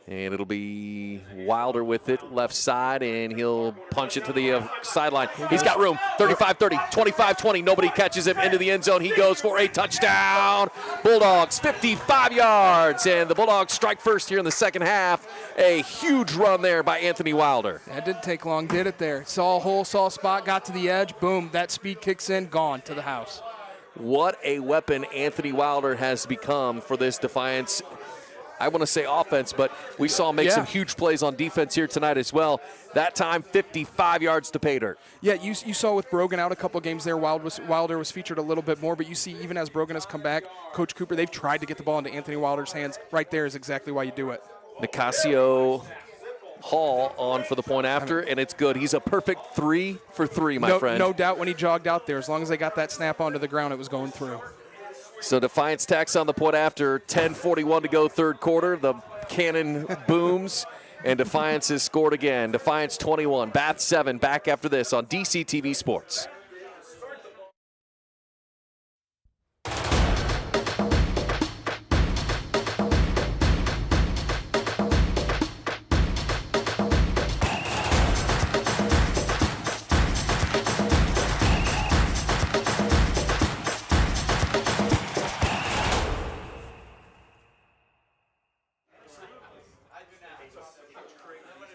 And it'll be Wilder with it, left side, and he'll punch it to the sideline. He's got room, 35-30, 25-20. Nobody catches him into the end zone. He goes for a touchdown. Bulldogs, 55 yards, and the Bulldogs strike first here in the second half. A huge run there by Anthony Wilder. That didn't take long, did it there? Saw a hole, saw a spot, got to the edge, boom, that speed kicks in, gone to the house. What a weapon Anthony Wilder has become for this Defiance, I want to say offense, but we saw him make some huge plays on defense here tonight as well. That time, 55 yards to pay dirt. Yeah, you saw with Brogan out a couple of games there, Wilder was featured a little bit more, but you see even as Brogan has come back, Coach Cooper, they've tried to get the ball into Anthony Wilder's hands. Right there is exactly why you do it. Nicasio Hall on for the point after, and it's good. He's a perfect 3 for 3, my friend. No doubt when he jogged out there, as long as they got that snap onto the ground, it was going through. So Defiance tacks on the point after, 10:41 to go third quarter. The cannon booms, and Defiance has scored again. Defiance 21, Bath 7, back after this on DCTV Sports.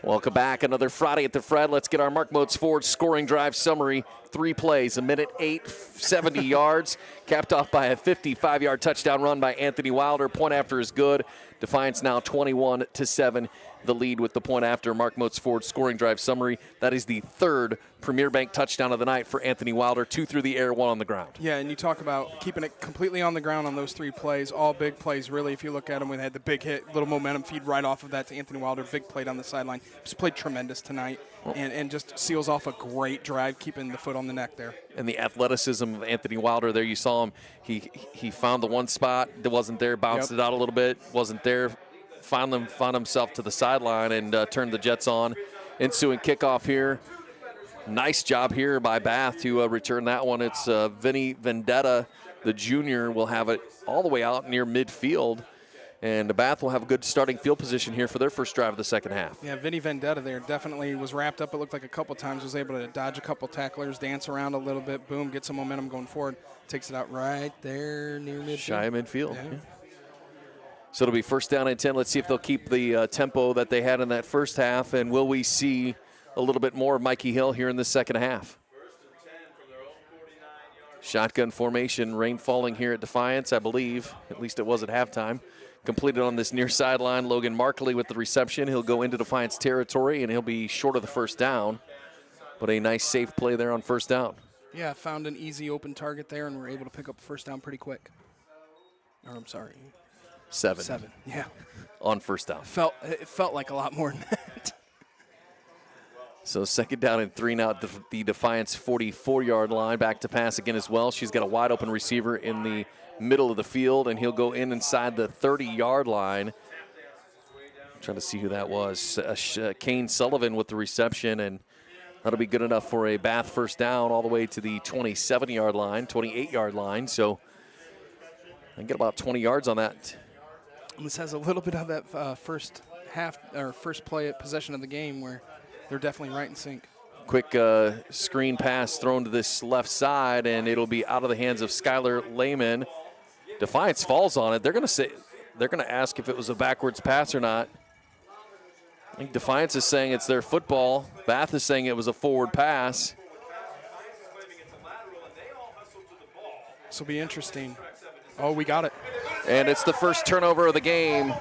Welcome back. Another Friday at the Fred. Let's get our Mark Moats Ford scoring drive summary. 3 plays, a minute 8, 70 yards, capped off by a 55-yard touchdown run by Anthony Wilder. Point after is good. Defiance now 21-7. The lead with the point after. Mark Moats Ford scoring drive summary. That is the 3rd Premier Bank touchdown of the night for Anthony Wilder. 2 through the air, 1 on the ground. Yeah, and you talk about keeping it completely on the ground on those 3 plays. All big plays, really. If you look at them, we had the big hit, little momentum feed right off of that to Anthony Wilder. Big play down the sideline. Just played tremendous tonight, and just seals off a great drive, keeping the foot on the neck there. And the athleticism of Anthony Wilder there, you saw him. He found the one spot that wasn't there, bounced it out a little bit, wasn't there. Found himself to the sideline and turned the Jets on. Ensuing kickoff here. Nice job here by Bath to return that one. It's Vinny Vendetta, the junior, will have it all the way out near midfield. And Bath will have a good starting field position here for their first drive of the second half. Yeah, Vinny Vendetta there definitely was wrapped up. It looked like a couple times, was able to dodge a couple tacklers, dance around a little bit, boom, get some momentum going forward. Takes it out right there near midfield. Shy of midfield. Yeah. So it'll be first down and 10. Let's see if they'll keep the tempo that they had in that first half, and will we see a little bit more of Mikey Hill here in the second half. Shotgun formation, rain falling here at Defiance, I believe. At least it was at halftime. Completed on this near sideline. Logan Markley with the reception. He'll go into Defiance territory, and he'll be short of the first down. But a nice safe play there on first down. Yeah, found an easy open target there, and we're able to pick up first down pretty quick. Or I'm sorry. 7, yeah. On first down. It felt like a lot more than that. So second down and 3 now at the Defiance 44-yard line. Back to pass again as well. She's got a wide open receiver in the middle of the field, and he'll go inside the 30-yard line. I'm trying to see who that was. Kane Sullivan with the reception, and that'll be good enough for a Bath first down all the way to the 27-yard line, 28-yard line. So I get about 20 yards on that. This has a little bit of that first play at possession of the game where they're definitely right in sync. Quick screen pass thrown to this left side, and it'll be out of the hands of Skylar Lehman. Defiance falls on it. They're going to ask if it was a backwards pass or not. I think Defiance is saying it's their football. Bath is saying it was a forward pass. This will be interesting. Oh, we got it. And it's the first turnover of the game.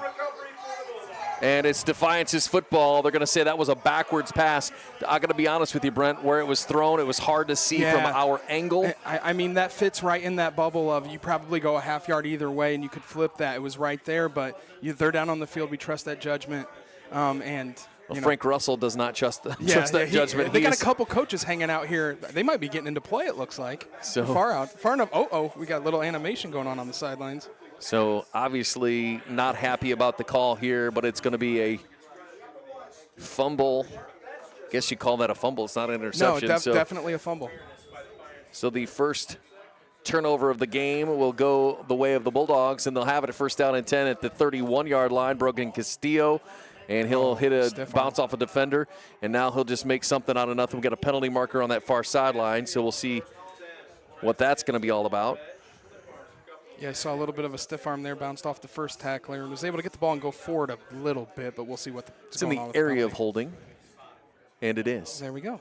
And it's Defiance's football. They're going to say that was a backwards pass. I got to be honest with you, Brent. Where it was thrown, it was hard to see from our angle. I mean, that fits right in that bubble of you probably go a half yard either way, and you could flip that. It was right there, but they're down on the field. We trust that judgment. Frank Russell does not trust that judgment. They got a couple coaches hanging out here. They might be getting into play, it looks like. So far enough. We got a little animation going on the sidelines. So obviously not happy about the call here, but it's going to be a fumble. I guess you call that a fumble. It's not an interception. No, definitely a fumble. So the first turnover of the game will go the way of the Bulldogs, and they'll have it at first down and 10 at the 31-yard line. Brogan Castillo, and he'll hit a bounce off a defender, and now he'll just make something out of nothing. We got a penalty marker on that far sideline, so we'll see what that's going to be all about. Yeah, I saw a little bit of a stiff arm there, bounced off the first tackler, and was able to get the ball and go forward a little bit, but we'll see what's going on. It's in the area of holding, and it is. There we go.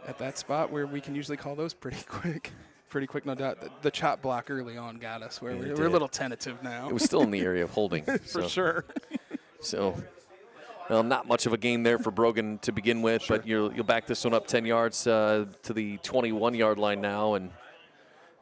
At that spot where we can usually call those pretty quick. Pretty quick, no doubt. The chop block early on got us where we're a little tentative now. It was still in the area of holding. For sure. So, well, not much of a game there for Brogan to begin with, Sure. but you'll back this one up 10 yards to the 21-yard line now, and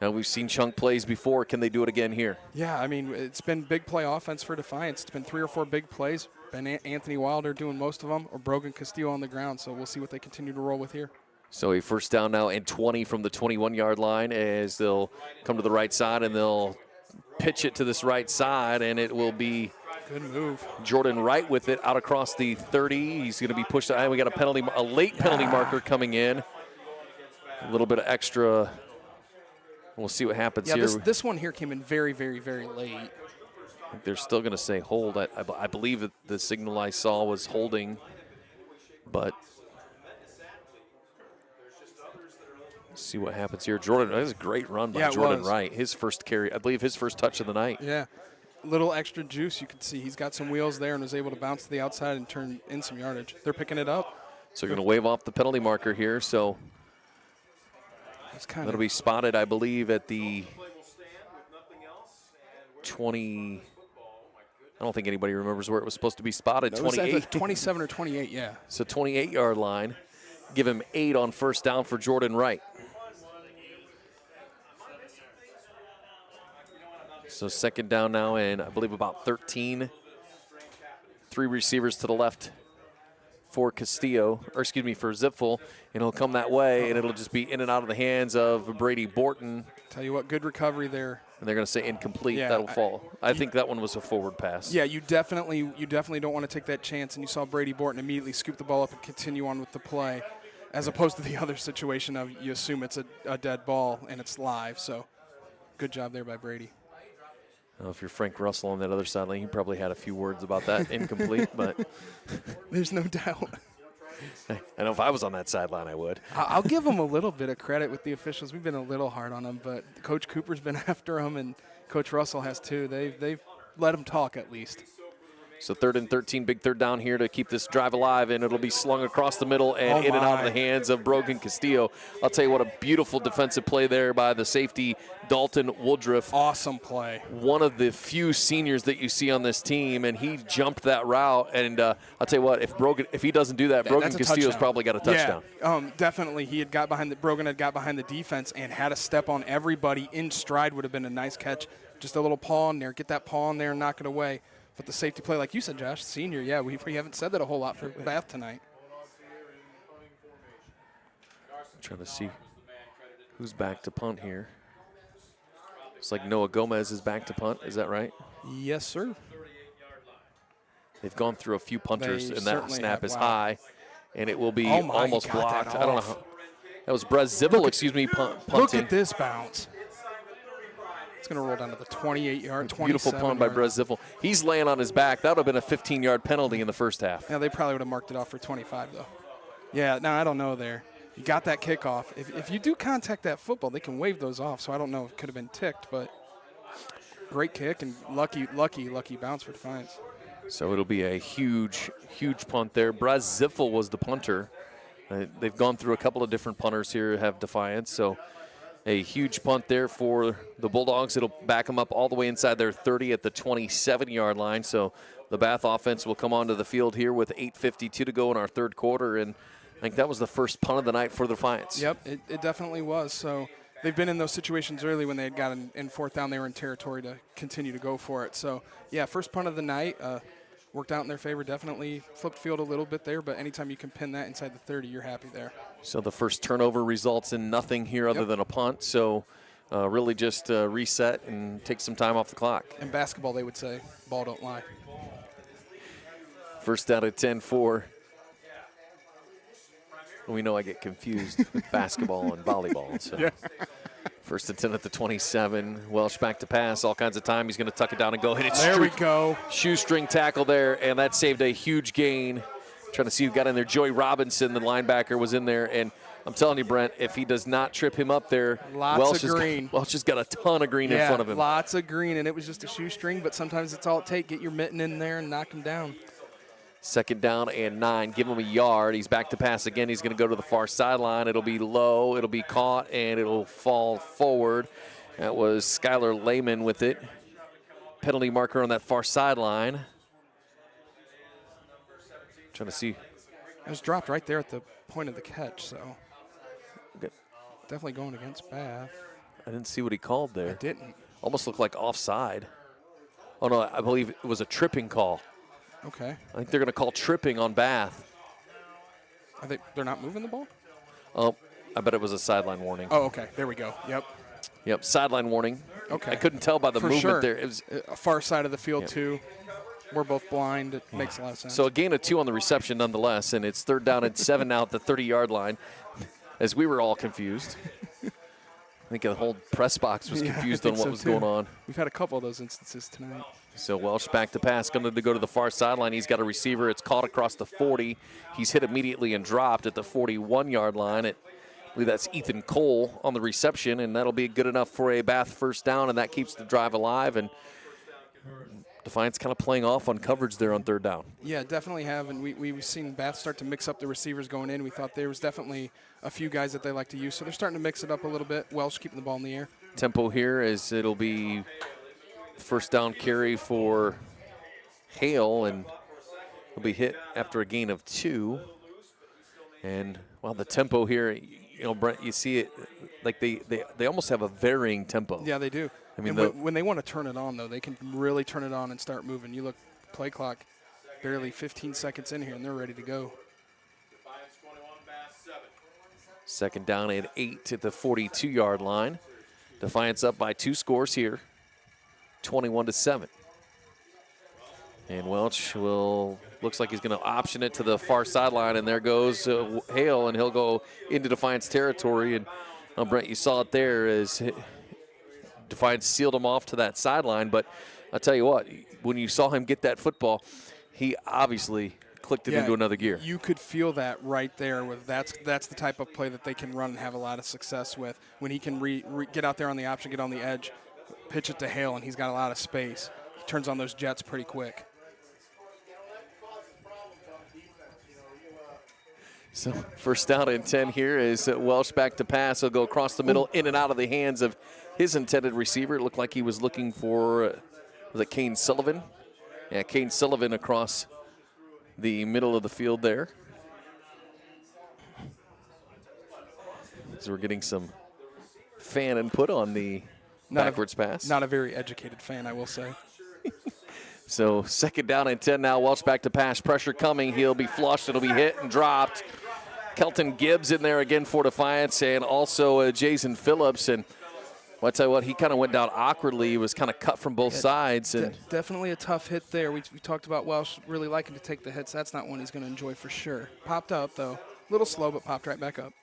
now we've seen chunk plays before. Can they do it again here? Yeah, I mean, it's been big play offense for Defiance. It's been 3 or 4 big plays. Been Anthony Wilder doing most of them, or Brogan Castillo on the ground, so we'll see what they continue to roll with here. So a first down now and 20 from the 21-yard line as they'll come to the right side and they'll pitch it to this right side, and it will be good move. Jordan Wright with it out across the 30. He's going to be pushed out. We got a late penalty marker coming in. A little bit of extra. We'll see what happens here. This one here came in very, very, very late. I think they're still going to say hold. I believe that the signal I saw was holding, but see what happens here. Jordan, that was a great run by Jordan Wright. His first carry, I believe his first touch of the night. Yeah, a little extra juice. You can see he's got some wheels there and was able to bounce to the outside and turn in some yardage. They're picking it up. So they're going to wave off the penalty marker here. So that'll be spotted, I believe, at the 20. I don't think anybody remembers where it was supposed to be spotted. 28. 27 or 28, yeah. So 28-yard line. Give him 8 on first down for Jordan Wright. So second down now, and I believe about 13. 3 receivers to the left for Castillo, for Zipfel, and he'll come that way, and it'll just be in and out of the hands of Brady Borton. Tell you what, good recovery there. And they're going to say incomplete. Yeah, that'll fall. I think that one was a forward pass. Yeah, you definitely don't want to take that chance, and you saw Brady Borton immediately scoop the ball up and continue on with the play, as opposed to the other situation of you assume it's a dead ball and it's live. So good job there by Brady. Well, if you're Frank Russell on that other sideline, he probably had a few words about that incomplete, but there's no doubt. I know if I was on that sideline, I would. I'll give him a little bit of credit with the officials. We've been a little hard on them, but Coach Cooper's been after them, and Coach Russell has too. They've let him talk at least. So 3rd and 13, big third down here to keep this drive alive, and it'll be slung across the middle and in and out of the hands of Brogan Castillo. I'll tell you what, a beautiful defensive play there by the safety, Dalton Woodruff. Awesome play. One of the few seniors that you see on this team, and he jumped that route. And I'll tell you what, if he doesn't do that, Brogan Castillo's probably got a touchdown. Yeah, definitely. Brogan had got behind the defense and had a step on everybody in stride. Would have been a nice catch. Just a little paw in there. Get that paw in there and knock it away. But the safety play, like you said, Josh, senior, yeah, we haven't said that a whole lot for Bath tonight. I'm trying to see who's back to punt here. It's like Noah Gomez is back to punt. Is that right? Yes, sir. They've gone through a few punters, and that snap is high, and it will be almost blocked. I don't know how. That was Brez Zibble, punting. Look at this bounce. It's going to roll down to the 28-yard, 27. Beautiful punt by Brez Ziffel. He's laying on his back. That would have been a 15-yard penalty in the first half. Yeah, they probably would have marked it off for 25, though. Yeah, no, I don't know there. You got that kickoff. If you do contact that football, they can wave those off, so I don't know if it could have been ticked, but great kick and lucky bounce for Defiance. So it'll be a huge, huge punt there. Brez Ziffel was the punter. They've gone through a couple of different punters here, have Defiance, so A huge punt there for the Bulldogs. It'll back them up all the way inside their 30 at the 27-yard line. So the Bath offense will come onto the field here with 8:52 to go in our third quarter. And I think that was the first punt of the night for the Defiance. Yep, it definitely was. So they've been in those situations early when they had gotten in fourth down. They were in territory to continue to go for it. So, yeah, first punt of the night worked out in their favor. Definitely flipped field a little bit there, but anytime you can pin that inside the 30, you're happy there. So the first turnover results in nothing here other than a punt. So really just reset and take some time off the clock. In basketball, they would say, ball don't lie. First down at 10 for. We know I get confused with basketball and volleyball. So Yeah. first and 10 at the 27. Welsh back to pass, all kinds of time. He's going to tuck it down and go hit it. There we go. Shoestring tackle there, and that saved a huge gain. Trying to see who got in there. Joey Robinson, the linebacker, was in there. And I'm telling you, Brent, if he does not trip him up there, Lots of green. Welsh has got a ton of green in front of him. Lots of green, and it was just a shoestring, but sometimes it's all it takes. Get your mitten in there and knock him down. Second down and 9. Give him a yard. He's back to pass again. He's going to go to the far sideline. It'll be low. It'll be caught, and it'll fall forward. That was Skylar Lehman with it. Penalty marker on that far sideline. Trying to see. It was dropped right there at the point of the catch, so Okay. definitely going against Bath. I didn't see what he called I there. didn't. Almost looked like offside. Oh, no, I believe it was a tripping call. Okay. I think they're going to call tripping on Bath. They're not moving the ball? Oh, I bet it was a sideline warning. Oh, okay. There we go. Yep. Yep, sideline warning. Okay. I couldn't tell by the For movement sure. there. It was, Far side of the field, Yeah. too. We're both blind. It makes a lot of sense. so a gain of 2 on the reception nonetheless, and it's third down and 7 now at the 30-yard line, as we were all confused. I think the whole press box was Yeah, I confused on think what so, was too. going on. We've had a couple of those instances tonight. So Welsh back to pass, going to go to the far sideline. He's got a receiver. It's caught across the 40. He's hit immediately and dropped at the 41-yard line. I believe that's Ethan Cole on the reception, and that'll be good enough for a Bath first down, and that keeps the drive alive. And Defiance kind of playing off on coverage there on third down. Yeah, definitely have, and we've seen Bath start to mix up the receivers going in. We thought there was definitely a few guys that they like to use, so they're starting to mix it up a little bit. Welsh keeping the ball in the air. Tempo here is it'll be first down carry for Hale, and he'll be hit after a gain of 2. And while the tempo here, Brent, you see it like they almost have a varying tempo. Yeah, they do. I mean, and when they want to turn it on, though, they can really turn it on and start moving. You look, play clock, barely 15 seconds in here, and they're ready to go. Defiance 21, Bath 7. Second down and 8 at the 42-yard line. Defiance up by 2 scores here, 21-7. And Welch looks like he's going to option it to the far sideline, and there goes Hale, and he'll go into Defiance territory. And Brent, you saw it there as Defiance sealed him off to that sideline. But I'll tell you what, when you saw him get that football, he obviously clicked it into another gear. You could feel that right there. That's the type of play that they can run and have a lot of success with. When he can get out there on the option, get on the edge, pitch it to Hale, and he's got a lot of space. He turns on those jets pretty quick. So first down and 10 here is Welsh back to pass. He'll go across the middle, in and out of the hands of his intended receiver. It looked like he was looking for, was it Kane Sullivan? Yeah, Kane Sullivan across the middle of the field there. So we're getting some fan input on the backwards pass. Not a very educated fan, I will say. So second down and 10 now. Welch back to pass. Pressure coming. He'll be flushed. It'll be hit and dropped. Kelton Gibbs in there again for Defiance, and also Jason Phillips. And I'll tell you what, he kind of went down awkwardly. He was kind of cut from both sides. And Definitely a tough hit there. We talked about Welsh really liking to take the hits. That's not one he's going to enjoy for sure. Popped up, though. A little slow, but popped right back up.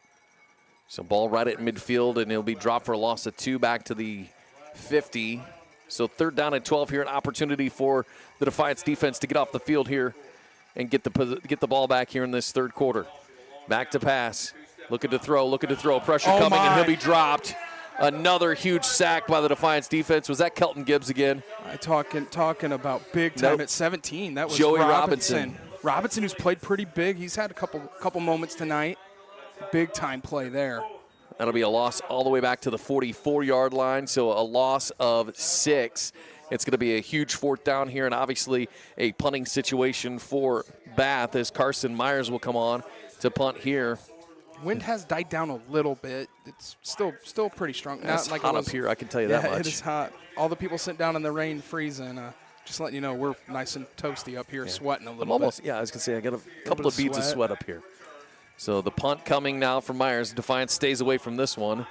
So ball right at midfield, and he'll be dropped for a loss of 2 back to the 50. So third down and 12 here, an opportunity for the Defiance defense to get off the field here and get the ball back here in this third quarter. Back to pass. Looking to throw. Pressure coming, and he'll be dropped. Another huge sack by the Defiance defense. Was that Kelton Gibbs again? Talking about big time Nope. at 17. That was Joey Robinson. Robinson, who's played pretty big. He's had a couple moments tonight. Big time play there. That'll be a loss all the way back to the 44-yard line, so a loss of 6. It's going to be a huge 4th down here, and obviously a punting situation for Bath as Carson Myers will come on to punt here. Wind has died down a little bit. It's still pretty strong. It's Not like hot it was, up here, I can tell you that much. It is hot. All the people sitting down in the rain freezing. Just letting you know, we're nice and toasty up here, sweating a little bit. Yeah, I was going to say, I got a couple of beads of sweat up here. So the punt coming now from Myers. Defiance stays away from this one.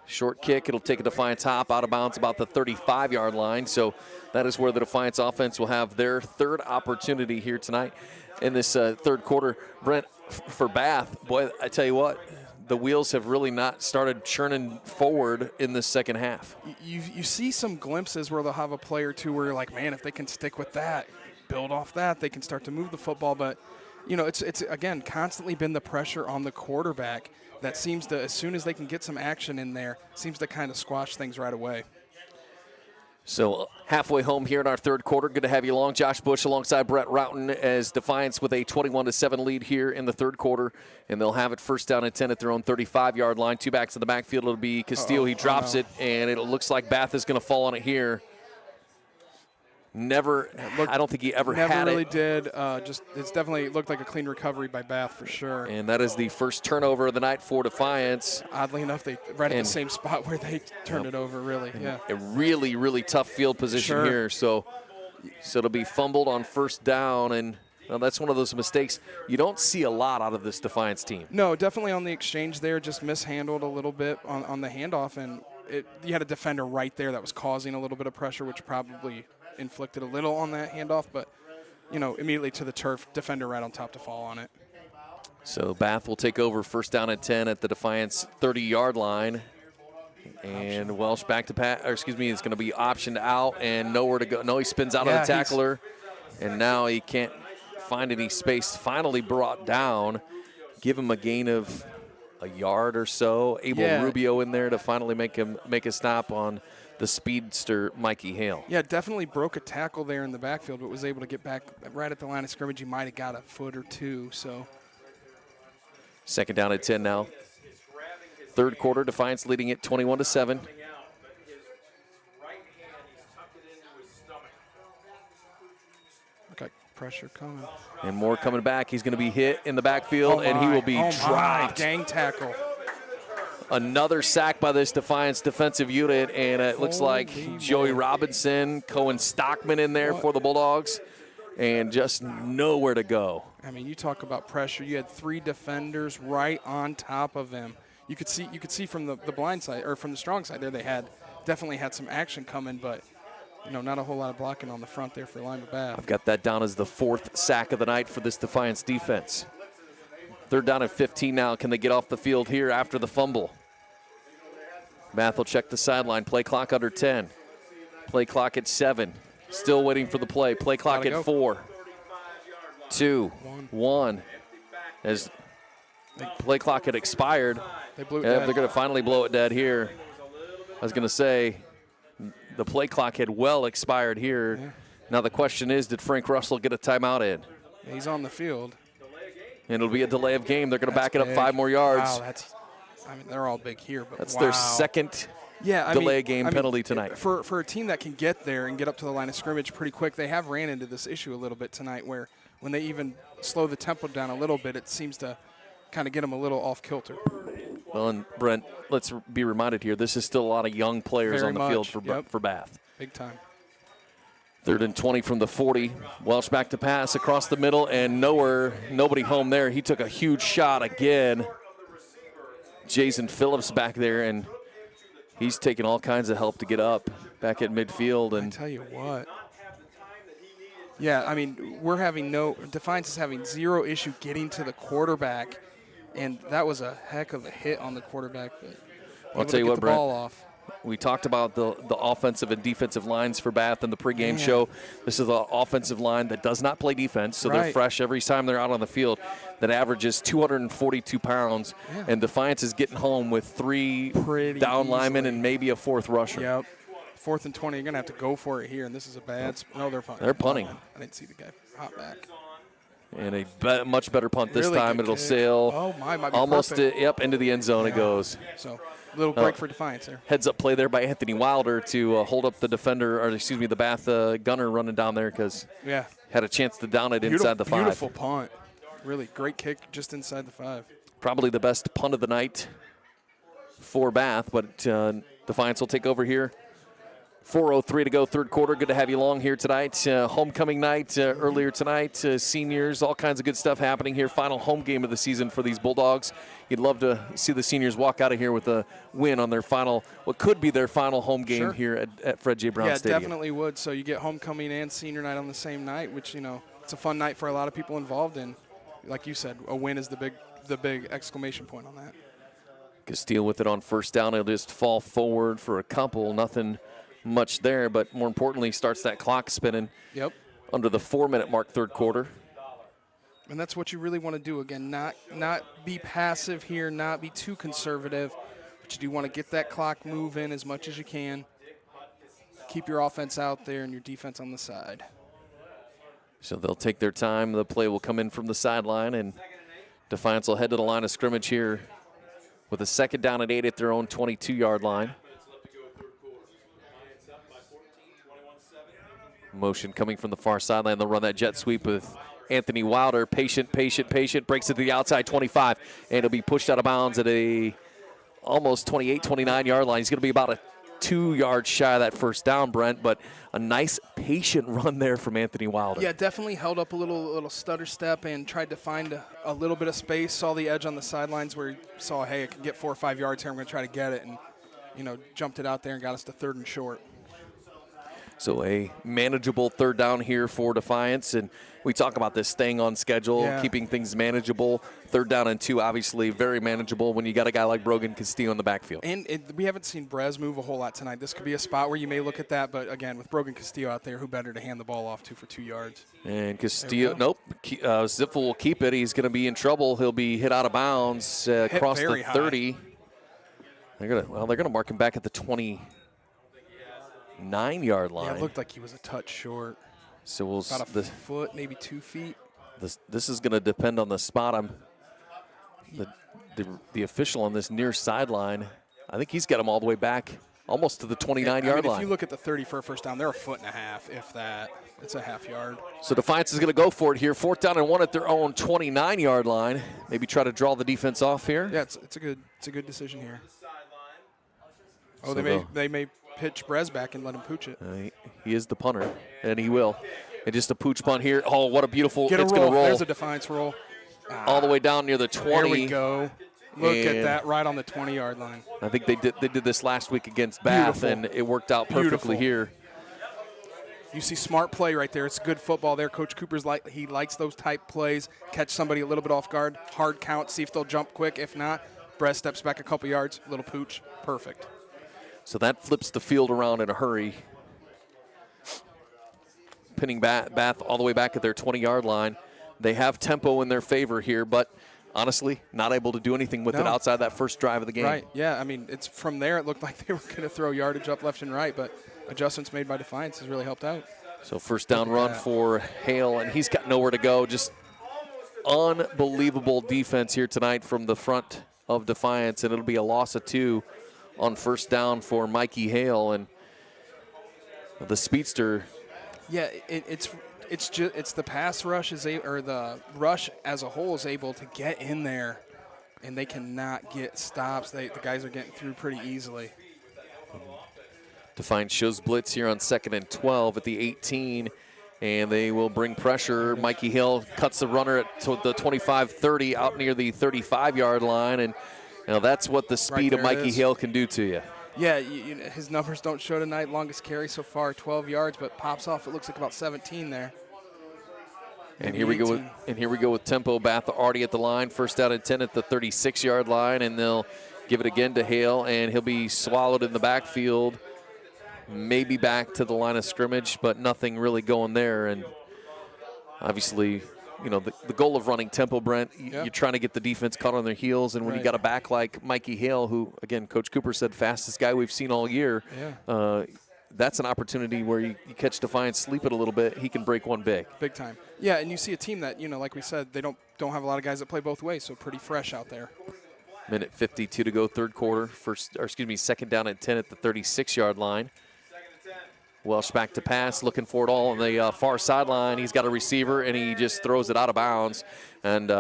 Short kick. It'll take a Defiance hop out of bounds about the 35-yard line. So that is where the Defiance offense will have their 3rd opportunity here tonight in this 3rd quarter. Brent, for Bath, boy, I tell you what, the wheels have really not started churning forward in the second half. You see some glimpses where they'll have a play or two where you're like, man, if they can stick with that, build off that, they can start to move the football. But, it's again, constantly been the pressure on the quarterback that seems to, as soon as they can get some action in there, seems to kind of squash things right away. So halfway home here in our 3rd quarter. Good to have you along. Josh Bush alongside Brett Routon as Defiance with a 21-7 lead here in the 3rd quarter. And they'll have it 1st down and 10 at their own 35-yard line. 2 backs in the backfield. It'll be Castillo. He drops it, and it looks like Bath is going to fall on it here. I don't think he ever had it. Never really did. It's definitely looked like a clean recovery by Bath for sure. And that is the first turnover of the night for Defiance. Oddly enough, they right at the same spot where they turned it over, really. Yeah. A really, really tough field position here. So it'll be fumbled on 1st down, and that's one of those mistakes you don't see a lot out of this Defiance team. No, definitely on the exchange there, just mishandled a little bit on the handoff, and you had a defender right there that was causing a little bit of pressure, which probably inflicted a little on that handoff, but immediately to the turf, defender right on top to fall on it. So Bath will take over 1st down and 10 at the Defiance 30-yard line. And Welsh back to it's going to be optioned out and nowhere to go. No, he spins out of the tackler, and now he can't find any space. Finally brought down. Give him a gain of a yard or so. Abel Rubio in there to finally make a stop on the speedster Mikey Hale. Yeah, definitely broke a tackle there in the backfield, but was able to get back right at the line of scrimmage. He might have got a foot or two. So 2nd down at 10 now. 3rd quarter, Defiance leading it 21-7. Okay, pressure coming. And more coming back. He's going to be hit in the backfield, and he will be dropped. Gang tackle. Another sack by this Defiance defensive unit, and it looks like Joey Robinson, Cohen Stockman in there for the Bulldogs, and just nowhere to go. I mean, you talk about pressure. You had 3 defenders right on top of him. You could see from the blind side or from the strong side there, they definitely had some action coming, but not a whole lot of blocking on the front there for Lima Bath. I've got that down as the 4th sack of the night for this Defiance defense. 3rd down and 15 now. Can they get off the field here after the fumble? Bath will check the sideline. Play clock under 10. Play clock at 7. Still waiting for the play. Play clock at 4. 2, 1. As the play clock had expired, they blew it they're dead. going to finally blow it dead here. I was going to say the play clock had well expired here. Yeah. Now the question is, did Frank Russell get a timeout in? He's on the field. And it'll be a delay of game. They're going to back it up 5 more yards. Wow, they're all big here, but that's their second delay of game penalty tonight. For a team that can get there and get up to the line of scrimmage pretty quick, they have ran into this issue a little bit tonight where when they even slow the tempo down a little bit, it seems to kind of get them a little off kilter. Well, and Brent, let's be reminded here, this is still a lot of young players on the field for Bath. Big time. 3rd and 20 from the 40. Welsh back to pass across the middle, and nobody home there. He took a huge shot again. Jason Phillips back there, and he's taking all kinds of help to get up back at midfield. And I tell you what. Yeah, I mean, Defiance is having 0 issue getting to the quarterback, and that was a heck of a hit on the quarterback. But I'll tell you what, Brent. Ball off. We talked about the offensive and defensive lines for Bath in the pregame show. This is the offensive line that does not play defense, so they're fresh every time they're out on the field. That averages 242 pounds, and Defiance is getting home with 3 down linemen and maybe a 4th rusher. Yep. 4th and 20, you're going to have to go for it here, and this is a bad – no, they're punting. They're punting. I didn't see the guy hop back. And a much better punt this Really time. good It'll kick. sail Oh, might be almost perfect. into the end zone. It goes. So, little break for Defiance there. Heads up play there by Anthony Wilder to hold up the defender, or excuse me, the Bath gunner running down there because had a chance to down it inside the 5. Beautiful punt. Really great kick just inside the 5. Probably the best punt of the night for Bath, but Defiance will take over here. 4:03 to go, third quarter. Good to have you along here tonight. Homecoming night earlier tonight. Seniors, all kinds of good stuff happening here. Final home game of the season for these Bulldogs. You'd love to see the seniors walk out of here with a win on their final, what could be their final home game here at Fred J. Brown Stadium. Yeah, definitely would. So you get homecoming and senior night on the same night, which, it's a fun night for a lot of people involved in. Like you said, a win is the big exclamation point on that. Castile with it on first down. He'll just fall forward for a couple. Nothing much there, but more importantly, starts that clock spinning. Yep. Under the 4-minute mark, third quarter. And that's what you really want to do. Again, not be passive here, not be too conservative, but you do want to get that clock moving as much as you can. Keep your offense out there and your defense on the side. So they'll take their time. The play will come in from the sideline, and Defiance will head to the line of scrimmage here with a second down and 8 at their own 22-yard line. Motion coming from the far sideline. They'll run that jet sweep with Anthony Wilder. Patient. Breaks it to the outside 25. And it'll be pushed out of bounds at a almost 28, 29-yard line. He's going to be about a 2 yards shy of that first down, Brent, but a nice patient run there from Anthony Wilder. Yeah, definitely held up a little stutter step and tried to find a little bit of space. Saw the edge on the sidelines where he saw, hey, I can get 4 or 5 yards here. I'm going to try to get it, and, jumped it out there and got us to 3rd and short. So a manageable third down here for Defiance, and we talk about this staying on schedule, keeping things manageable. 3rd down and 2, obviously very manageable when you got a guy like Brogan Castillo in the backfield. And we haven't seen Brez move a whole lot tonight. This could be a spot where you may look at that, but again, with Brogan Castillo out there, who better to hand the ball off to for 2 yards? And Castillo, nope. Ziffel will keep it. He's going to be in trouble. He'll be hit out of bounds across the 30. High. They're gonna mark him back at the 29-yard line. Yeah, it looked like he was a touch short. So we'll about a foot, maybe 2 feet. This is going to depend on the spot. The official on this near sideline, I think he's got him all the way back, almost to the 29-yard line. If you look at the 30 for a first down, they're a foot and a half, if that. It's a half yard. So Defiance is going to go for it here. 4th down and 1 at their own 29-yard line. Maybe try to draw the defense off here. Yeah, it's a good decision here. Oh, so they may pitch Brez back and let him pooch it. He is the punter, and he will. And just a pooch punt here. Oh, what a beautiful, it's going to roll. There's a Defiance roll. All the way down near the 20. There we go. Look at that, right on the 20-yard line. I think they did this last week against Bath, and it worked out perfectly here. You see smart play right there. It's good football there. Coach Cooper's he likes those type plays. Catch somebody a little bit off guard. Hard count, see if they'll jump quick. If not, Brez steps back a couple yards. Little pooch. Perfect. So that flips the field around in a hurry. Pinning Bath all the way back at their 20-yard line. They have tempo in their favor here, but honestly, not able to do anything with it outside that first drive of the game. Right, yeah. I mean, it's from there it looked like they were going to throw yardage up left and right, but adjustments made by Defiance has really helped out. So first down run for Hale, and he's got nowhere to go. Just unbelievable defense here tonight from the front of Defiance, and it'll be a loss of 2 on first down for Mikey Hale, and the speedster. Yeah, it's the pass rush or the rush as a whole is able to get in there, and they cannot get stops. The guys are getting through pretty easily. Defiance shows blitz here on 2nd and 12 at the 18, and they will bring pressure. Mikey Hill cuts the runner at the 25-30 out near the 35-yard line, and that's what the speed of Mikey Hill can do to you. Yeah, his numbers don't show tonight. Longest carry so far, 12 yards, but pops off. It looks like about 17 there. And here we go with tempo. Bath already at the line. First out and 10 at the 36-yard line, and they'll give it again to Hale, and he'll be swallowed in the backfield. Maybe back to the line of scrimmage, but nothing really going there. And obviously, the goal of running tempo, Brent, you're trying to get the defense caught on their heels. And when you got a back like Mikey Hale, who, again, Coach Cooper said fastest guy we've seen all year, that's an opportunity where you catch Defiance, sleep it a little bit. He can break one big. Big time. Yeah, and you see a team that, like we said, they don't have a lot of guys that play both ways, so pretty fresh out there. Minute 52 to go, third quarter. Second down and 10 at the 36-yard line. Welsh back to pass, looking for it all on the far sideline. He's got a receiver, and he just throws it out of bounds. And,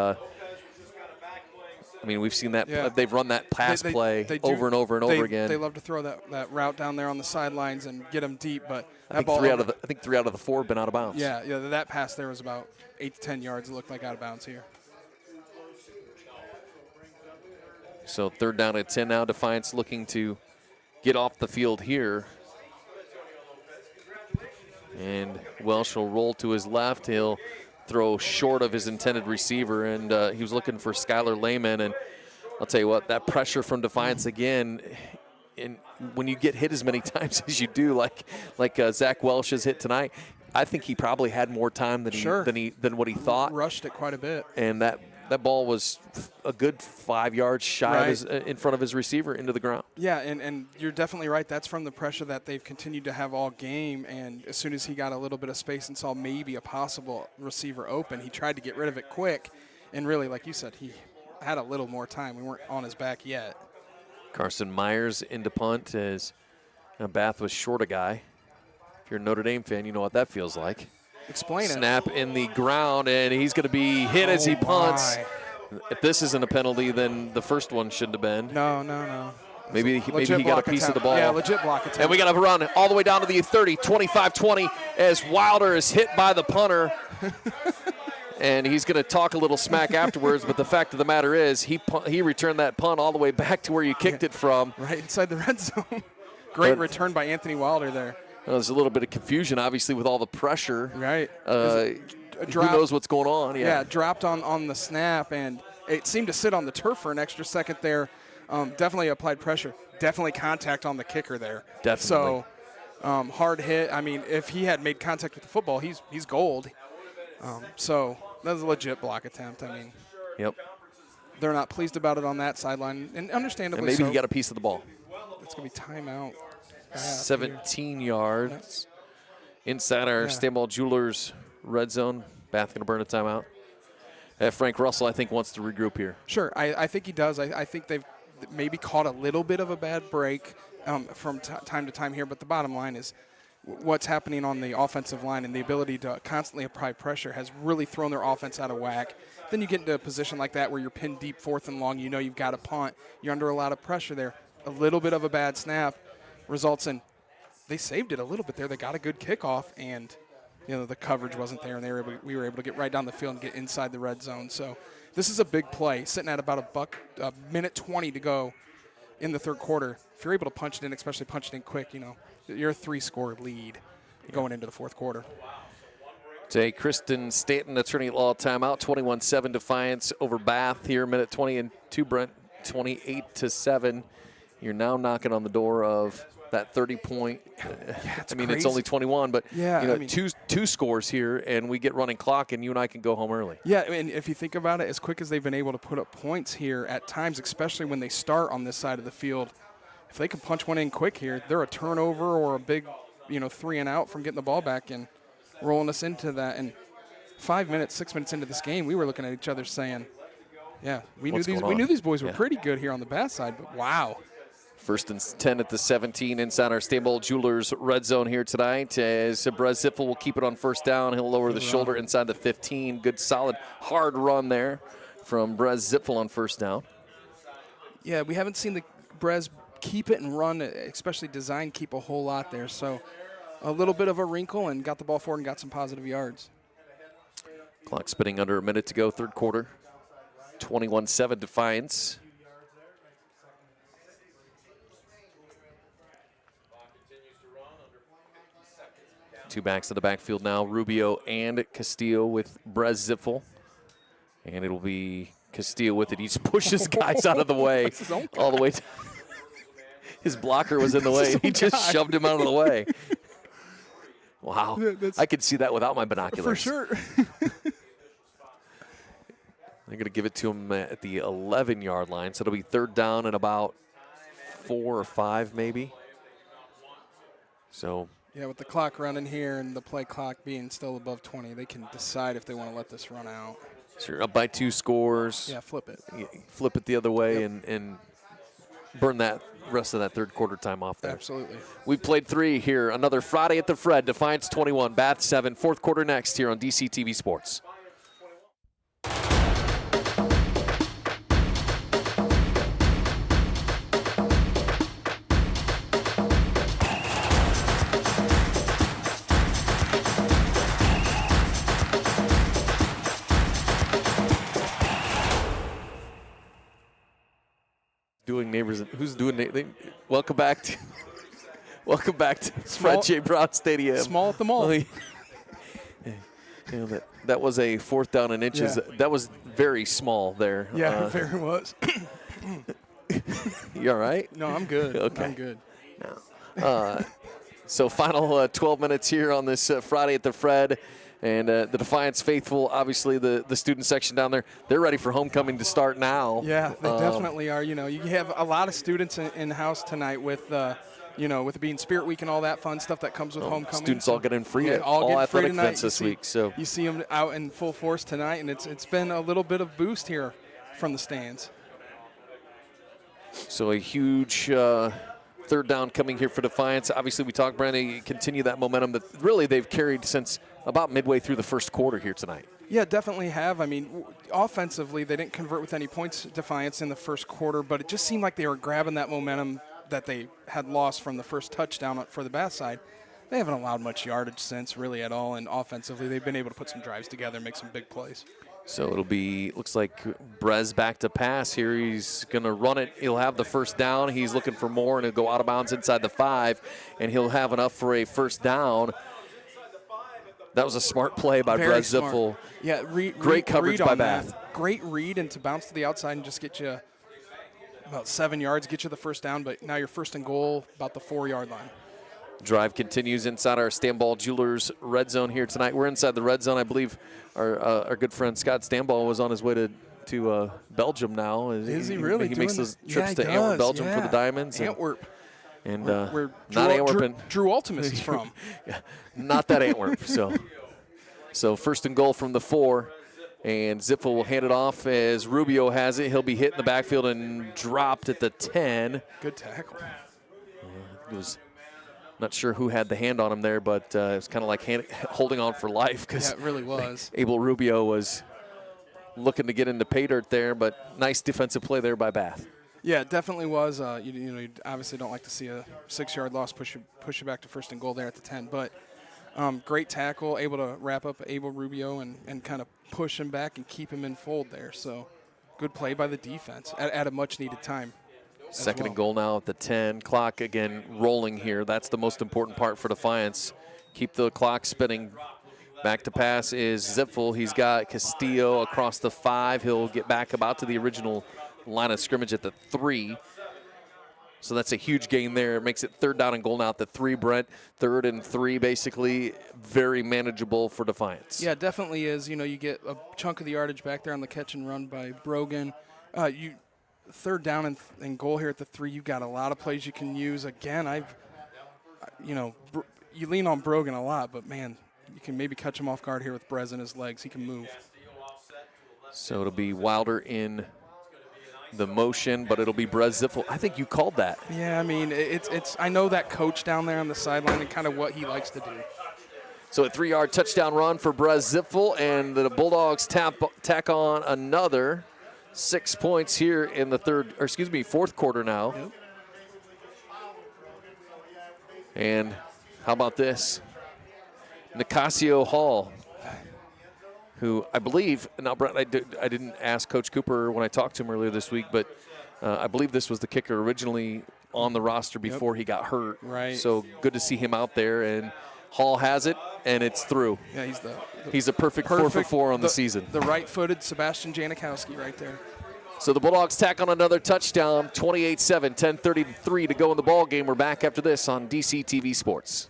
we've seen that. Yeah. They've run that pass play over and over and over again. They love to throw that route down there on the sidelines and get them deep, but I think three out of the four have been out of bounds. Yeah, that pass there was about 8 to 10 yards. It looked like out of bounds here. So third down at 10 now. Defiance looking to get off the field here. And Welsh will roll to his left. He'll throw short of his intended receiver, and he was looking for Skylar Lehman. And I'll tell you what, that pressure from Defiance again, and when you get hit as many times as you do, like Zach Welsh has hit tonight, I think he probably had more time than what he thought. Rushed it quite a bit. And that ball was a good 5 yards shy of in front of his receiver into the ground. Yeah, and you're definitely right. That's from the pressure that they've continued to have all game. And as soon as he got a little bit of space and saw maybe a possible receiver open, he tried to get rid of it quick. And really, like you said, he had a little more time. We weren't on his back yet. Carson Myers into punt as Bath was short a guy. If you're a Notre Dame fan, you know what that feels like. Explain it. Snap in the ground, and he's going to be hit as he punts. If this isn't a penalty, then the first one shouldn't have been. No. Maybe he got a piece attempt. of the ball. Yeah, legit block attempt. And we got to run all the way down to the 30, 25-20, as Wilder is hit by the punter. And he's going to talk a little smack afterwards, but the fact of the matter is he returned that punt all the way back to where you kicked it from. Right inside the red zone. Great return by Anthony Wilder there. There's a little bit of confusion, obviously, with all the pressure. Right. Who knows what's going on? Yeah, dropped on the snap, and it seemed to sit on the turf for an extra second there. Definitely applied pressure. Definitely contact on the kicker there. Definitely. So hard hit. If he had made contact with the football, he's gold. So that was a legit block attempt. Yep. They're not pleased about it on that sideline, and understandably and maybe so. he got a piece of the ball. It's going to be timeout. 17 yards inside our Stanball Jewelers red zone. Bath going to burn a timeout. Frank Russell, I think, wants to regroup here. Sure, I think he does. I think they've maybe caught a little bit of a bad break from time to time here, but the bottom line is what's happening on the offensive line and the ability to constantly apply pressure has really thrown their offense out of whack. Then you get into a position like that where you're pinned deep, fourth and long, you've got to punt. You're under a lot of pressure there. A little bit of a bad snap results in they saved it a little bit there. They got a good kickoff, and the coverage wasn't there, and we were able to get right down the field and get inside the red zone. So this is a big play, sitting at about a minute 20 to go in the third quarter. If you're able to punch it in, especially punch it in quick, you're a 3-score lead going into the fourth quarter. Today, Kristen Stanton, attorney at law, timeout. 21-7 Defiance over Bath here, minute 20 and 2, Brent, 28-7. You're now knocking on the door of that 30-point. It's only 21, but two scores here, and we get running clock, and you and I can go home early. Yeah, and if you think about it, as quick as they've been able to put up points here at times, especially when they start on this side of the field, if they can punch one in quick here, they're a turnover or a big, 3 and out from getting the ball back and rolling us into that. And 6 minutes into this game, we were looking at each other saying, "Yeah, we knew these boys were pretty good here on the Bath side, but wow." First and 10 at the 17 inside our Stanball Jewelers red zone here tonight. As Brez Ziffel will keep it on first down. He'll lower the shoulder inside the 15. Good, solid, hard run there from Brez Ziffel on first down. Yeah, we haven't seen the Brez keep it and run, especially design keep a whole lot there. So a little bit of a wrinkle and got the ball forward and got some positive yards. Clock spinning under a minute to go, third quarter. 21-7 Defiance. Two backs in the backfield now, Rubio and Castillo with Brez Ziffel. And it'll be Castillo with it. He just pushes guys out of the way all the way. His blocker was in the way. He just shoved him out of the way. Wow. I could see that without my binoculars. For sure. They're going to give it to him at the 11-yard line. So it'll be third down and about 4 or 5 maybe. So Yeah, with the clock running here and the play clock being still above 20, they can decide if they want to let this run out. So you're up by 2 scores. Yeah, flip it. Flip it the other way Yep. and burn that rest of that third quarter time off there. Absolutely. We played 3 here. Another Friday at the Fred. Defiance 21, Bath 7. Fourth quarter next here on DCTV Sports. Doing neighbors. Who's doing? Welcome back to. Welcome back to Fred J. Brown Stadium. Small at the mall. That was a 4th down and inches. Yeah. That was very small there. Yeah, it very was. You all right? No, I'm good. Okay. I'm good. So final 12 minutes here on this Friday at the Fred. And the Defiance faithful, obviously the student section down there, they're ready for homecoming to start now. Yeah, they definitely are. You know, you have a lot of students in house tonight with, you know, with it being Spirit Week and all that fun stuff that comes with homecoming. Students all getting free at all all getting athletic free events this week. So you see them out in full force tonight, and it's been a little bit of boost here from the stands. So a huge third down coming here for Defiance. Obviously, we talked, Brandon, continue that momentum that really they've carried since about midway through the first quarter here tonight. Yeah, definitely have. I mean, offensively, they didn't convert with any points, Defiance, in the first quarter, but it just seemed like they were grabbing that momentum that they had lost from the first touchdown for the Bath side. They haven't allowed much yardage since, really, at all, and offensively, they've been able to put some drives together and make some big plays. So it'll be, looks like Brez back to pass here. He's going to run it. He'll have the first down. He's looking for more, and he'll go out of bounds inside the 5, and he'll have enough for a first down. That was a smart play by Brez Ziffel. Yeah, great coverage by Bath. Great read, and to bounce to the outside and just get you about 7 yards, get you the first down, but now you're first and goal about the 4-yard line. Drive continues inside our Stanball Jewelers red zone here tonight. We're inside the red zone. I believe our good friend Scott Stanball was on his way to Belgium now. Is he really? He makes doing those it? trips to does, Belgium for the Diamonds. Antwerp. And where not Antwerp. Drew Ultimus is from. Yeah, not that Antwerp. So first and goal from the 4. And Ziffel will hand it off as Rubio has it. He'll be hit in the backfield and dropped at the 10. Good tackle. It was not sure who had the hand on him there, but it was kind of like holding on for life because it really was. Abel Rubio was looking to get into pay dirt there, but nice defensive play there by Bath. Yeah, it definitely was. You obviously don't like to see a 6-yard loss push you back to first and goal there at the 10, but great tackle, able to wrap up Abel Rubio and kind of push him back and keep him in fold there. So good play by the defense at a much-needed time. Second and goal now at the 10. Clock again rolling here. That's the most important part for Defiance. Keep the clock spinning. Back to pass is Zipfel. He's got Castillo across the 5. He'll get back about to the original line of scrimmage at the 3. So that's a huge gain there. It makes it third down and goal now at the 3, Brent. 3rd and 3, basically very manageable for Defiance. Yeah, it definitely is. You know, you get a chunk of the yardage back there on the catch and run by Brogan. Third down and goal here at the 3, you've got a lot of plays you can use. Again, you lean on Brogan a lot, but, man, you can maybe catch him off guard here with Brez in his legs. He can move. So it'll be Wilder in the motion, but it'll be Brez Ziffel. I think you called that. Yeah, I mean, I know that coach down there on the sideline and kind of what he likes to do. So a 3-yard touchdown run for Brez Ziffel, and the Bulldogs tack on another 6 points here in the fourth quarter now. Yep. And how about this? Nicasio Hall, who I believe, now Brent, I didn't ask Coach Cooper when I talked to him earlier this week, but I believe this was the kicker originally on the roster before he got hurt. Right. So good to see him out there, and Hall has it, and it's through. Yeah, he's a perfect 4 for 4 on the season. The right-footed Sebastian Janikowski right there. So the Bulldogs tack on another touchdown, 28-7, 10:33 to go in the ball game. We're back after this on DCTV Sports.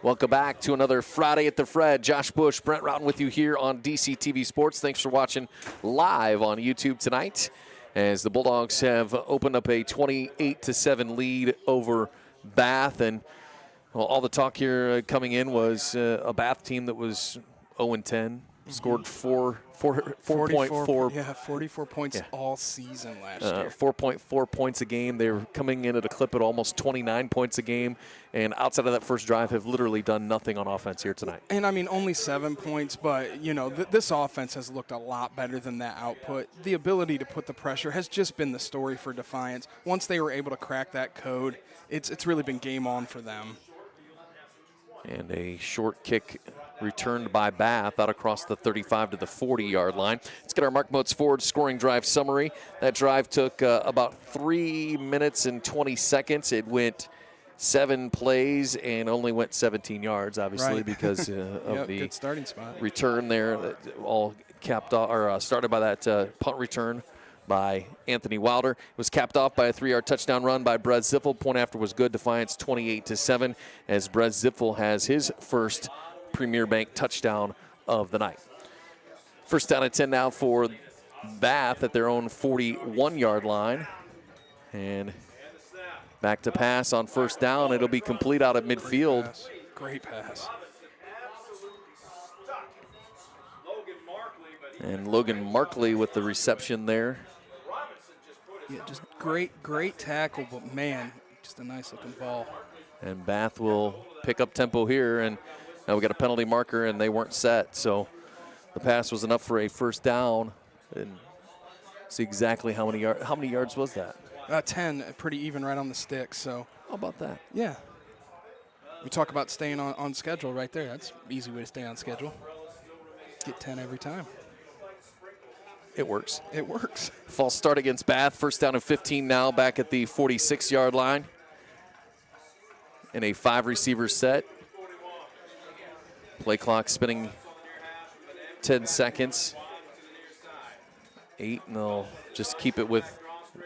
Welcome back to another Friday at the Fred. Josh Bush, Brent Routon with you here on DCTV Sports. Thanks for watching live on YouTube tonight as the Bulldogs have opened up a 28-7 lead over Bath. And well, all the talk here coming in was a Bath team that was 0-10, scored 44 points all season last year. 4.4 points a game. They were coming in at a clip at almost 29 points a game, and outside of that first drive have literally done nothing on offense here tonight. And, I mean, only 7 points, but, you know, this offense has looked a lot better than that output. The ability to put the pressure has just been the story for Defiance. Once they were able to crack that code, it's really been game on for them. And a short kick returned by Bath out across the 35 to the 40-yard line. Let's get our Mark Moats Ford scoring drive summary. That drive took about 3 minutes and 20 seconds. It went 7 plays and only went 17 yards, obviously, because of the good starting spot. Return there. All capped off, or started by that punt return by Anthony Wilder. It was capped off by a 3-yard touchdown run by Brett Ziffel. Point after was good. Defiance 28-7 as Brett Ziffel has his first Premier Bank touchdown of the night. First down and 10 now for Bath at their own 41-yard line. And back to pass on first down. It'll be complete out of midfield. Great pass. And Logan Markley with the reception there. Yeah, just great tackle, but, man, just a nice-looking ball. And Bath will pick up tempo here, and now we got a penalty marker, and they weren't set. So the pass was enough for a first down. And see exactly how many yards was that? 10, pretty even right on the stick. So how about that? Yeah. We talk about staying on schedule right there. That's an easy way to stay on schedule. Get 10 every time. It works. It works. False start against Bath. First down and 15 now, back at the 46-yard line. In a 5-receiver set. Play clock spinning 10 seconds. 8, and they'll just keep it with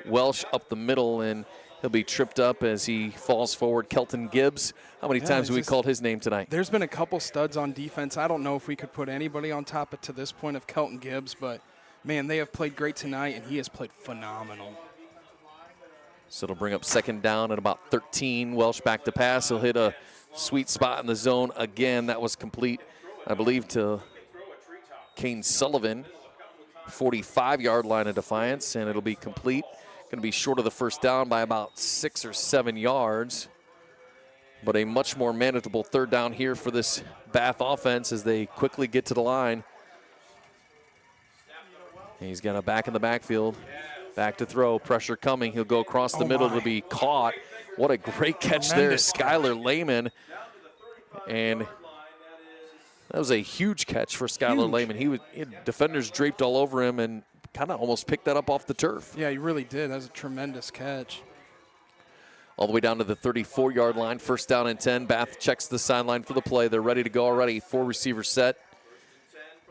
Welsh up the middle, and he'll be tripped up as he falls forward. Kelton Gibbs. How many times have we called his name tonight? There's been a couple studs on defense. I don't know if we could put anybody on top of to this point of Kelton Gibbs, but man, they have played great tonight, and he has played phenomenal. So it'll bring up second down at about 13. Welsh back to pass. He'll hit a sweet spot in the zone again. That was complete, I believe, to Kane Sullivan. 45-yard line of Defiance, and it'll be complete. Going to be short of the first down by about 6 or 7 yards. But a much more manageable third down here for this Bath offense as they quickly get to the line. He's got a back in the backfield. Back to throw. Pressure coming. He'll go across the middle to be caught. What a great catch there, Skylar Lehman. And that was a huge catch for Skylar Lehman. He had defenders draped all over him and kind of almost picked that up off the turf. Yeah, he really did. That was a tremendous catch. All the way down to the 34-yard line. First down and 10. Bath checks the sideline for the play. They're ready to go already. 4-receiver set.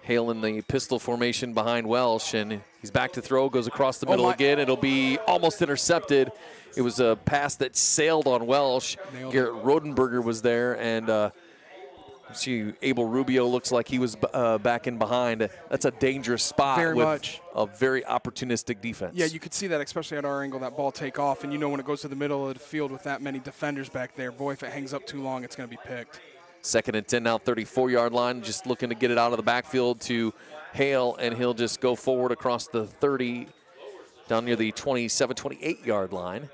Hale in the pistol formation behind Welsh, and he's back to throw, goes across the middle again. It'll be almost intercepted. It was a pass that sailed on Welsh. Garrett Rodenberger was there, and see, Abel Rubio looks like he was back in behind. That's a dangerous spot with a very opportunistic defense. Yeah, you could see that, especially at our angle, that ball take off. And you know when it goes to the middle of the field with that many defenders back there, boy, if it hangs up too long, it's going to be picked. Second and 10 now, 34-yard line, just looking to get it out of the backfield to Hale, and he'll just go forward across the 30 down near the 27, 28-yard line.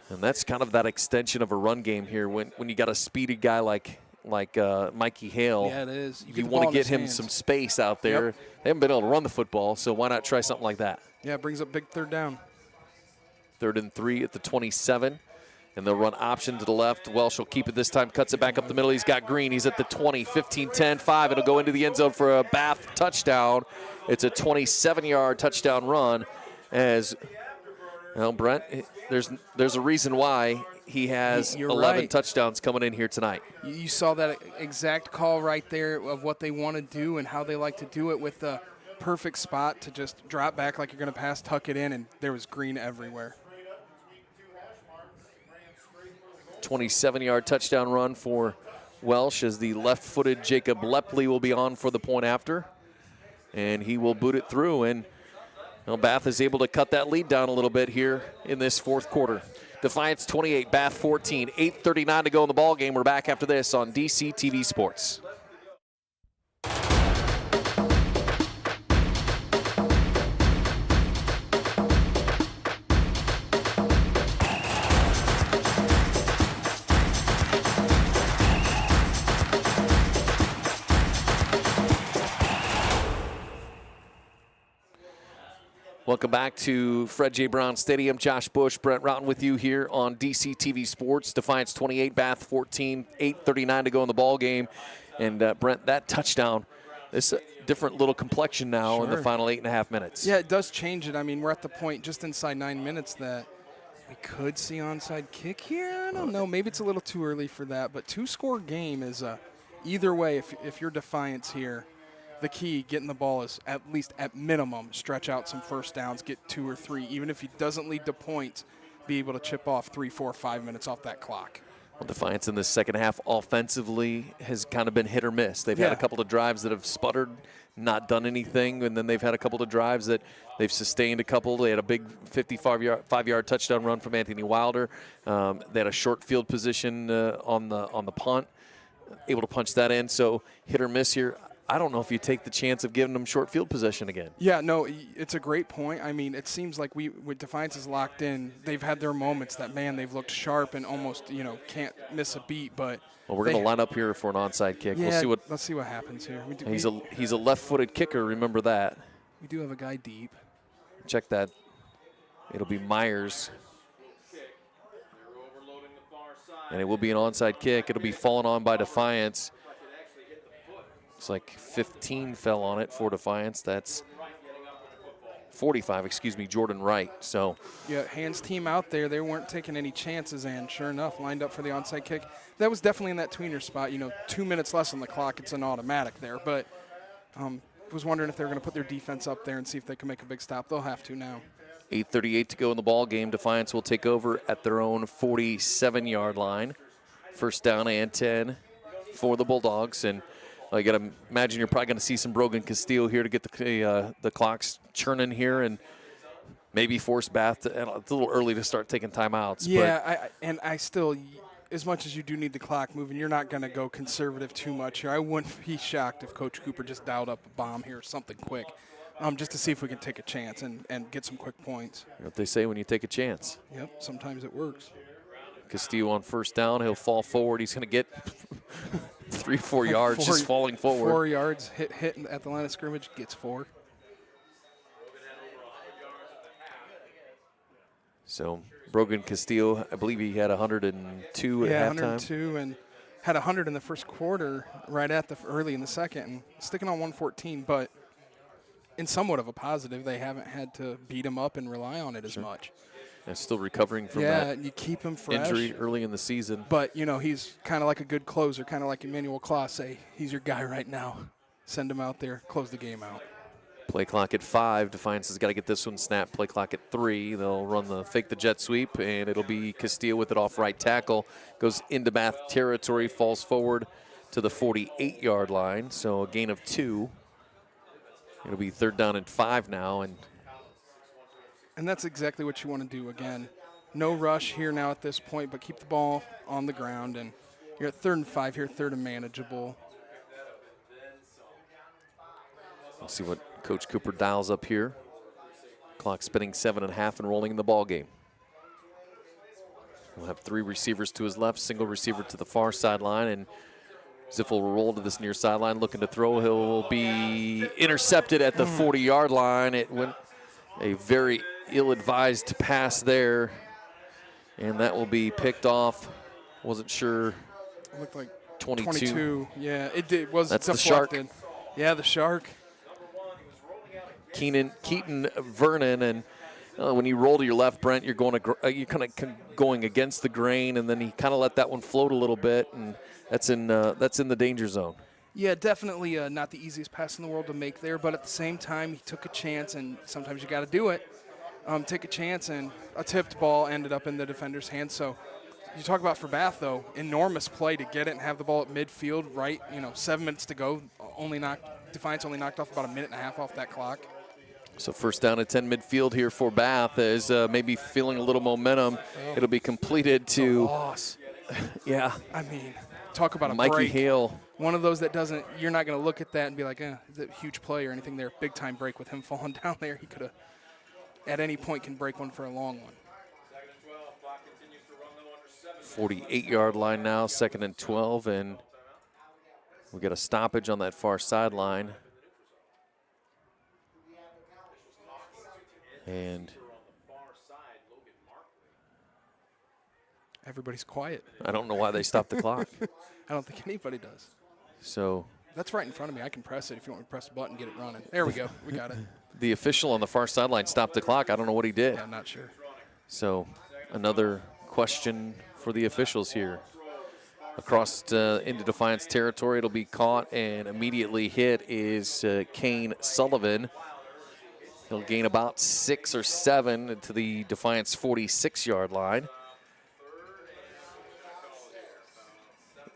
And that's kind of that extension of a run game here when you got a speedy guy like Mikey Hale. Yeah, it is. You want to get him some space out there. Yep. They haven't been able to run the football, so why not try something like that? Yeah, it brings up big third down. 3rd and 3 at the 27. And they'll run option to the left. Welsh will keep it this time, cuts it back up the middle. He's got Green. He's at the 20, 15, 10, 5. It'll go into the end zone for a Bath touchdown. It's a 27-yard touchdown run. As, well, Brent, there's a reason why he has 11 touchdowns coming in here tonight. You saw that exact call right there of what they want to do and how they like to do it with the perfect spot to just drop back like you're going to pass, tuck it in, and there was Green everywhere. 27-yard touchdown run for Welsh as the left-footed Jacob Lepley will be on for the point after. And he will boot it through. And Bath is able to cut that lead down a little bit here in this fourth quarter. Defiance 28, Bath 14, 8:39 to go in the ball game. We're back after this on DC TV Sports. Welcome back to Fred J. Brown Stadium. Josh Bush, Brent Routon with you here on DC TV Sports. Defiance 28, Bath 14, 8:39 to go in the ball game. And Brent, that touchdown, this different little complexion now in the final 8.5 minutes. Yeah, it does change it. I mean, we're at the point just inside 9 minutes that we could see onside kick here. I don't know. Maybe it's a little too early for that. But two-score game is either way, if you're Defiance here, the key, getting the ball is at least at minimum, stretch out some first downs, get 2 or 3. Even if he doesn't lead to points, be able to chip off 3, 4, 5 minutes off that clock. Well, Defiance in the second half offensively has kind of been hit or miss. They've had a couple of drives that have sputtered, not done anything, and then they've had a couple of drives that they've sustained a couple. They had a big 55-yard touchdown run from Anthony Wilder. They had a short field position on the punt, able to punch that in. So hit or miss here. I don't know if you take the chance of giving them short field possession again. Yeah, no, it's a great point. I mean, it seems like with Defiance is locked in, they've had their moments that, man, they've looked sharp and almost, can't miss a beat. But well, we're going to line up here for an onside kick. Yeah, let's see what happens here. He's a left-footed kicker. Remember that. We do have a guy deep. Check that. It'll be Myers. And it will be an onside kick. It'll be fallen on by Defiance. It's like 15 fell on it for Defiance. That's 45, Jordan Wright. So yeah, hands team out there. They weren't taking any chances, and sure enough, lined up for the onside kick. That was definitely in that tweener spot. 2 minutes less on the clock. It's an automatic there. But was wondering if they were going to put their defense up there and see if they can make a big stop. They'll have to now. 8:38 to go in the ball game. Defiance will take over at their own 47-yard line. First down and 10 for the Bulldogs. And you got to imagine you're probably going to see some Brogan Castile here to get the clocks churning here and maybe force Bath to. And it's a little early to start taking timeouts. Yeah, I still, as much as you do need the clock moving, you're not going to go conservative too much here. I wouldn't be shocked if Coach Cooper just dialed up a bomb here or something quick, just to see if we can take a chance and get some quick points. You know what they say when you take a chance. Yep, sometimes it works. Castillo on first down. He'll fall forward. He's going to get 3 or 4 yards just falling forward. 4 yards, hit at the line of scrimmage, gets 4. So Brogan Castillo, I believe he had 102 at halftime. 102 and had 100 in the first quarter right at early in the second, and sticking on 114, but in somewhat of a positive, they haven't had to beat him up and rely on it as much. And still recovering from that you keep him fresh. Injury early in the season. But, he's kind of like a good closer, kind of like Emmanuel Claus. Say, he's your guy right now. Send him out there, close the game out. Play clock at 5. Defiance has got to get this one snapped. Play clock at 3. They'll run the fake the jet sweep, and it'll be Castillo with it off right tackle. Goes into Bath territory, falls forward to the 48-yard line. So a gain of 2. It'll be 3rd down and 5 now, and that's exactly what you want to do again. No rush here now at this point, but keep the ball on the ground. And you're at 3rd and 5 here, 3rd and manageable. We'll see what Coach Cooper dials up here. Clock spinning 7.5 and rolling in the ball game. We'll have 3 receivers to his left, single receiver to the far sideline, and Ziff will roll to this near sideline, looking to throw. He'll be intercepted at the 40-yard line. It went a very ill-advised pass there, and that will be picked off. Wasn't sure. It looked like 22. Yeah, it did. Was That's deflected. The Shark. Yeah, the Shark. Keaton Vernon, and when you roll to your left, Brent, you're kind of going against the grain, and then he kind of let that one float a little bit, and that's in the danger zone. Yeah, definitely not the easiest pass in the world to make there, but at the same time, he took a chance, and sometimes you got to do it. Take a chance, and a tipped ball ended up in the defender's hands. So You talk about for Bath, though, enormous play to get it and have the ball at midfield, right? 7 minutes to go. Defiance only knocked off about a minute and a half off that clock. So first down at 10 midfield here for Bath is maybe feeling a little momentum. It'll be completed to loss. Yeah. I mean, talk about a Mikey break. Hale. One of those that doesn't, you're not going to look at that and be like, is it a huge play or anything there. Big time break with him falling down there. He could have, at any point, can break one for a long one. 48-yard line now, 2nd and 12, and we got a stoppage on that far sideline. And everybody's quiet. I don't know why they stopped the clock. I don't think anybody does. So that's right in front of me. I can press it if you want me to press the button, get it running. There we go. We got it. The official on the far sideline stopped the clock. I don't know what he did. Yeah, I'm not sure. So another question for the officials here. Across into Defiance territory, it'll be caught and immediately hit is Kane Sullivan. He'll gain about 6 or 7 to the Defiance 46-yard line.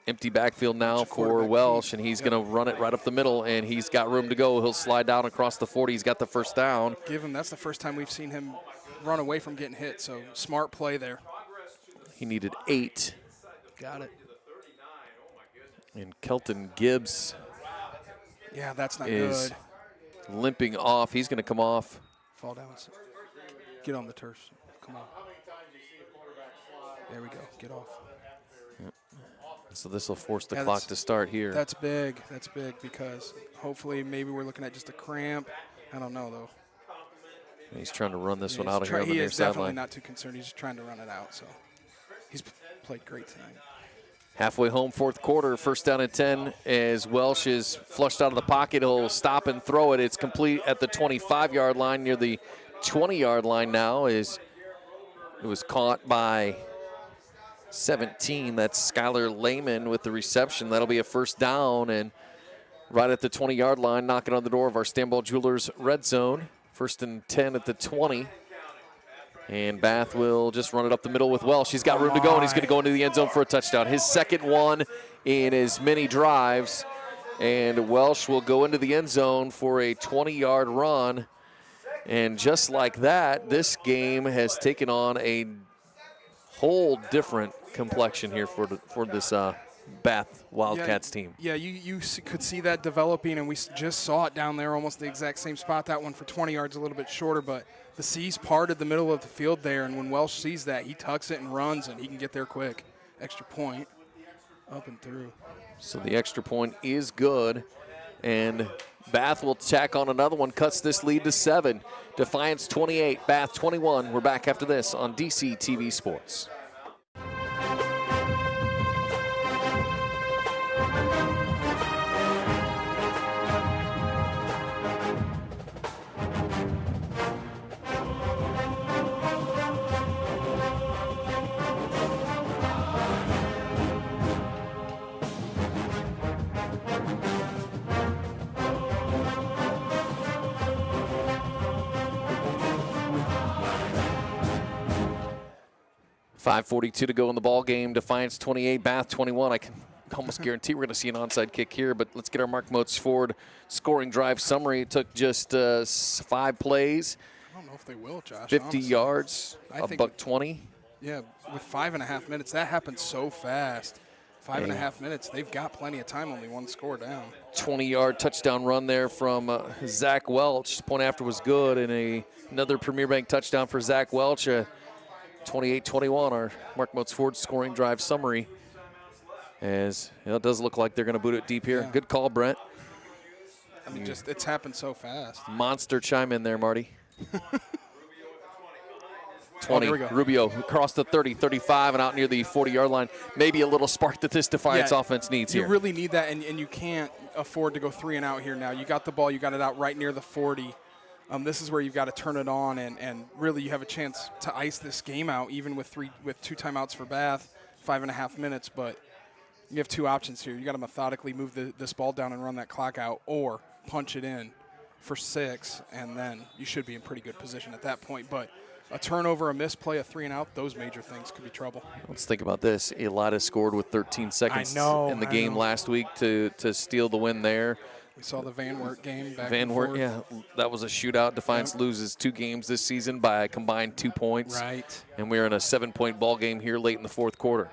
Empty backfield now for Welsh, and he's going to run it right up the middle, and he's got room to go. He'll slide down across the 40. He's got the first down. That's the first time we've seen him run away from getting hit, so smart play there. He needed 8. Got it. And Kelton Gibbs that's not is good. Limping off. He's going to come off. Fall down. Get on the turf. Come on. There we go. Get off. So this will force the clock to start here. That's big. That's big because hopefully maybe we're looking at just a cramp. I don't know, though. He's trying to run this one out of here on the He near is definitely sideline. not too concerned. He's just trying to run it out. So he's played great tonight. Halfway home, 4th quarter, first down at 10 as Welsh is flushed out of the pocket. He'll stop and throw it. It's complete at the 25-yard line, near the 20-yard line now. It was caught by 17. That's Skylar Lehman with the reception. That'll be a first down, and right at the 20-yard line, knocking on the door of our Stanball Jewelers red zone. 1st and 10 at the 20. And Bath will just run it up the middle with Welsh. He's got room to go, and he's going to go into the end zone for a touchdown. His second one in as many drives. And Welsh will go into the end zone for a 20-yard run. And just like that, this game has taken on a whole different complexion here for this Bath Wildcats team. Yeah, you could see that developing, and we just saw it down there, almost the exact same spot. That one for 20 yards, a little bit shorter, but the C's parted the middle of the field there, and when Welsh sees that, he tucks it and runs, and he can get there quick. Extra point, up and through. So the extra point is good, and Bath will tack on another one, cuts this lead to 7. Defiance 28, Bath 21. We're back after this on DC TV Sports. .5:42 to go in the ball game. Defiance 28, Bath 21. I can almost guarantee we're going to see an onside kick here, but let's get our Mark Motes Ford scoring drive summary. It took just 5 plays. I don't know if they will, Josh. 50 honestly. yards, $120. Yeah, with 5.5 minutes, that happened so fast. 5.5 minutes, they've got plenty of time, only one score down. 20-yard touchdown run there from Zach Welch. The point after was good, and another Premier Bank touchdown for Zach Welch. 28-21, our Mark Motes Ford scoring drive summary. As it does look like they're going to boot it deep here. Yeah. Good call, Brent. I mean, it's happened so fast. Monster chime in there, Marty. 20, here we go. Rubio across the 30, 35, and out near the 40-yard line. Maybe a little spark that this Defiance offense needs here. You really need that, and you can't afford to go 3 and out here now. You got the ball, you got it out right near the 40. This is where you've got to turn it on, and really you have a chance to ice this game out, even with 2 timeouts for Bath, 5.5 minutes. But you have 2 options here. You got to methodically move this ball down and run that clock out, or punch it in. for 6, and then you should be in pretty good position at that point. But a turnover, a misplay, a 3-and-out, those major things could be trouble. Let's think about this. Elida scored with 13 seconds in the game I know. last week to steal the win there. We saw the Van Wert game back Van and Wert, forth. yeah, that was a shootout. Defiance loses 2 games this season by a combined 2 points. Right. And we're in a 7-point ball game here late in the 4th quarter.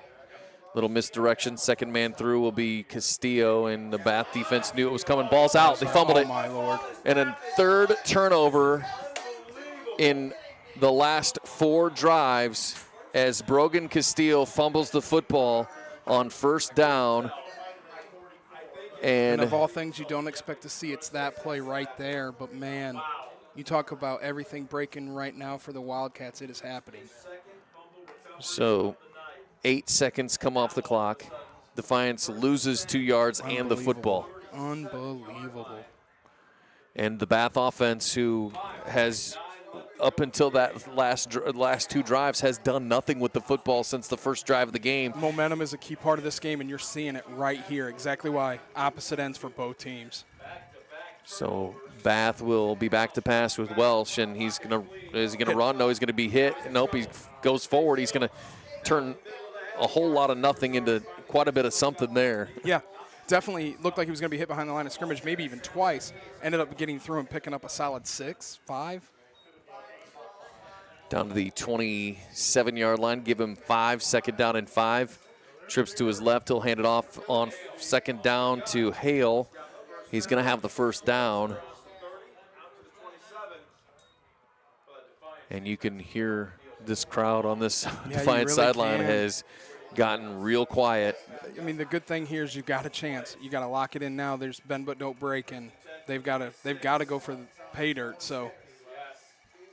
Little misdirection. Second man through will be Castillo, and the Bath defense knew it was coming. Ball's out. They fumbled it. Oh, my Lord. And a 3rd turnover in the last 4 drives as Brogan Castillo fumbles the football on 1st down. And of all things you don't expect to see, it's that play right there. But, man, you talk about everything breaking right now for the Wildcats. It is happening. So 8 seconds come off the clock. Defiance loses 2 yards and the football. Unbelievable. And the Bath offense, who has up until that last 2 drives has done nothing with the football since the first drive of the game. Momentum is a key part of this game, and you're seeing it right here. Exactly why. Opposite ends for both teams. So Bath will be back to pass with Welsh, and is he gonna run? No, he's gonna be hit. Nope, he goes forward. He's gonna turn a whole lot of nothing into quite a bit of something there. Yeah, definitely looked like he was going to be hit behind the line of scrimmage, maybe even twice. Ended up getting through and picking up a solid 6, 5. Down to the 27-yard line. Give him 5, 2nd down and 5. Trips to his left. He'll hand it off on 2nd down to Hale. He's going to have the 1st down. And you can hear this crowd on this Defiance really sideline can. has gotten real quiet. I mean, the good thing here is you've got a chance. You got to lock it in now. There's bend but don't break, and they've got to go for the pay dirt. So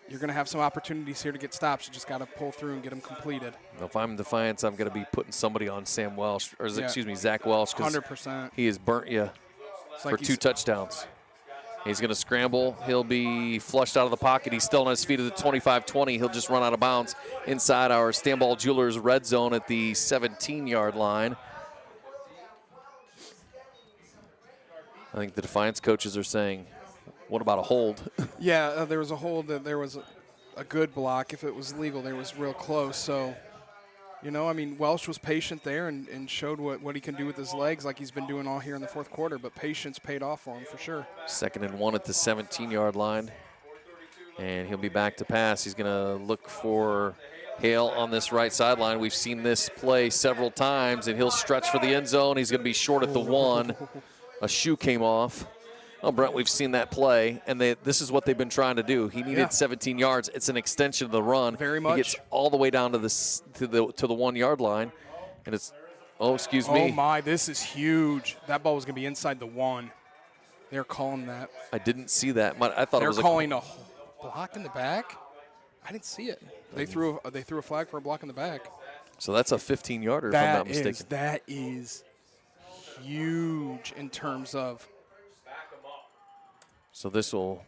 you're going to have some opportunities here to get stops. You just got to pull through and get them completed. If I'm Defiance, I'm going to be putting somebody on Sam Welsh, or excuse me, Zach Welsh, because 100%. he has burnt you for 2 touchdowns. He's going to scramble. He'll be flushed out of the pocket. He's still on his feet at the 25-20. He'll just run out of bounds inside our Stanball Jewelers red zone at the 17-yard line. I think the Defiance coaches are saying, what about a hold? Yeah, there was a hold. There was a good block. If it was legal, there was real close. So, you know, I mean, Welsh was patient there and showed what he can do with his legs like he's been doing all here in the 4th quarter. But patience paid off for him for sure. 2nd and 1 at the 17-yard line. And he'll be back to pass. He's going to look for Hale on this right sideline. We've seen this play several times, and he'll stretch for the end zone. He's going to be short at the 1. A shoe came off. Oh, Brent, we've seen that play, and this is what they've been trying to do. He needed 17 yards. It's an extension of the run. Very much. He gets all the way down to the 1-yard line, and it's excuse me. Oh my, this is huge. That ball was going to be inside the 1. They're calling that. I didn't see that. I thought They're it was calling a block in the back. I didn't see it. They threw a flag for a block in the back. So that's a 15-yarder, if I'm not mistaken. That is huge in terms of. So this will,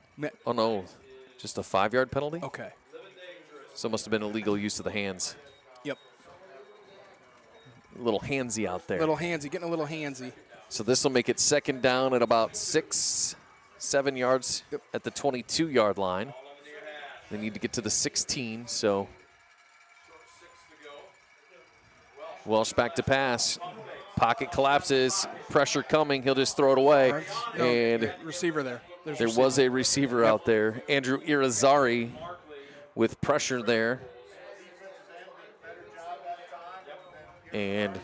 oh no, just a 5-yard penalty? Okay. So it must have been illegal use of the hands. Yep. A little handsy out there. Getting a little handsy. So this will make it 2nd down at about 6, 7 yards at the 22-yard line. They need to get to the 16, so Welsh back to pass. Pocket collapses, pressure coming, he'll just throw it away. No, and receiver there. There was a receiver out there, Andrew Irizarry, with pressure there. And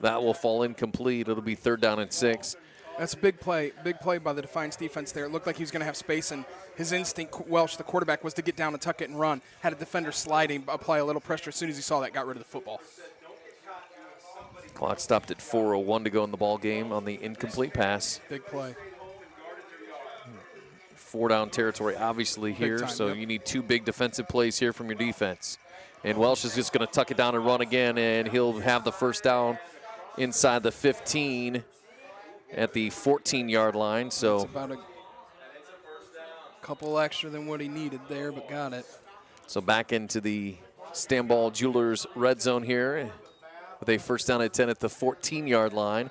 that will fall incomplete. It'll be 3rd down and 6. That's a big play by the Defiance defense there. It looked like he was going to have space, and his instinct, Welsh, the quarterback, was to get down and tuck it and run. Had a defender sliding, apply a little pressure. As soon as he saw that, got rid of the football. Clock stopped at 4:01 to go in the ball game on the incomplete pass. Big play. 4-down territory, obviously, here. Time, so yep. you need 2 big defensive plays here from your defense. And Welsh is just going to tuck it down and run again, and he'll have the 1st down inside the 15 at the 14-yard line. So it's about a couple extra than what he needed there, but got it. So back into the Stanball Jewelers red zone here with a 1st down at 10 at the 14-yard line.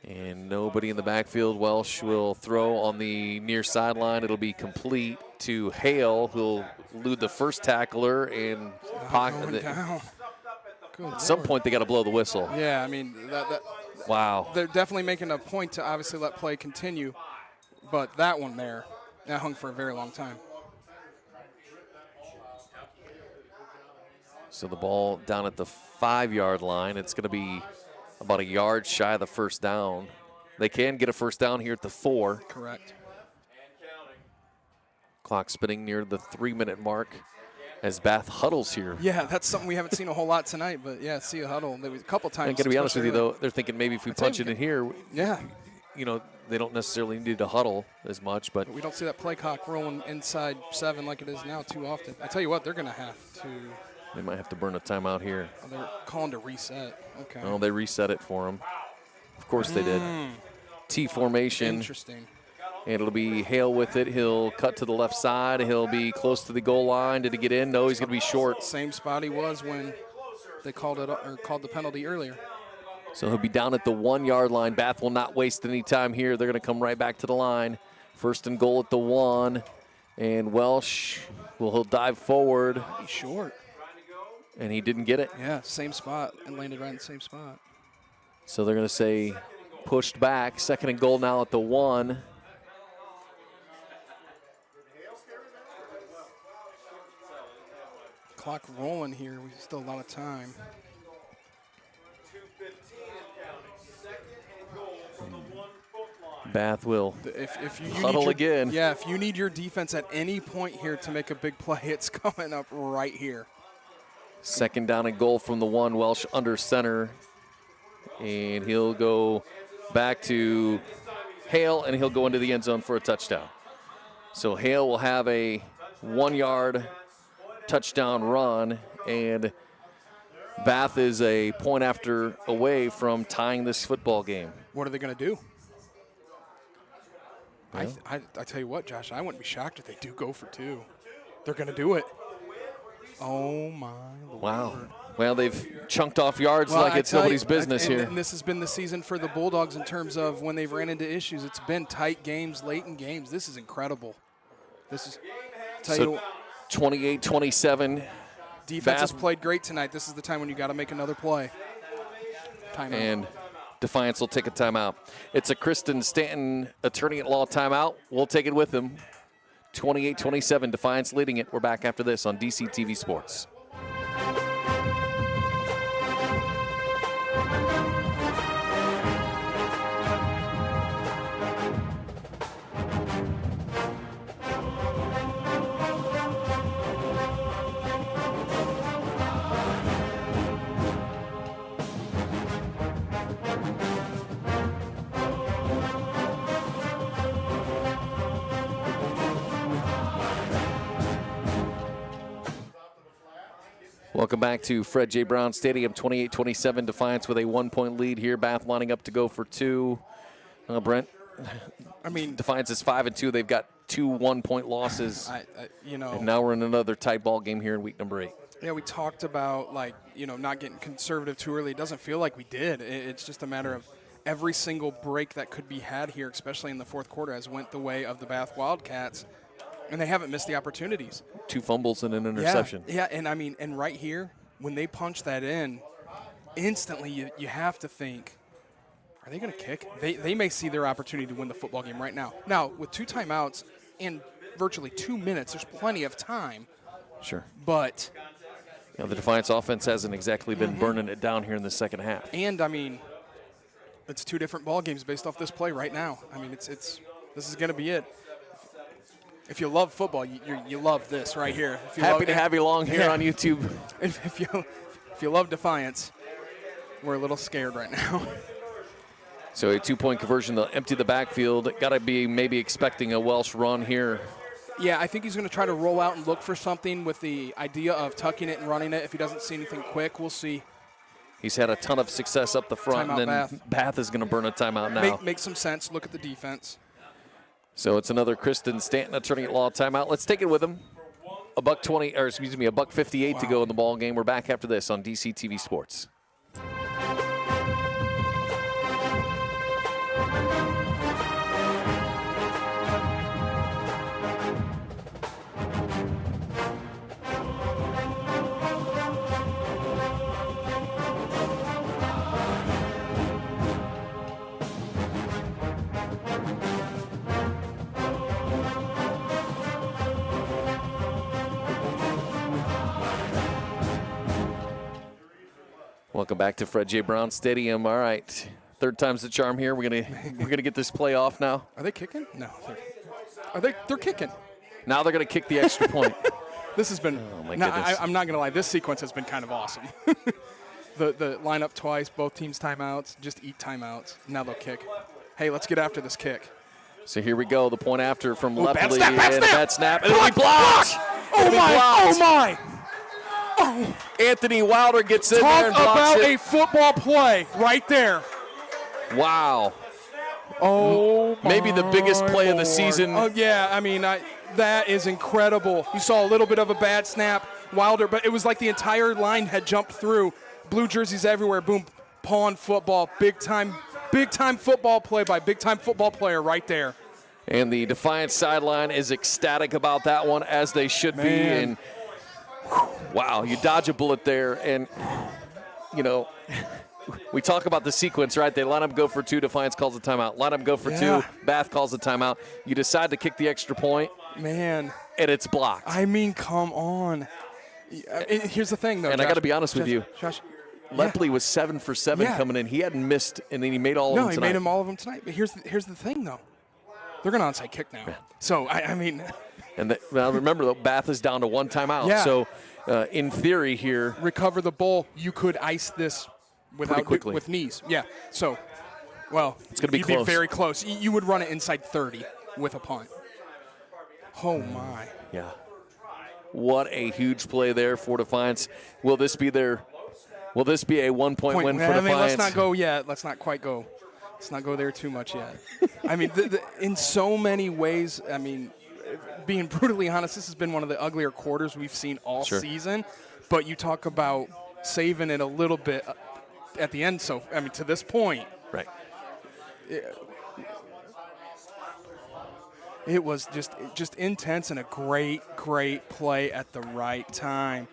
And nobody in the backfield. Welsh will throw on the near sideline. It'll be complete to Hale, who'll elude the first tackler and pocket. Down. At some point, they got to blow the whistle. Yeah, I mean, Wow. they're definitely making a point to obviously let play continue, but that one there, that hung for a very long time. So the ball down at the 5-yard line. It's going to be about a yard shy of the first down. They can get a first down here at the 4. Correct. Clock spinning near the 3-minute mark as Bath huddles here. Yeah, that's something we haven't seen a whole lot tonight, but yeah, see a huddle. There was a couple times. I'm going to be honest with you, though. They're thinking maybe if we punch it in here, yeah, you know, they don't necessarily need to huddle as much, but we don't see that play clock rolling inside 7 like it is now too often. I tell you what, they're going to have to. they might have to burn a timeout here. Oh, they're calling to reset. Okay. Oh, they reset it for them. Of course they did. T formation. Interesting. And it'll be Hale with it. He'll cut to the left side. He'll be close to the goal line. Did he get in? No, he's going to be short. Same spot he was when they called the penalty earlier. So he'll be down at the 1-yard line. Bath will not waste any time here. They're going to come right back to the line. First and goal at the 1. And Welsh, he'll dive forward. He's short. And he didn't get it. Yeah, same spot and landed right in the same spot. So they're going to say pushed back. Second and goal now at the 1. Clock rolling here. We still a lot of time. 2:15 and counting. Second and goal from the 1-foot line. Bath will If you huddle again. Yeah, if you need your defense at any point here to make a big play, it's coming up right here. Second down and goal from the 1. Welsh under center. And he'll go back to Hale, and he'll go into the end zone for a touchdown. So Hale will have a 1-yard touchdown run, and Bath is a point after away from tying this football game. What are they going to do? I tell you what, Josh, I wouldn't be shocked if they do go for 2. They're going to do it. Oh, my Lord. Wow. Well, they've chunked off yards like it's nobody's business here. And this has been the season for the Bulldogs in terms of when they've ran into issues. It's been tight games, late in games. This is incredible. This is, tell you, 28-27. defense has played great tonight. This is the time when you got to make another play. Timeout. And Defiance will take a timeout. It's a Kristen Stanton attorney-at-law timeout. We'll take it with him. 28-27, Defiance leading it. We're back after this on DCTV Sports. Welcome back to Fred J. Brown Stadium, 28-27, Defiance with a 1-point lead here. Bath lining up to go for 2. Brent, I mean, Defiance is 5-2. They've got 2 1-point losses. And now we're in another tight ball game here in week number 8. Yeah, we talked about, not getting conservative too early. It doesn't feel like we did. It's just a matter of every single break that could be had here, especially in the fourth quarter, has went the way of the Bath Wildcats. And they haven't missed the opportunities. 2 fumbles and an interception. Yeah, and right here, when they punch that in, instantly you have to think, are they going to kick? They may see their opportunity to win the football game right now. Now, with 2 timeouts and virtually 2 minutes, there's plenty of time. Sure. But the Defiance offense hasn't exactly been burning it down here in the second half. And, it's 2 different ball games based off this play right now. This is going to be it. If you love football, you love this right here. Happy to have you along here on YouTube. If you love Defiance, we're a little scared right now. So a 2-point conversion, they'll empty the backfield. Got to be maybe expecting a Welsh run here. Yeah, I think he's going to try to roll out and look for something with the idea of tucking it and running it. If he doesn't see anything quick, we'll see. He's had a ton of success up the front, Timeout, and then Bath is going to burn a timeout now. Make some sense. Look at the defense. So it's another Kristen Stanton attorney-at-law timeout. Let's take it with him. $1:58 to go in the ball game. We're back after this on DCTV Sports. Welcome back to Fred J. Brown Stadium. All right, third time's the charm here. We're gonna get this play off now. Are they kicking? No. They're kicking. Now they're gonna kick the extra point. This has been. Oh my No, goodness. I'm not gonna lie. This sequence has been kind of awesome. the lineup twice, both teams timeouts. Just eat timeouts. Now they'll kick. Hey, let's get after this kick. So here we go. The point after from Bad Lepley snap, bad and a snap. bad snap. And it'll be blocked. Oh my! Oh my! Anthony Wilder gets in there Talk and blocks about it. a football play right there. Wow. Oh, Maybe the biggest play of the Lord. season. Oh yeah, I mean that is incredible. You saw a little bit of a bad snap, Wilder, but it was like the entire line had jumped through. Blue jerseys everywhere. Boom, pawn football, big time football play by big time football player right there. And the Defiance sideline is ecstatic about that one, as they should be. Man. And wow, you dodge a bullet there. And, you know, we talk about the sequence, right? They line up, go for two. Defiance calls a timeout. Line up, go for Yeah. two. Bath calls a timeout. You decide to kick the extra point, Man, and it's blocked. I mean, come on. Here's the thing, though. And I Josh. gotta be honest with you. Josh. Lepley was 7 for 7 Yeah. coming in. He hadn't missed, and then he made all of No, them he tonight. made them all of them tonight. But here's the thing, though. They're going to onside kick now. So, I mean. And well, remember, though, Bath is down to one timeout. Yeah. So, in theory here, Recover the ball. You could ice this without quickly. with knees. Yeah. So, well, It's gonna be you'd close. be very close. You would run it inside 30 with a punt. Oh, my. yeah. What a huge play there for Defiance. Will this be a 1-point win for I mean, Defiance? let's not go yet. Let's not quite go. Let's not go there too much yet. I mean, in so many ways, I mean, being brutally honest, this has been one of the uglier quarters we've seen all Sure. season. But you talk about saving it a little bit at the end. So, I mean, to this point, Right. it was just intense and a great play at the right time.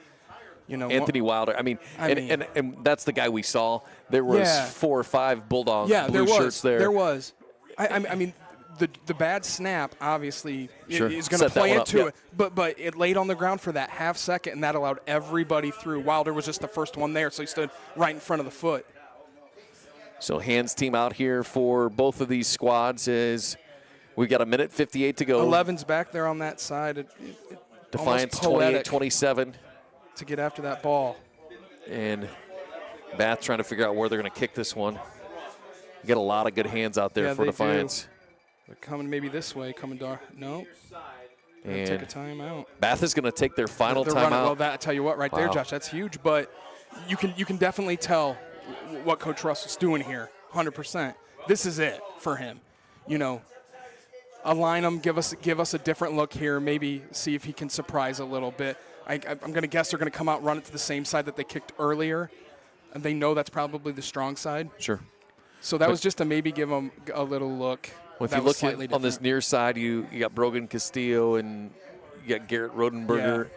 You know, Anthony Wilder. I mean, I mean- and that's the guy we saw. There was Yeah. 4 or 5 Bulldog yeah, blue there was. shirts there. There was. I mean, the bad snap obviously Sure. is going to Set that play one up, into yeah. it, but it laid on the ground for that half second, and that allowed everybody through. Wilder was just the first one there, so he stood right in front of the foot. So hands team out here for both of these squads is we got 1:58 to go. 11's back there on that side. It Defiance almost poetic 28-27. to get after that ball. And Bath trying to figure out where they're going to kick this one. You got a lot of good hands out there Yeah, for they Defiance. They're coming maybe this way, coming dark. No, take a And timeout. Bath is going to take their final They're running, well, timeout. that I tell you what, right there, Wow. Josh, that's huge. But you can definitely tell what Coach Russell's doing here, 100%. This is it for him. You know, align them, give us a different look here. Maybe see if he can surprise a little bit. I'm going to guess they're going to come out and run it to the same side that they kicked earlier, and they know that's probably the strong side. Sure. So that was just to maybe give them a little look. Well, if that you was look slightly on this different. near side, you got Brogan Castillo and you got Garrett Rodenberger.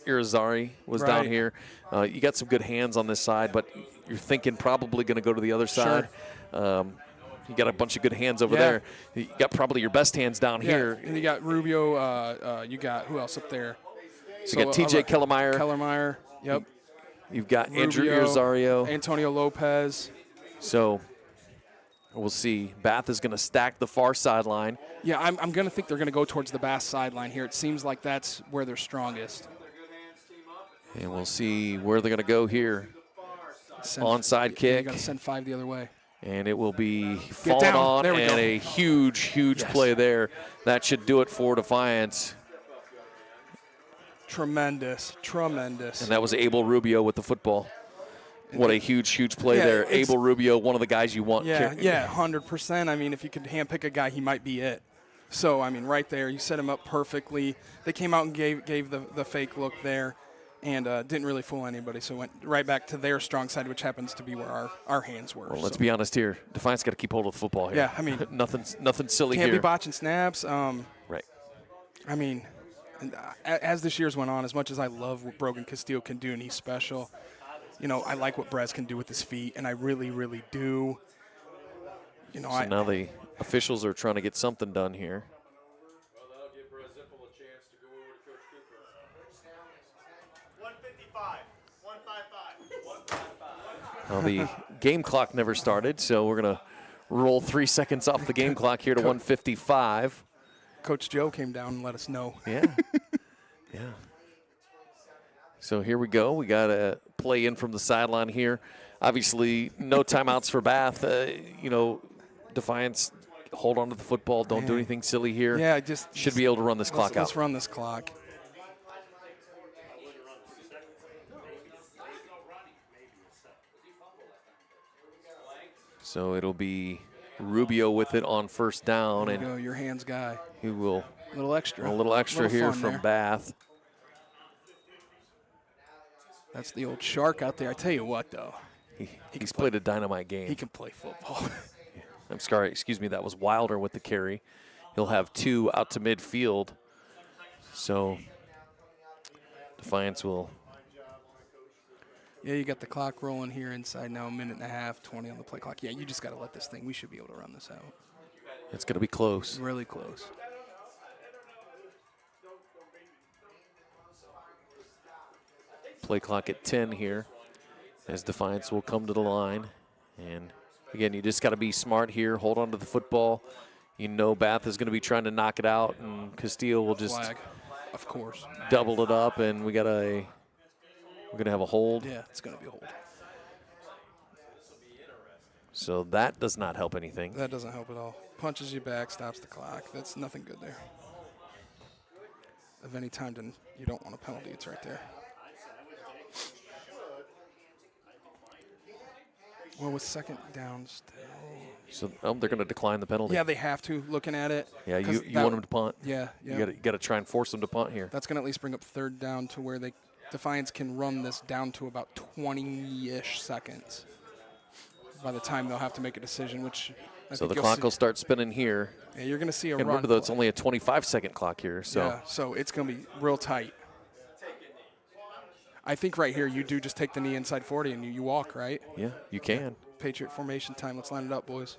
Irizarry was down Right. here. You got some good hands on this side, but you're thinking probably going to go to the other side. You got a bunch of good hands over Yeah. there. You got probably your best hands down Yeah, here. and you got Rubio. You got who else up there? So you got TJ Kellermeyer. Kellermeyer. Yep. You've got Andrew Rubio, Irizarry. Antonio Lopez. So we'll see. Bath is going to stack the far sideline. Yeah, I'm going to think they're going to go towards the Bass sideline here. It seems like that's where they're strongest. And we'll see where they're going to go here. Onside You kick. got to send 5 the other way. And it will be fallen down. on, There we and go. a huge Yes. play there. That should do it for Defiance. Tremendous. And that was Abel Rubio with the football. What a huge play Yeah, there. it's- Abel Rubio, one of the guys you want. Yeah, 100%. I mean, if you could handpick a guy, he might be it. So, I mean, right there, you set him up perfectly. They came out and gave the fake look there and didn't really fool anybody. So went right back to their strong side, which happens to be where our hands were. Well, let's So be honest here. Defiance got to keep hold of the football here. Yeah, I mean, nothing silly can't here. be botching snaps. Right. I mean, and, as this year's went on, as much as I love what Brogan Castillo can do and he's special, you know, I like what Brez can do with his feet, and I really do. You know, So now the officials are trying to get something done here. Well, that'll give Brez Zippel a chance to go over to Coach Cooper. 155. Well, the game clock never started, so we're going to roll 3 seconds off the game clock here to 155. Coach Joe came down and let us know. Yeah. Yeah. So here we go. We got a play in from the sideline here. Obviously, no timeouts for Bath. Defiance, hold on to the football. Don't do anything silly here. Yeah, should be able to run this clock out. Let's run this clock. So it'll be Rubio with it on first down, There you and go, your hands guy. he will A little extra. a little extra here fun from there. Bath. That's the old shark out there. I tell you what, though, He's played a dynamite game. he can play football. I'm sorry, excuse me, that was Wilder with the carry. He'll have 2 out to midfield. So Defiance will. Yeah, you got the clock rolling here inside now, a minute and a half, 20 on the play clock. Yeah, you just got to let this thing. We should be able to run this out. It's going to be close. Really close. Play clock at 10 here as Defiance will come to the line. And again, you just got to be smart here. Hold on to the football. You know Bath is going to be trying to knock it out, and Castile will just Flag, of course. double it up, and we're going to have a hold. Yeah, it's going to be a hold. So that does not help anything. That doesn't help at all. Punches you back, stops the clock. That's nothing good there. Of any time, then you don't want a penalty. It's right there. Well, with second down still. So they're going to decline the penalty. Yeah, they have to, looking at it. Yeah, 'cause you want them to punt. Yeah. You got to try and force them to punt here. That's going to at least bring up third down to where Defiance can run this down to about 20-ish seconds by the time they'll have to make a decision, which So the clock will start spinning here. Yeah, you're going to see a And run. remember, though, it's only a 25-second clock here. So Yeah, so it's going to be real tight. I think right here you do just take the knee inside 40 and you walk, right? yeah, you can. Patriot formation time. Let's line it up, boys.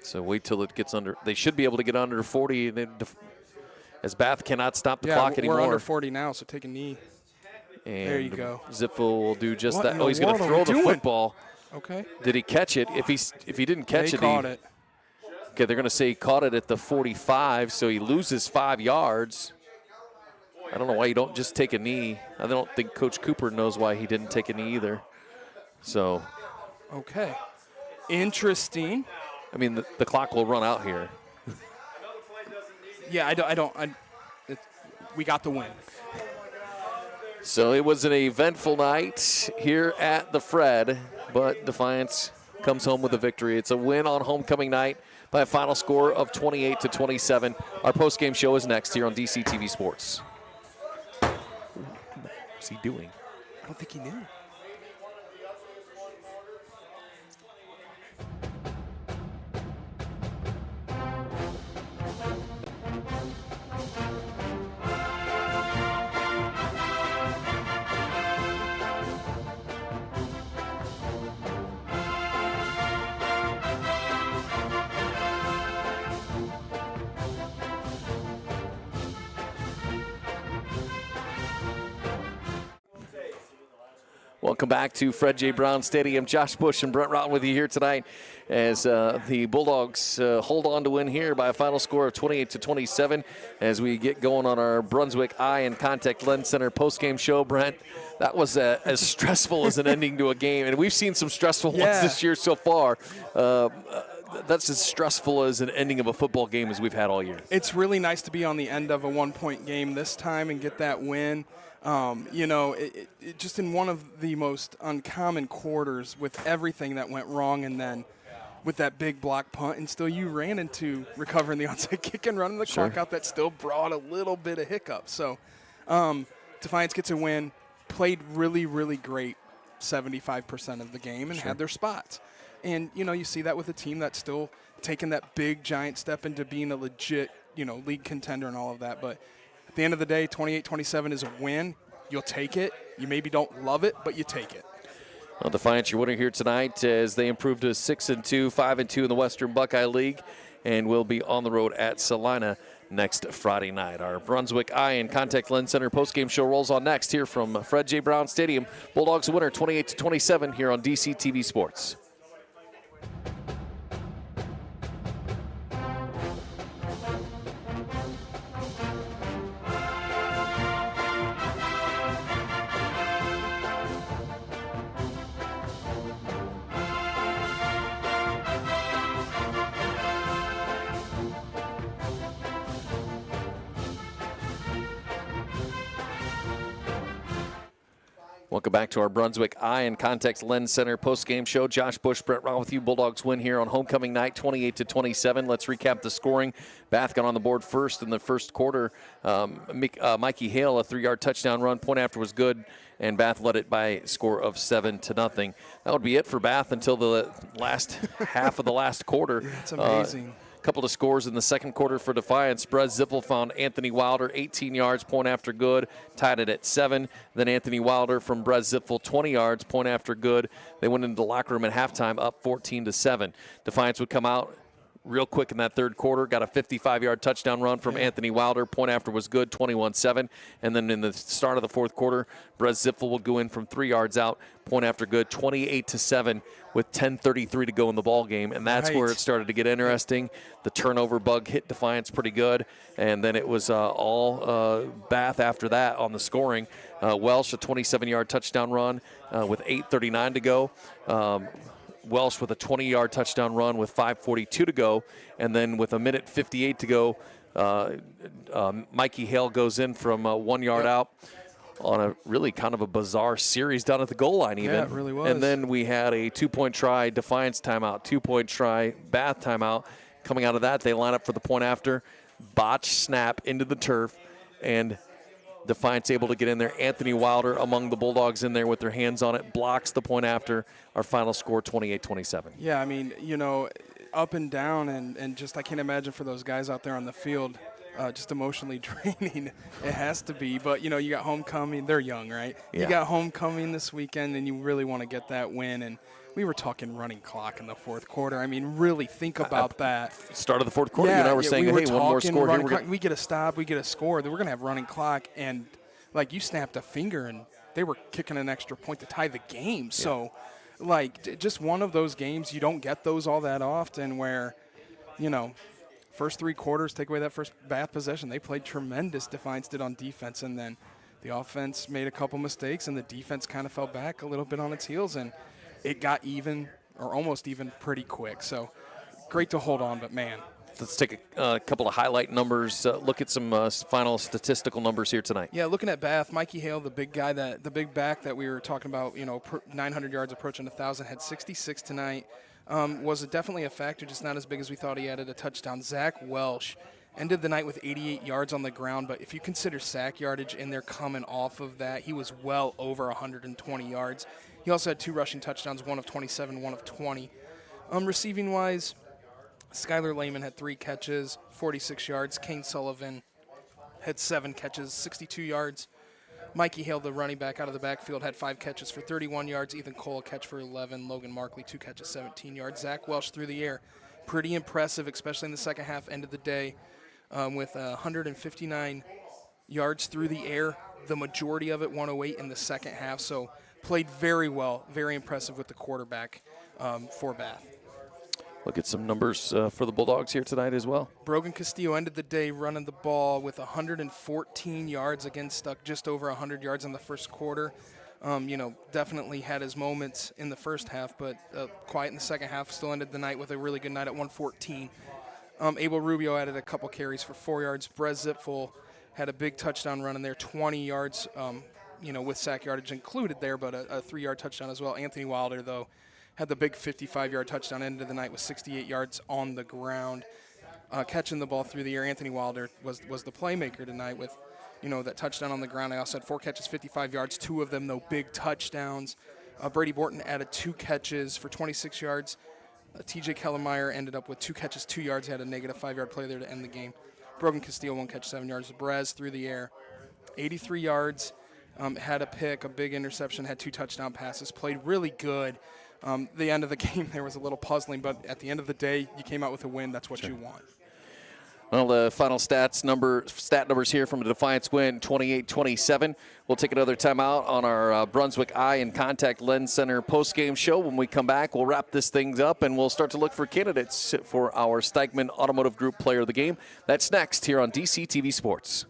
So wait till it gets under. They should be able to get under 40. And then as Bath cannot stop the clock anymore. We're under 40 now, so take a knee. And There you go. Zipfel will do just What that. in Oh, the he's going to world are throw we the doing? football. Okay. Did he catch it? If he didn't catch They it, caught it. Okay, they're going to say he caught it at the 45, so he loses 5 yards. I don't know why you don't just take a knee. I don't think Coach Cooper knows why he didn't take a knee either. So, Okay. Interesting. I mean, the clock will run out here. Yeah, we got the win. So it was an eventful night here at the Fred, but Defiance comes home with a victory. It's a win on homecoming night by a final score of 28-27. Our post-game show is next here on DCTV Sports. What's he doing? I don't think he knew. Welcome back to Fred J. Brown Stadium. Josh Bush and Brent Rotten with you here tonight as the Bulldogs hold on to win here by a final score of 28-27 as we get going on our Brunswick Eye and Contact Lens Center postgame show. Brent, that was as stressful as an ending to a game, and we've seen some stressful ones this year so far. That's as stressful as an ending of a football game as we've had all year. It's really nice to be on the end of a one-point game this time and get that win. It just in one of the most uncommon quarters with everything that went wrong, and then with that big block punt, and still you ran into recovering the onside kick and running the clock out. That still brought a little bit of hiccup. So Defiance gets a win, played really, really great 75% of the game, and had their spots. And, you see that with a team that's still taking that big, giant step into being a legit, league contender and all of that. But at the end of the day, 28-27 is a win. You'll take it. You maybe don't love it, but you take it. Well, Defiance, your winner here tonight as they improved to 6-2, 5-2 in the Western Buckeye League, and will be on the road at Salina next Friday night. Our Brunswick Eye and Contact Lens Center postgame show rolls on next here from Fred J. Brown Stadium. Bulldogs winner 28-27 here on DC TV Sports. Welcome back to our Brunswick Eye and Contact Lens Center post-game show. Josh Bush, Brett Round with you. Bulldogs win here on homecoming night, 28-27. Let's recap the scoring. Bath got on the board first in the first quarter. Mikey Hale, a 3-yard touchdown run. Point after was good, and Bath led it by a score of 7-0. That would be it for Bath until the last half of the last quarter. It's amazing. Couple of scores in the second quarter for Defiance. Brez Zippel found Anthony Wilder, 18 yards, point after good, tied it at 7. Then Anthony Wilder from Brez Zippel, 20 yards, point after good. They went into the locker room at halftime up 14-7. Defiance would come out real quick in that third quarter, got a 55-yard touchdown run from Anthony Wilder. Point after was good, 21-7. And then in the start of the fourth quarter, Brez Zippel will go in from 3 yards out, point after good, 28-7 with 10:33 to go in the ball game. And that's where it started to get interesting. The turnover bug hit Defiance pretty good, and then it was all Bath after that on the scoring. Welsh, a 27-yard touchdown run with 8:39 to go. Welsh with a 20-yard touchdown run with 5:42 to go. And then with 1:58 to go, Mikey Hale goes in from 1 yard out on a really kind of a bizarre series down at the goal line even. Yeah, it really was. And then we had a 2-point try, Defiance timeout, 2-point try, Bath timeout. Coming out of that, they line up for the point after. Botch snap into the turf, and Defiance able to get in there. Anthony Wilder among the Bulldogs in there with their hands on it, blocks the point after. Our final score, 28-27. Yeah, I mean, you know, up and down, and just I can't imagine for those guys out there on the field, just emotionally draining. It has to be. But, you know, you got homecoming. They're young, right? Yeah. You got homecoming this weekend, and you really want to get that win. And we were talking running clock in the fourth quarter. I mean, really think about that. Start of the fourth quarter, you and I were saying, hey, one more score here. We get a stop, we get a score. Then we're going to have running clock. And, like, you snapped a finger, and they were kicking an extra point to tie the game. Yeah. So, like, just one of those games, you don't get those all that often where, you know, first 3 quarters, take away that first Bath possession. They played tremendous, Defiance did on defense, and then the offense made a couple mistakes, and the defense kind of fell back a little bit on its heels, and it got even or almost even pretty quick. So great to hold on, but man. Let's take a couple of highlight numbers, look at some final statistical numbers here tonight. Yeah, looking at Bath, Mikey Hale, the big guy, the big back that we were talking about, you know, 900 yards approaching 1,000, had 66 tonight. Was definitely a factor, just not as big as we thought. He added a touchdown. Zach Welsh ended the night with 88 yards on the ground, but if you consider sack yardage in there coming off of that, he was well over 120 yards. He also had 2 rushing touchdowns, one of 27, one of 20. Receiving-wise, Skylar Lehman had 3 catches, 46 yards. Kane Sullivan had 7 catches, 62 yards. Mikey Hale, the running back out of the backfield, had 5 catches for 31 yards. Ethan Cole, a catch for 11. Logan Markley, 2 catches, 17 yards. Zach Welsh through the air. Pretty impressive, especially in the second half, end of the day, with 159 yards through the air. The majority of it, 108 in the second half. So played very well, very impressive with the quarterback for Bath. Look at some numbers for the Bulldogs here tonight as well. Brogan Castillo ended the day running the ball with 114 yards, again stuck just over 100 yards in the first quarter. You know, definitely had his moments in the first half, but quiet in the second half. Still ended the night with a really good night at 114. Abel Rubio added a couple carries for 4 yards. Brez Zipfel had a big touchdown run in there, 20 yards, you know, with sack yardage included there, but a 3-yard touchdown as well. Anthony Wilder, though, had the big 55-yard touchdown, ended the night with 68 yards on the ground. Catching the ball through the air, Anthony Wilder was the playmaker tonight with, you know, that touchdown on the ground. I also had 4 catches, 55 yards, 2 of them, though, big touchdowns. Brady Borton added 2 catches for 26 yards. TJ Kellermeyer ended up with 2 catches, 2 yards. He had a negative 5-yard play there to end the game. Brogan Castillo, 1 catch, 7 yards. Brez through the air, 83 yards, had a pick, a big interception, had 2 touchdown passes, played really good. The end of the game there was a little puzzling, but at the end of the day, you came out with a win. That's what you want. Well, the final stat numbers here from a Defiance win, 28-27. We'll take another timeout on our Brunswick Eye and Contact Lens Center post-game show. When we come back, we'll wrap this thing up, and we'll start to look for candidates for our Steigman Automotive Group Player of the Game. That's next here on DCTV Sports.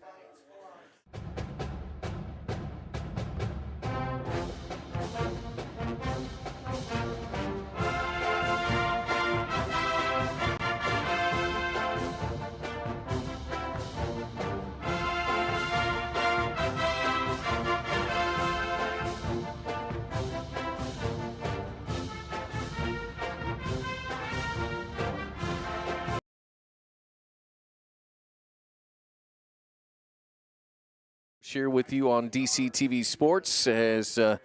Share with you on DCTV Sports as, it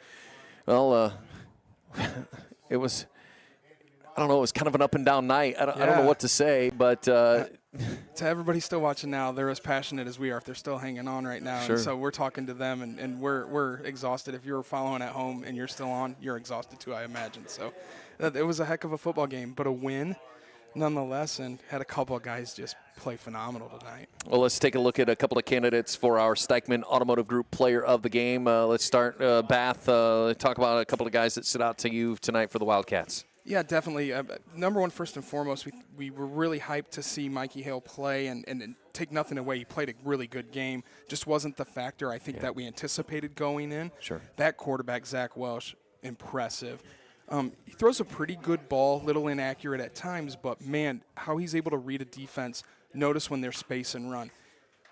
was, I don't know, it was kind of an up and down night. I don't know what to say, but. To everybody still watching now, they're as passionate as we are if they're still hanging on right now. Sure. And so we're talking to them, and we're exhausted. If you're following at home and you're still on, you're exhausted too, I imagine. So it was a heck of a football game, but a win nonetheless, and had a couple of guys just play phenomenal tonight. Well, let's take a look at a couple of candidates for our Steigman Automotive Group Player of the Game. Let's start, Bath, talk about a couple of guys that stood out to you tonight for the Wildcats. Yeah, definitely. Number one, first and foremost, we were really hyped to see Mikey Hale play and take nothing away. He played a really good game. Just wasn't the factor, I think, that we anticipated going in. Sure. That quarterback, Zach Welsh, impressive. He throws a pretty good ball, little inaccurate at times, but, man, how he's able to read a defense, notice when there's space and run.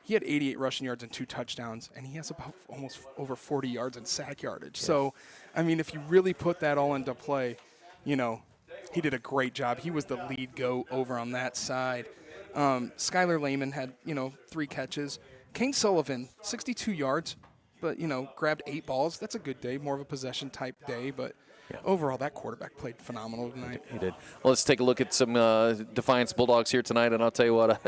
He had 88 rushing yards and 2 touchdowns, and he has about almost over 40 yards in sack yardage. Yes. So, I mean, if you really put that all into play, you know, he did a great job. He was the lead go over on that side. Skylar Lehman had, 3 catches. Kane Sullivan, 62 yards, but, grabbed 8 balls. That's a good day, more of a possession type day, but overall, that quarterback played phenomenal tonight. He did. Well, let's take a look at some Defiance Bulldogs here tonight, and I'll tell you what,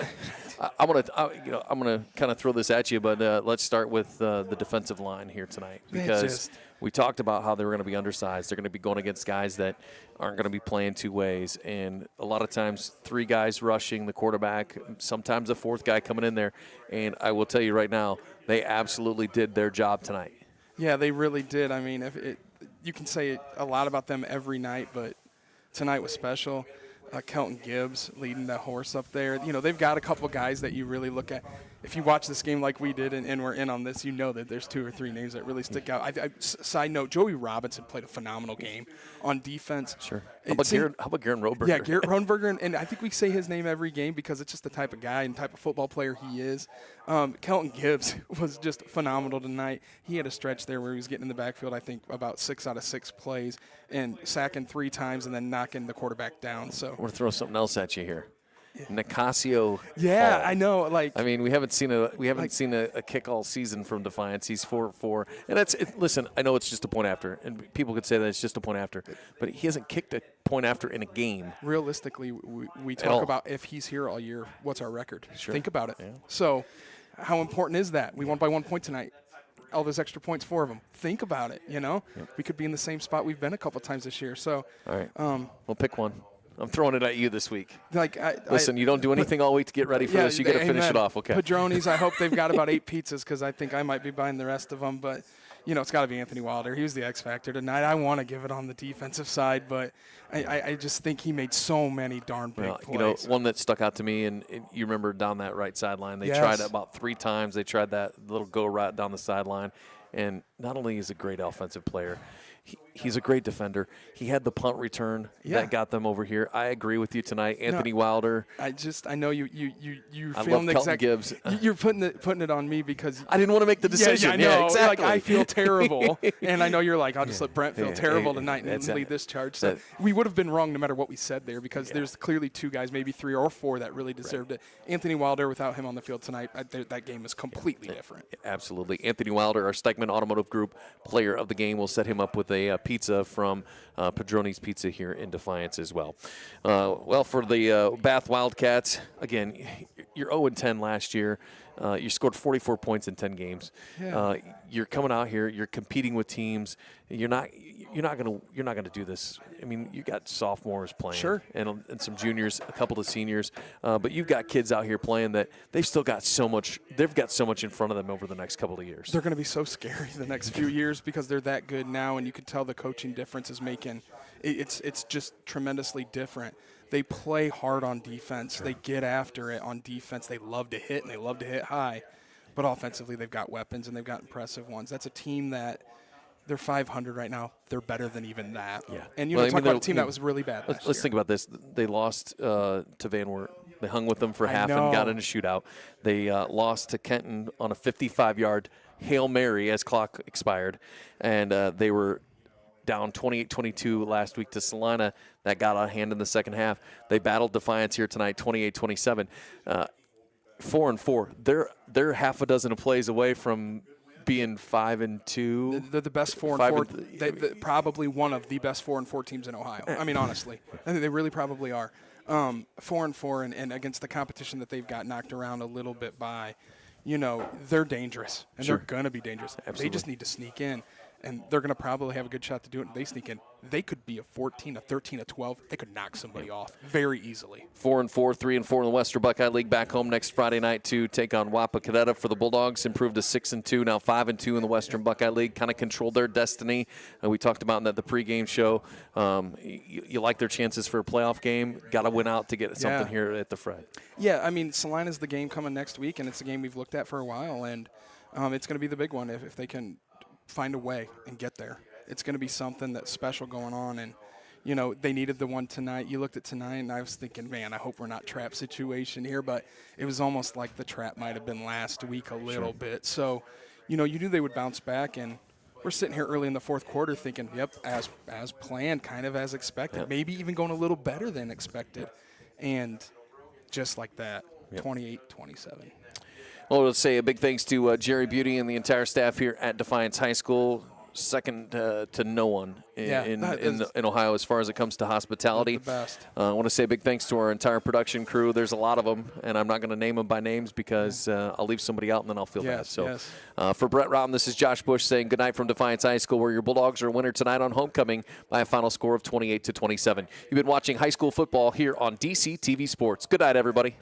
I'm gonna kind of throw this at you, but let's start with the defensive line here tonight because we talked about how they were going to be undersized. They're going to be going against guys that aren't going to be playing two ways, and a lot of times 3 guys rushing the quarterback, sometimes a 4th guy coming in there, and I will tell you right now, they absolutely did their job tonight. Yeah, they really did. I mean, you can say a lot about them every night, but tonight was special. Kelton Gibbs leading the horse up there. They've got a couple guys that you really look at. If you watch this game like we did and we're in on this, you know that there's 2 or 3 names that really stick out. Side note, Joey Robinson played a phenomenal game on defense. Sure. How about Garen Roberger? Yeah, Garrett Rodenberger, and I think we say his name every game because it's just the type of guy and type of football player he is. Kelton Gibbs was just phenomenal tonight. He had a stretch there where he was getting in the backfield, I think, about 6 out of 6 plays and sacking 3 times and then knocking the quarterback down. So we're going to throw something else at you here. Nicasio. Yeah, Hall. I know. I mean, we haven't seen a kick all season from Defiance. He's 4-4, and listen. I know it's just a point after, and people could say that it's just a point after, but he hasn't kicked a point after in a game. Realistically, we talk about if he's here all year, what's our record? Sure. Think about it. Yeah. So, how important is that? We won by 1 point tonight. All those extra points, 4 of them. Think about it. Yep. We could be in the same spot we've been a couple times this year. So, all right, we'll pick one. I'm throwing it at you this week. Listen, you don't do anything all week to get ready for this. You got to finish it off, okay? Padronis, I hope they've got about 8 pizzas because I think I might be buying the rest of them. But, it's got to be Anthony Wilder. He was the X factor tonight. I want to give it on the defensive side, but I just think he made so many darn big plays. One that stuck out to me, and you remember down that right sideline, they tried it about 3 times. They tried that little go right down the sideline. And not only is he a great offensive player, he's a great defender. He had the punt return that got them over here. I agree with you tonight, Anthony Wilder. I know you I feeling love Kelton Gibbs. You're putting it on me because I didn't want to make the decision. Yeah, I know. Exactly. I feel terrible, and I know you're like, I'll just let Brent feel terrible tonight and lead this charge. So we would have been wrong no matter what we said there because there's clearly 2 guys, maybe 3 or 4 that really deserved it. Anthony Wilder, without him on the field tonight, that game is completely different. Absolutely. Anthony Wilder, our Steigman Automotive Group Player of the Game. We'll set him up with a pizza from Padroni's Pizza here in Defiance as well. For the Bath Wildcats, again, you're 0-10 last year. You scored 44 points in 10 games. Yeah. You're coming out here. You're competing with teams. You're you're not gonna do this. I mean, you got sophomores playing, Sure, and some juniors, a couple of seniors, but you've got kids out here playing that they've still got so much. They've got so much in front of them over the next couple of years. they're going to be so scary the next few years because they're that good now, and you can tell the coaching difference is making it's just tremendously different. They play hard on defense. They get after it on defense. They love to hit, and they love to hit high. But offensively, they've got weapons, and they've got impressive ones. That's a team that they're 500 right now. They're better than even that. Yeah. And you Well, know, I talk mean, about a team that was really bad last Let's year. think about this. They lost to Van Wert. They hung with them for I half and know. got in a shootout. They lost to Kenton on a 55-yard Hail Mary as clock expired. And they were down 28-22 last week to Salina. That got out of hand in the second half. They battled Defiance here tonight, 28-27. 4-4. They're half a dozen of plays away from being 5-2. They're the best 4-4. They probably one of the best 4-4 teams in Ohio. I mean, honestly, I think they really probably are. 4-4, and against the competition that they've got knocked around a little bit by, you know, they're dangerous, and Sure. they're gonna be dangerous. Absolutely. They just need to sneak in, and they're gonna probably have a good shot to do it. If they sneak in, they could be a 14, a 13, a 12. They could knock somebody off very easily. 4-4, 3-4 in the Western Buckeye League. Back home next Friday night to take on Wapakadeta for the Bulldogs. Improved to 6-2, now 5-2 in the Western Buckeye League. Kind of controlled their destiny. We talked about in the pregame show. You like their chances for a playoff game. Got to win out to get something here at the Fred. Yeah, I mean, Salina's the game coming next week, and it's a game we've looked at for a while, and it's going to be the big one if they can find a way and get there. It's going to be something that's special going on, and, you know, they needed the one tonight. You looked at tonight, and I was thinking, man, I hope we're not trap situation here, but it was almost like the trap might have been last week a little bit. So, you know, you knew they would bounce back, and we're sitting here early in the fourth quarter thinking, yep, as planned, kind of as expected, maybe even going a little better than expected. And just like that, 28-27. Well, let's say a big thanks to Jerry Beauty and the entire staff here at Defiance High School. Second to no one in Ohio as far as it comes to hospitality. The best. I want to say a big thanks to our entire production crew. There's a lot of them, and I'm not going to name them by names because I'll leave somebody out and then I'll feel bad. So for Brett Roughton, this is Josh Bush saying good night from Defiance High School, where your Bulldogs are a winner tonight on homecoming by a final score of 28-27. You've been watching high school football here on DC TV Sports. Good night, everybody.